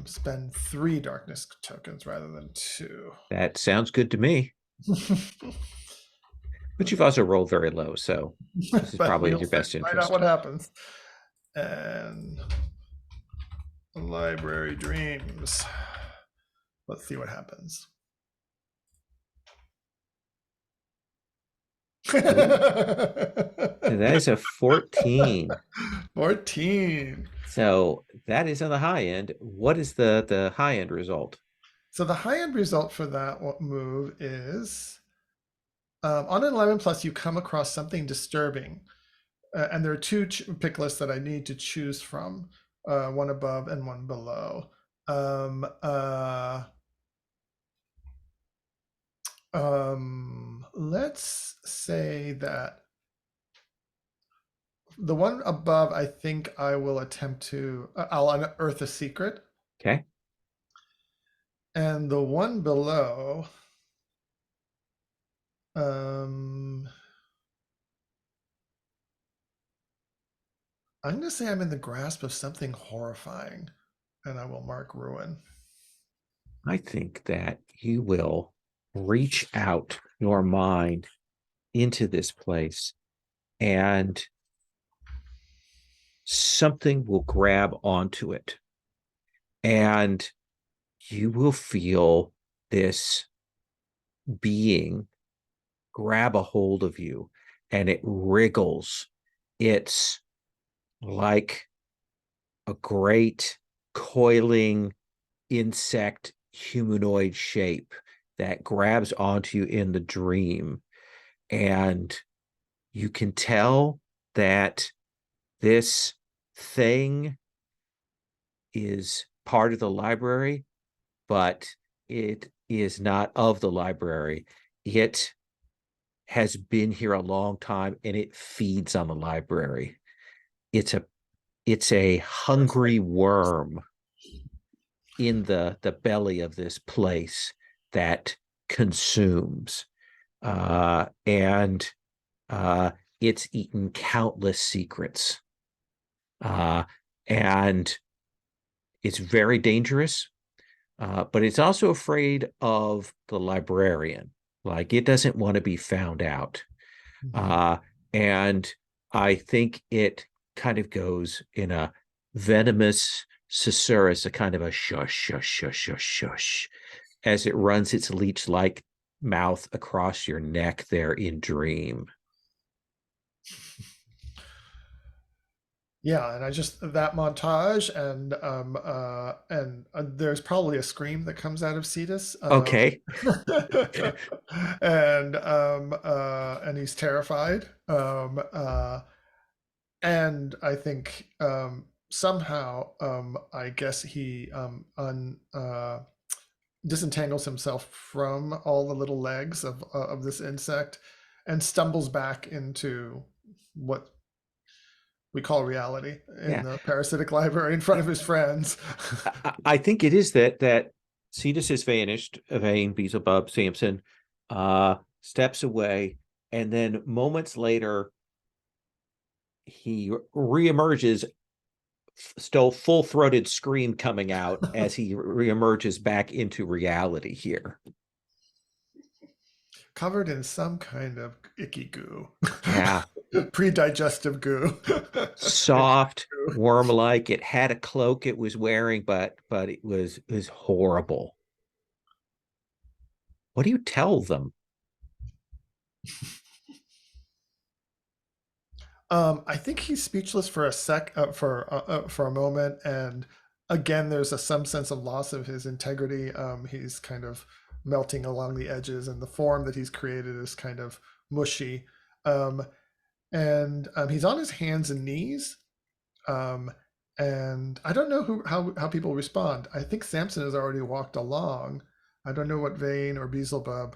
spend 3 darkness tokens rather than 2. That sounds good to me. But you've also rolled very low, so this is But probably in we'll your best find out interest. what happens. And library dreams. Let's see what happens. And that is a 14. 14. So that is on the high end. What is the high end result? So the high end result for that move is on an 11 plus, you come across something disturbing. And there are 2 pick lists that I need to choose from, one above and one below. Let's say that the one above, I think I will attempt to, I'll unearth a secret. Okay. And the one below, I'm going to say I'm in the grasp of something horrifying, and I will mark ruin. I think that you will reach out your mind into this place and something will grab onto it. And you will feel this being grab a hold of you and it wriggles. It's like a great coiling insect humanoid shape that grabs onto you in the dream. And you can tell that this thing is part of the library, but it is not of the library. It has been here a long time and it feeds on the library. It's a hungry worm in the belly of this place that consumes. and it's eaten countless secrets. And it's very dangerous, but it's also afraid of the librarian. Like, it doesn't want to be found out. And I think it kind of goes in a venomous susurrus, a kind of a shush, shush, shush, shush, shush, as it runs its leech-like mouth across your neck there in dream. Yeah, and I just that montage, and there's probably a scream that comes out of Cetus. Okay. And he's terrified. And I think somehow I guess he disentangles himself from all the little legs of this insect and stumbles back into what we call reality in Yeah. the parasitic library in front of his friends. I think it is that Cetus has vanished, Vane, Beelzebub, Samson, steps away, and then moments later, he reemerges, still full-throated scream coming out as he reemerges back into reality here. Covered in some kind of icky goo. Yeah. Pre-digestive goo. Soft, worm-like. It had a cloak it was wearing, but it was horrible. What do you tell them? I think he's speechless for a moment, and again, there's some sense of loss of his integrity. He's kind of melting along the edges, and the form that he's created is kind of mushy. And he's on his hands and knees, and I don't know how people respond. I think Samson has already walked along. I don't know what Vane or Beelzebub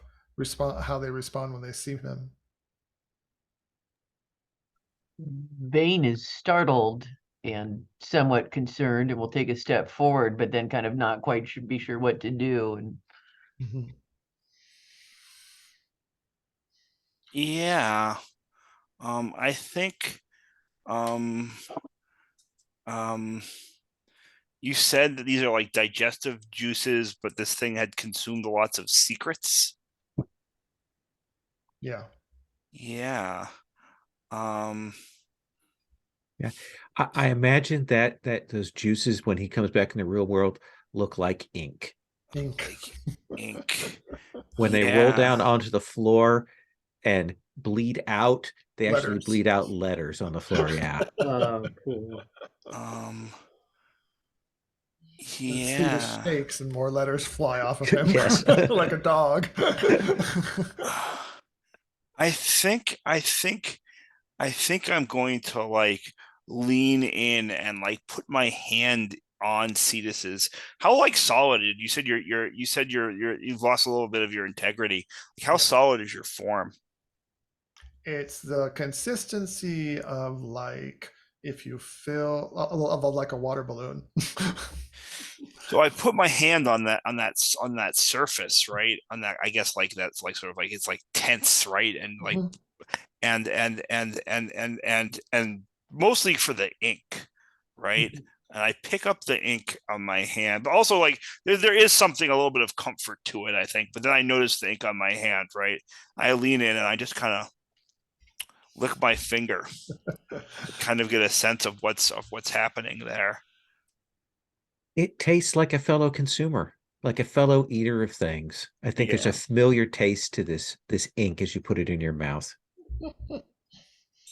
how they respond when they see him. Vane is startled and somewhat concerned and will take a step forward, but then kind of not quite be sure what to do. And Yeah. I think you said that these are like digestive juices, but this thing had consumed lots of secrets. Yeah. Yeah. Yeah, I imagine that those juices, when he comes back in the real world, look like ink. Ink. Like ink. When they roll down onto the floor and bleed out, they actually Letters. bleed out letters on the floor. Yeah. Cool. Cetus Yeah. shakes and more letters fly off of him. Yes. Like a dog. I think I'm going to like lean in and like put my hand on Cetus's. How like solid? You said you've lost a little bit of your integrity. Like, how solid is your form? It's the consistency of like if you fill of like a water balloon. So I put my hand on that surface, right? On that, I guess like that's like sort of like it's like tense, right? And like and mostly for the ink, right? And I pick up the ink on my hand, but also like there is something a little bit of comfort to it, I think. But then I notice the ink on my hand, right? I lean in and I just kind of lick my finger, kind of get a sense of what's happening there. It tastes like a fellow consumer, like a fellow eater of things. I think there's a familiar taste to this ink as you put it in your mouth.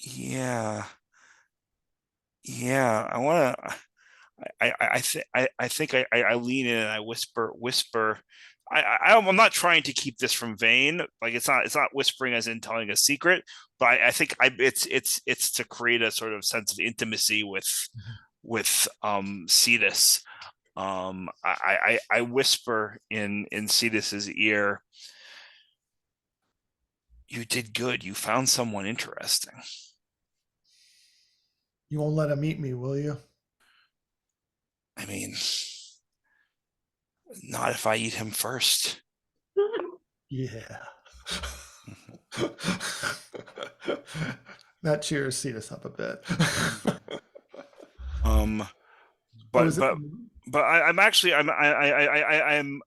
Yeah. I want to. I think I lean in and I whisper. I'm not trying to keep this from Vane. Like it's not whispering as in telling a secret, but I think it's to create a sort of sense of intimacy with Cetus. I whisper in Cetus's ear, "You did good. You found someone interesting." You won't let him eat me, will you? I mean, not if I eat him first. Yeah. That cheers Cetus up a bit. Um, Oh, is but it? but I'm actually I'm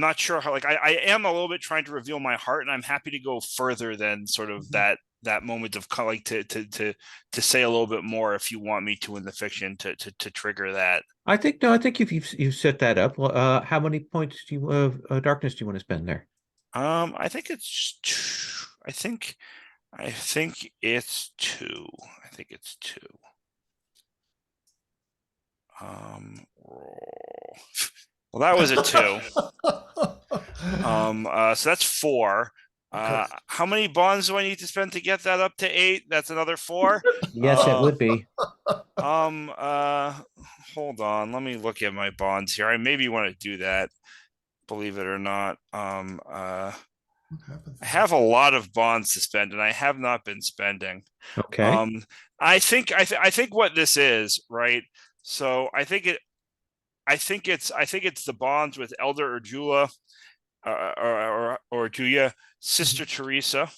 not sure how, like, I am a little bit trying to reveal my heart, and I'm happy to go further than sort of that moment of like to say a little bit more if you want me to in the fiction to trigger that. I think no. I think if you've set that up, well, how many points do you darkness do you want to spend there? I think it's I think it's two. I think it's two. Roll. Well, that was a two. So that's four. Okay. How many bonds do I need to spend to get that up to 8? That's another 4. Yes, it would be. Hold on. Let me look at my bonds here. I maybe want to do that. Believe it or not. What happens? I have a lot of bonds to spend, and I have not been spending. Okay. I think what this is, right? So I think it's the bonds with Elder Urdula, or Julia, Sister Teresa.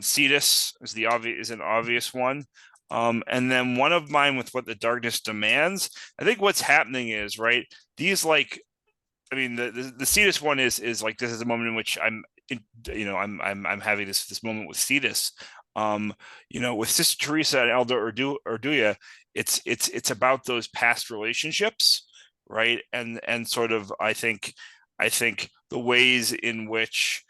Cetus is an obvious one. And then one of mine with what the darkness demands. I think what's happening is, right, these, like, I mean, the Cetus one is like, this is a moment in which I'm having this moment with Cetus. With Sister Teresa and Elder Urduya, it's about those past relationships, right? And sort of, I think the ways in which,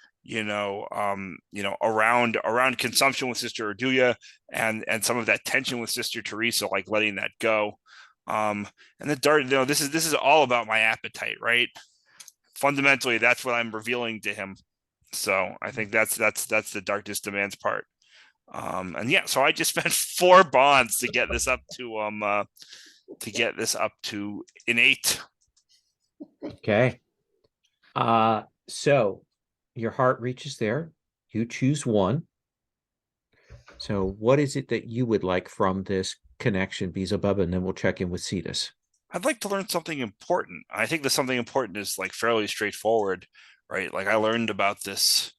around consumption with Sister Urduya, and some of that tension with Sister Teresa, like letting that go. And the dark, this is all about my appetite, right? Fundamentally, that's what I'm revealing to him. So I think that's the darkness demands part. And yeah, so I just spent 4 bonds to get this up to an 8. Okay. So your heart reaches there. You choose one. So what is it that you would like from this connection, Beelzebub, and then we'll check in with Cetus. I'd like to learn something important. I think that something important is, like, fairly straightforward, right? Like, I learned about this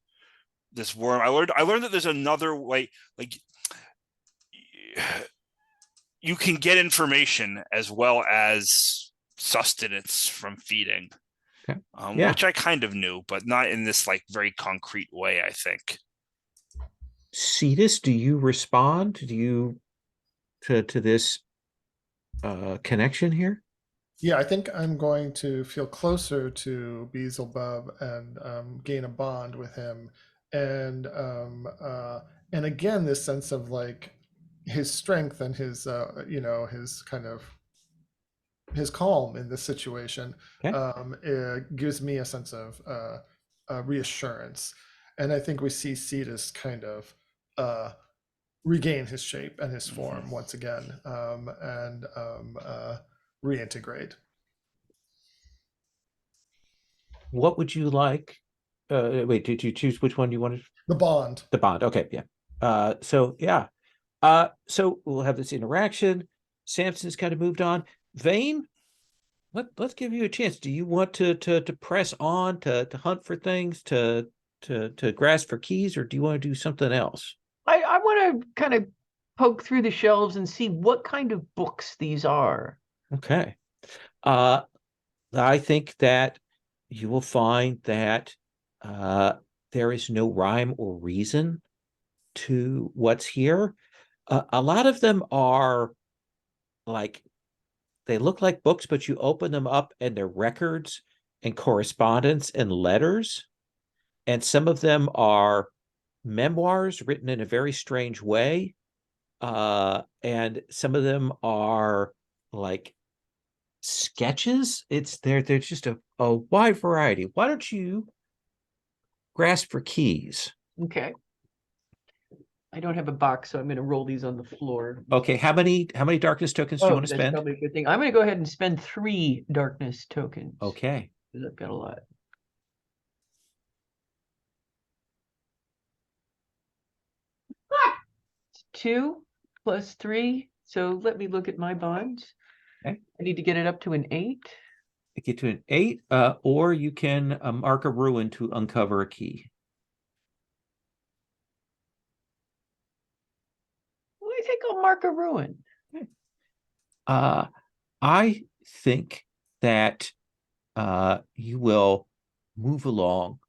worm. I learned that there's another way. Like, you can get information as well as sustenance from feeding. Okay. Yeah. Which I kind of knew, but not in this, like, very concrete way, I think. Cetus, do you respond? Do you to this connection here? Yeah, I think I'm going to feel closer to Beelzebub and gain a bond with him, and again, this sense of, like, his strength and his his kind of his calm in this situation. Okay. It gives me a sense of reassurance, and I think we see Cetus kind of regain his shape and his form once again, and reintegrate. What would you like? Wait, did you choose which one you wanted? The bond. The bond. Okay, yeah. So yeah. So we'll have this interaction. Samson's kind of moved on. Vane, let's give you a chance. Do you want to press on, to hunt for things, to grasp for keys, or do you want to do something else? I want to kind of poke through the shelves and see what kind of books these are. Okay. I think that you will find that there is no rhyme or reason to what's here. A lot of them are, like, they look like books, but you open them up and they're records and correspondence and letters. And some of them are memoirs written in a very strange way. And some of them are, like, sketches. They're just a wide variety. Why don't you grasp for keys? Okay. I don't have a box, so I'm going to roll these on the floor. Okay, how many darkness tokens do you want to that's spend? probably a good thing. I'm going to go ahead and spend 3 darkness tokens. Okay. Because I've got a lot. It's 2 plus 3. So let me look at my bonds. Okay. I need to get it up to an 8. Get to an 8, or you can mark a ruin to uncover a key. think I'll mark a ruin. I think that you will move along.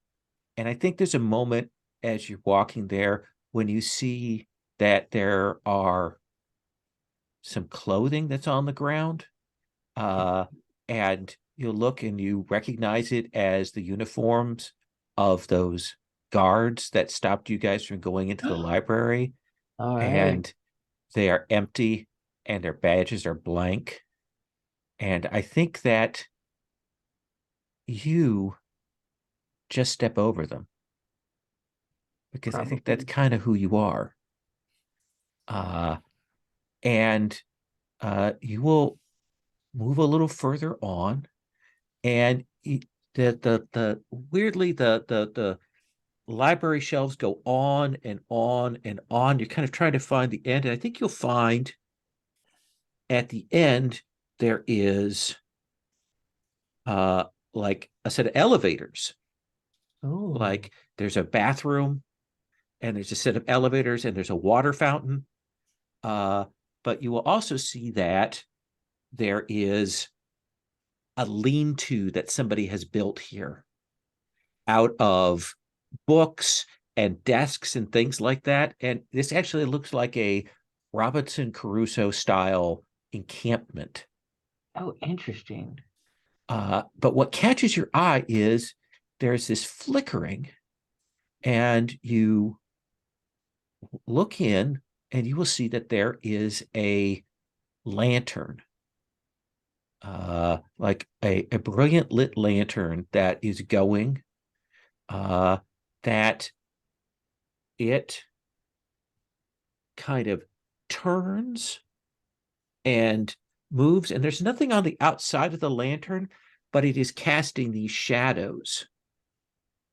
And I think there's a moment as you're walking there when you see that there are some clothing that's on the ground. And you look and you recognize it as the uniforms of those guards that stopped you guys from going into the library. All right. And they are empty and their badges are blank. And I think that you just step over them because I think that's kind of who you are. And you will move a little further on, and the weirdly the library shelves go on and on and on. You're kind of trying to find the end, and I think you'll find at the end there is like a set of elevators. Oh, Like there's a bathroom and there's a set of elevators and there's a water fountain. But you will also see that there is a lean-to that somebody has built here out of books and desks and things like that. And this actually looks like a Robinson Crusoe style encampment. oh, interesting. But what catches your eye is there's this flickering, and you look in and you will see that there is a lantern, like a brilliant lit lantern that is going, that it kind of turns and moves, and there's nothing on the outside of the lantern, but it is casting these shadows.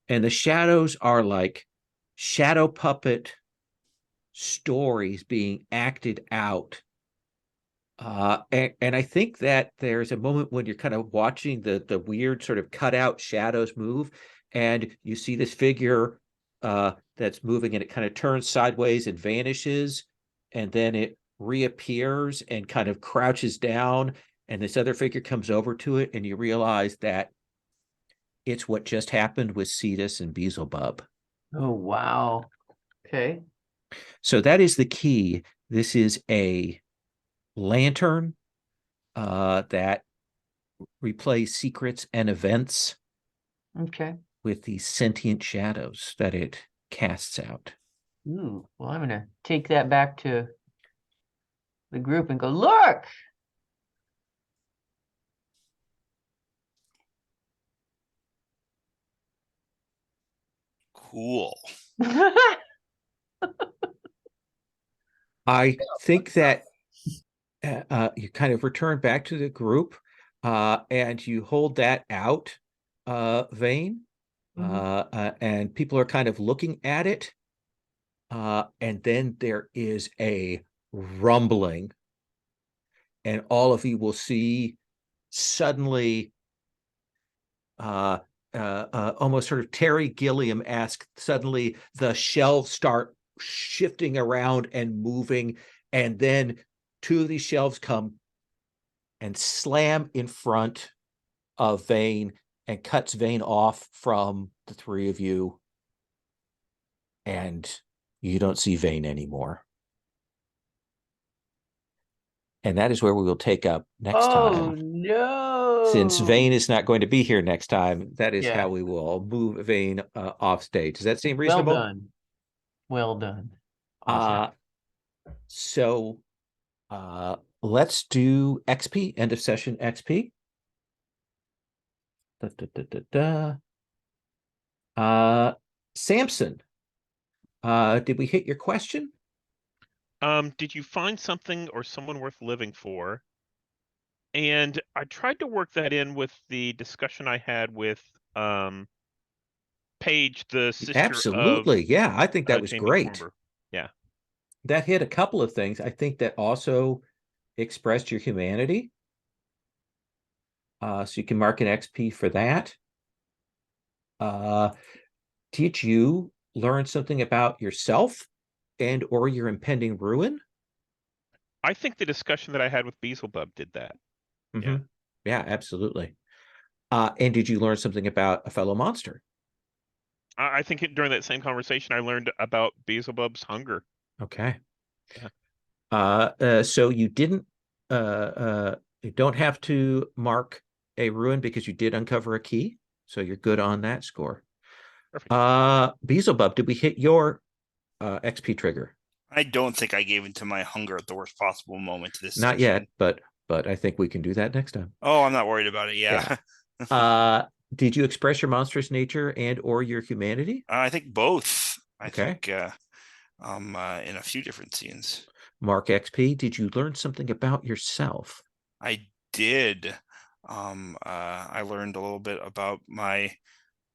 And the shadows are like shadow puppet stories being acted out. And I think that there's a moment when you're kind of watching the weird sort of cutout shadows move, and you see this figure that's moving, and it kind of turns sideways and vanishes, and then it reappears and kind of crouches down, and this other figure comes over to it, and you realize that it's what just happened with Cetus and Beelzebub. Oh, wow. Okay. So that is the key. This is a lantern that replays secrets and events Okay. with these sentient shadows that it casts out. Ooh, well, I'm gonna take that back to the group and go, look. Cool. I think that you kind of return back to the group, and you hold that out, Vane, and people are kind of looking at it, and then there is a rumbling, and all of you will see suddenly almost sort of Terry Gilliam-esque, suddenly the shelves start shifting around and moving, and then two of these shelves come and slam in front of Vane and cuts Vane off from the three of you, and you don't see Vane anymore. And that is where we will take up next Oh, time. no. Since Vane is not going to be here next time, that is Yeah. how we will move Vane off stage. Does that seem Well reasonable? done. Well done. Awesome. So let's do XP, end of session XP. Samson, did we hit your question? Did you find something or someone worth living for? And I tried to work that in with the discussion I had with Paige, the sister Absolutely. of Yeah, I think that was Jamie great. Corber. Yeah. That hit a couple of things. I think that also expressed your humanity. So you can mark an XP for that. Did you learn something about yourself and or your impending ruin? I think the discussion that I had with Beelzebub did that. Mhm. Yeah, absolutely. And did you learn something about a fellow monster? I think during that same conversation, I learned about Beelzebub's hunger. Okay. Yeah. So you didn't you don't have to mark a ruin because you did uncover a key. So you're good on that score. Perfect. Beelzebub, did we hit your XP trigger? I don't think I gave into my hunger at the worst possible moment this Not session. yet, but I think we can do that next time. Oh, I'm not worried about it. Yeah. Did you express your monstrous nature and or your humanity? I think both. I Okay. think in a few different scenes. Mark XP, did you learn something about yourself? I did. I learned a little bit about my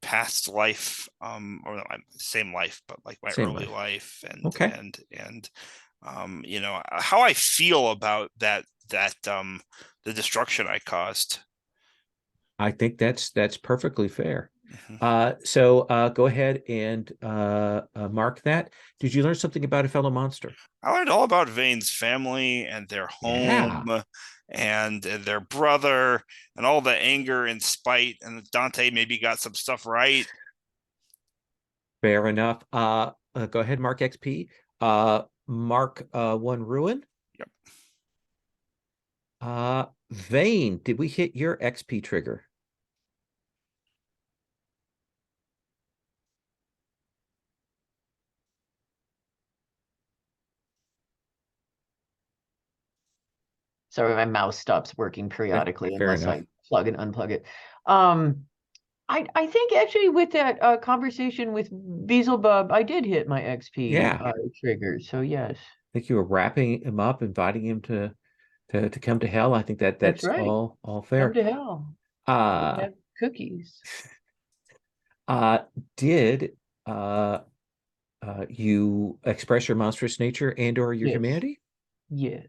past life, or not my same life, but like my Same early life. life, and Okay. you know, how I feel about that the destruction I caused. I think that's perfectly fair. Mhm. So go ahead and mark that. Did you learn something about a fellow monster? I learned all about Vane's family and their Yeah. home and their brother and all the anger and spite, and Dante maybe got some stuff right. Fair enough. Go ahead, mark XP. Mark one ruin. Yep. Vane, did we hit your XP trigger? Sorry, my mouse stops working periodically Fair unless enough. I plug and unplug it. I think actually with that conversation with Beelzebub, I did hit my XP Yeah. trigger. So yes, I think you were wrapping him up, inviting him to come to hell. I think that's that's right. all Come fair. to hell. Uh Have cookies. did you express your monstrous nature and or your Yes. humanity? Yes.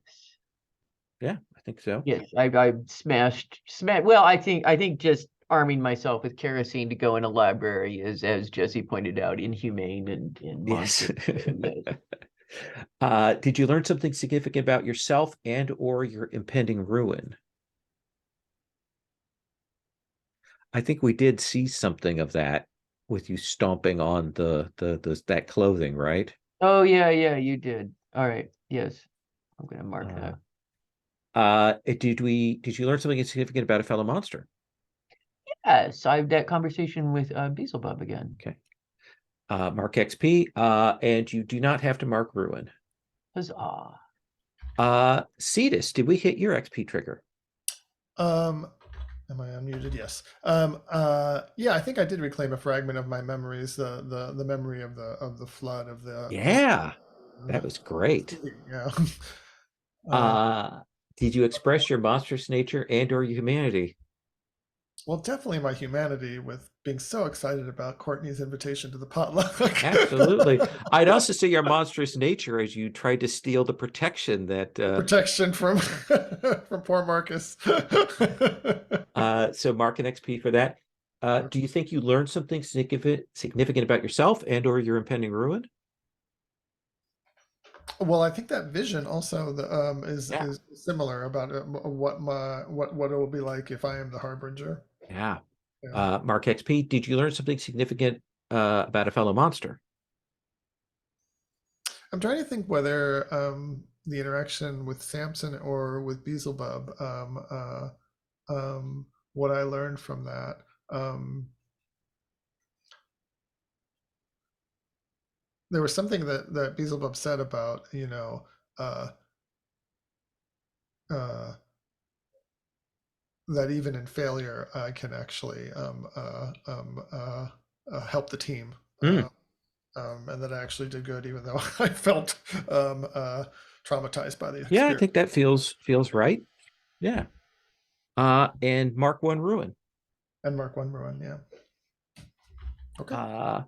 Yeah, I think so. Yes. I smashed. Well, I think just arming myself with kerosene to go in a library is, as Jesse pointed out, inhumane and Yes. monstrous. So, yes. Did you learn something significant about yourself and or your impending ruin? I think we did see something of that with you stomping on that clothing, right? Oh yeah, you did. All right. Yes. I'm gonna mark that. Did you learn something significant about a fellow monster? Yes, I had that conversation with Beelzebub again. Okay. Mark XP, and you do not have to mark ruin. Huzzah. Cetus, did we hit your XP trigger? Am I unmuted? Yes. Yeah, I think I did reclaim a fragment of my memories, the memory of the flood of the Yeah, that was great. yeah. Did you express your monstrous nature and or your humanity? Well, definitely my humanity with being so excited about Courtney's invitation to the potluck. Absolutely. I'd also say your monstrous nature as you tried to steal the protection that Protection from from poor Marcus. so mark an XP for that. Do you think you learned something significant about yourself and or your impending ruin? Well, I think that vision also is Yeah. is similar about what it will be like if I am the harbinger. Yeah. Yeah. Mark XP, did you learn something significant about a fellow monster? I'm trying to think whether the interaction with Samson or with Beelzebub, what I learned from that. There was something that Beelzebub said about, uh, uh, that even in failure, I can actually help the team. Mm. And that I actually did good, even though I felt traumatized by the Yeah, I experience. think that feels right. Yeah. And mark one ruin. And Mark one ruin, yeah. Okay.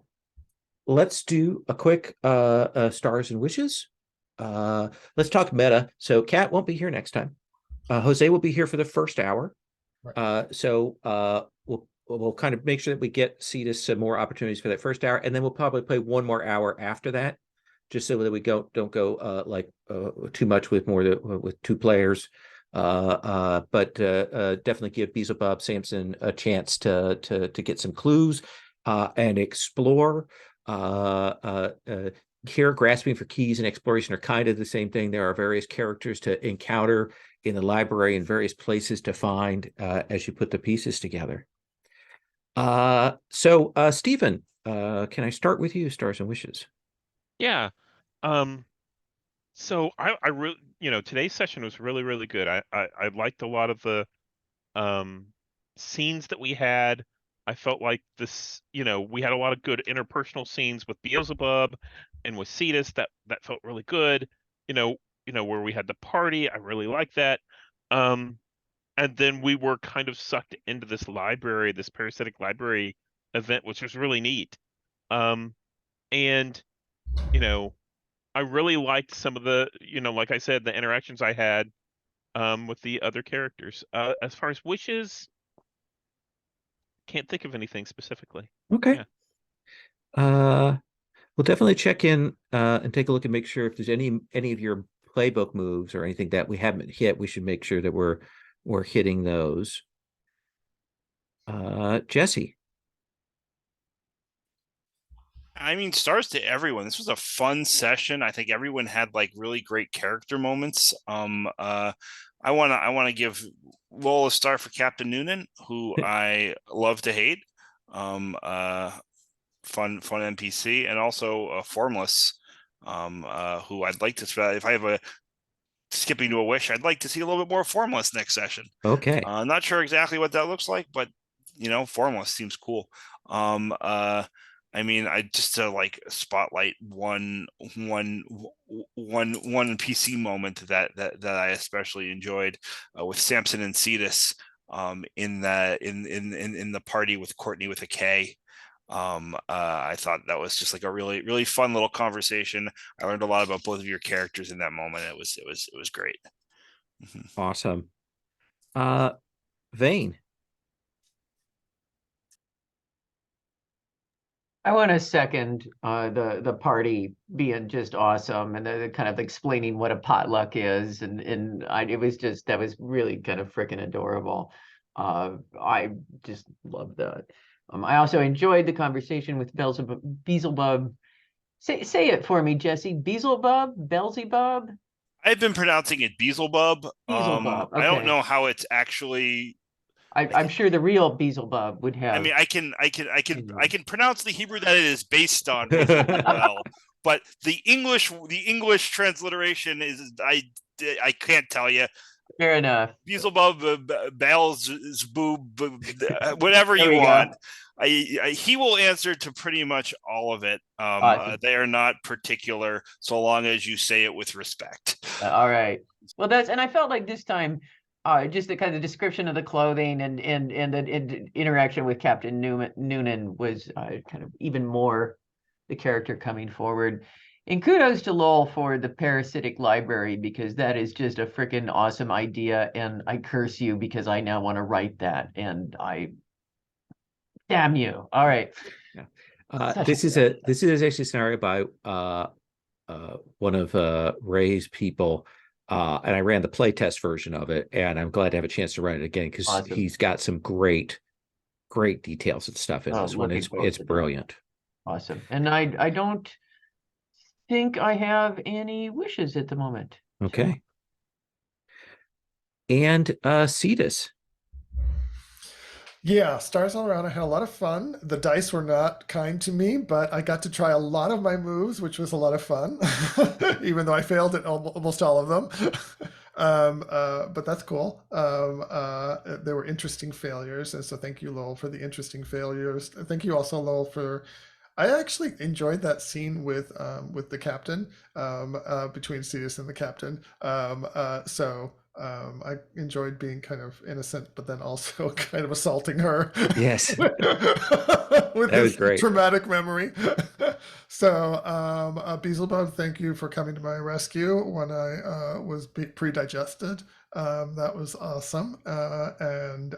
Let's do a quick stars and wishes. Let's talk meta. So Kat won't be here next time. Jose will be here for the first hour. Right. So we'll kind of make sure that we get Cetus some more opportunities for that first hour, and then we'll probably play one more hour after that. just so that we don't go too much with with 2 players. But definitely give Beelzebub Samson a chance to get some clues and explore. Here, grasping for keys and exploration are kind of the same thing. There are various characters to encounter in the library and various places to find as you put the pieces together. So Stephen, can I start with you? Stars and Wishes. Yeah. So I really, today's session was really, really good. I liked a lot of the scenes that we had. I felt like this, we had a lot of good interpersonal scenes with Beelzebub and with Cetus that felt really good. Where we had the party. I really liked that. And then we were kind of sucked into this library, this Parasitic Library event, which was really neat. And I really liked some of the, like I said, the interactions I had with the other characters. As far as wishes, can't think of anything specifically. Okay. Yeah. We'll definitely check in and take a look and make sure if there's any of your playbook moves or anything that we haven't hit, we should make sure that we're hitting those. Jesse. I mean, stars to everyone. This was a fun session. I think everyone had like really great character moments. I wanna give Lowell a star for Captain Noonan, who I love to hate. Fun NPC, and also Formless, who I'd like to. If I have a skipping to a wish, I'd like to see a little bit more Formless next session. Okay. Not sure exactly what that looks like, but Formless seems cool. I mean, I just to like spotlight one PC moment that I especially enjoyed with Samson and Cetus in the party with Courtney with a K. I thought that was just like a really, really fun little conversation. I learned a lot about both of your characters in that moment. It was great. Awesome. Vane. I want to second the party being just awesome, and the kind of explaining what a potluck is, and it was just, that was really kind of freaking adorable. I just love that. I also enjoyed the conversation with Beelzebub. Say it for me, Jesse. Beelzebub. I've been pronouncing it Beelzebub. Beelzebub. I don't Okay. know how it's actually. I'm sure the real Beelzebub would have. I mean, I can pronounce the Hebrew that it is based on reasonably well, but the English transliteration is I can't tell you. Fair enough. Beelzebub, Beelzebub, whatever you want. He will answer to pretty much all of it. Awesome. They are not particular, so long as you say it with respect. All right. Well, and I felt like this time, just the kind of description of the clothing and the interaction with Captain Noonan was kind of even more the character coming forward. And kudos to Lowell for the Parasitic Library, because that is just a freaking awesome idea. And I curse you because I now want to write that. And damn you. All right. Yeah. This is actually a scenario by one of Ray's people. And I ran the playtest version of it, and I'm glad to have a chance to run it again because Awesome. He's got some great details and stuff in this one. It's brilliant. Awesome. And I don't think I have any wishes at the moment. Okay. And Cetus. Yeah, stars all around. I had a lot of fun. The dice were not kind to me, but I got to try a lot of my moves, which was a lot of fun, even though I failed at almost all of them. But that's cool. There were interesting failures, and so thank you, Lowell, for the interesting failures. Thank you also, Lowell, for. I actually enjoyed that scene with the captain, between Cetus and the captain. I enjoyed being kind of innocent, but then also kind of assaulting her. Yes. With That was great. Traumatic memory. So, Beelzebub, thank you for coming to my rescue when I was pre-digested. That was awesome. And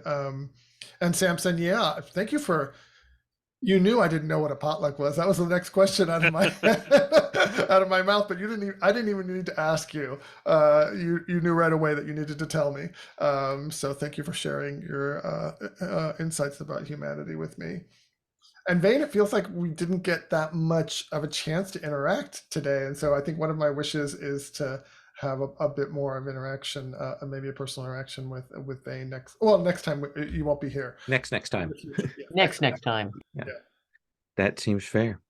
Samson, yeah, thank you for You knew I didn't know what a potluck was. That was the next question out of my out of my mouth. But you didn't. I didn't even need to ask you. You knew right away that you needed to tell me. So thank you for sharing your insights about humanity with me. And Vane, it feels like we didn't get that much of a chance to interact today, and so I think one of my wishes is to have a bit more of interaction, maybe a personal interaction with Vane next. Well, next time you won't be here. Next time. Yeah, Next time. That seems fair.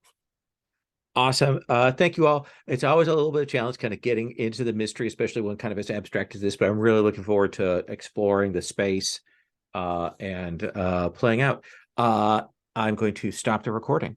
Awesome. Thank you all. It's always a little bit of a challenge kind of getting into the mystery, especially when kind of as abstract as this, but I'm really looking forward to exploring the space and playing out. I'm going to stop the recording.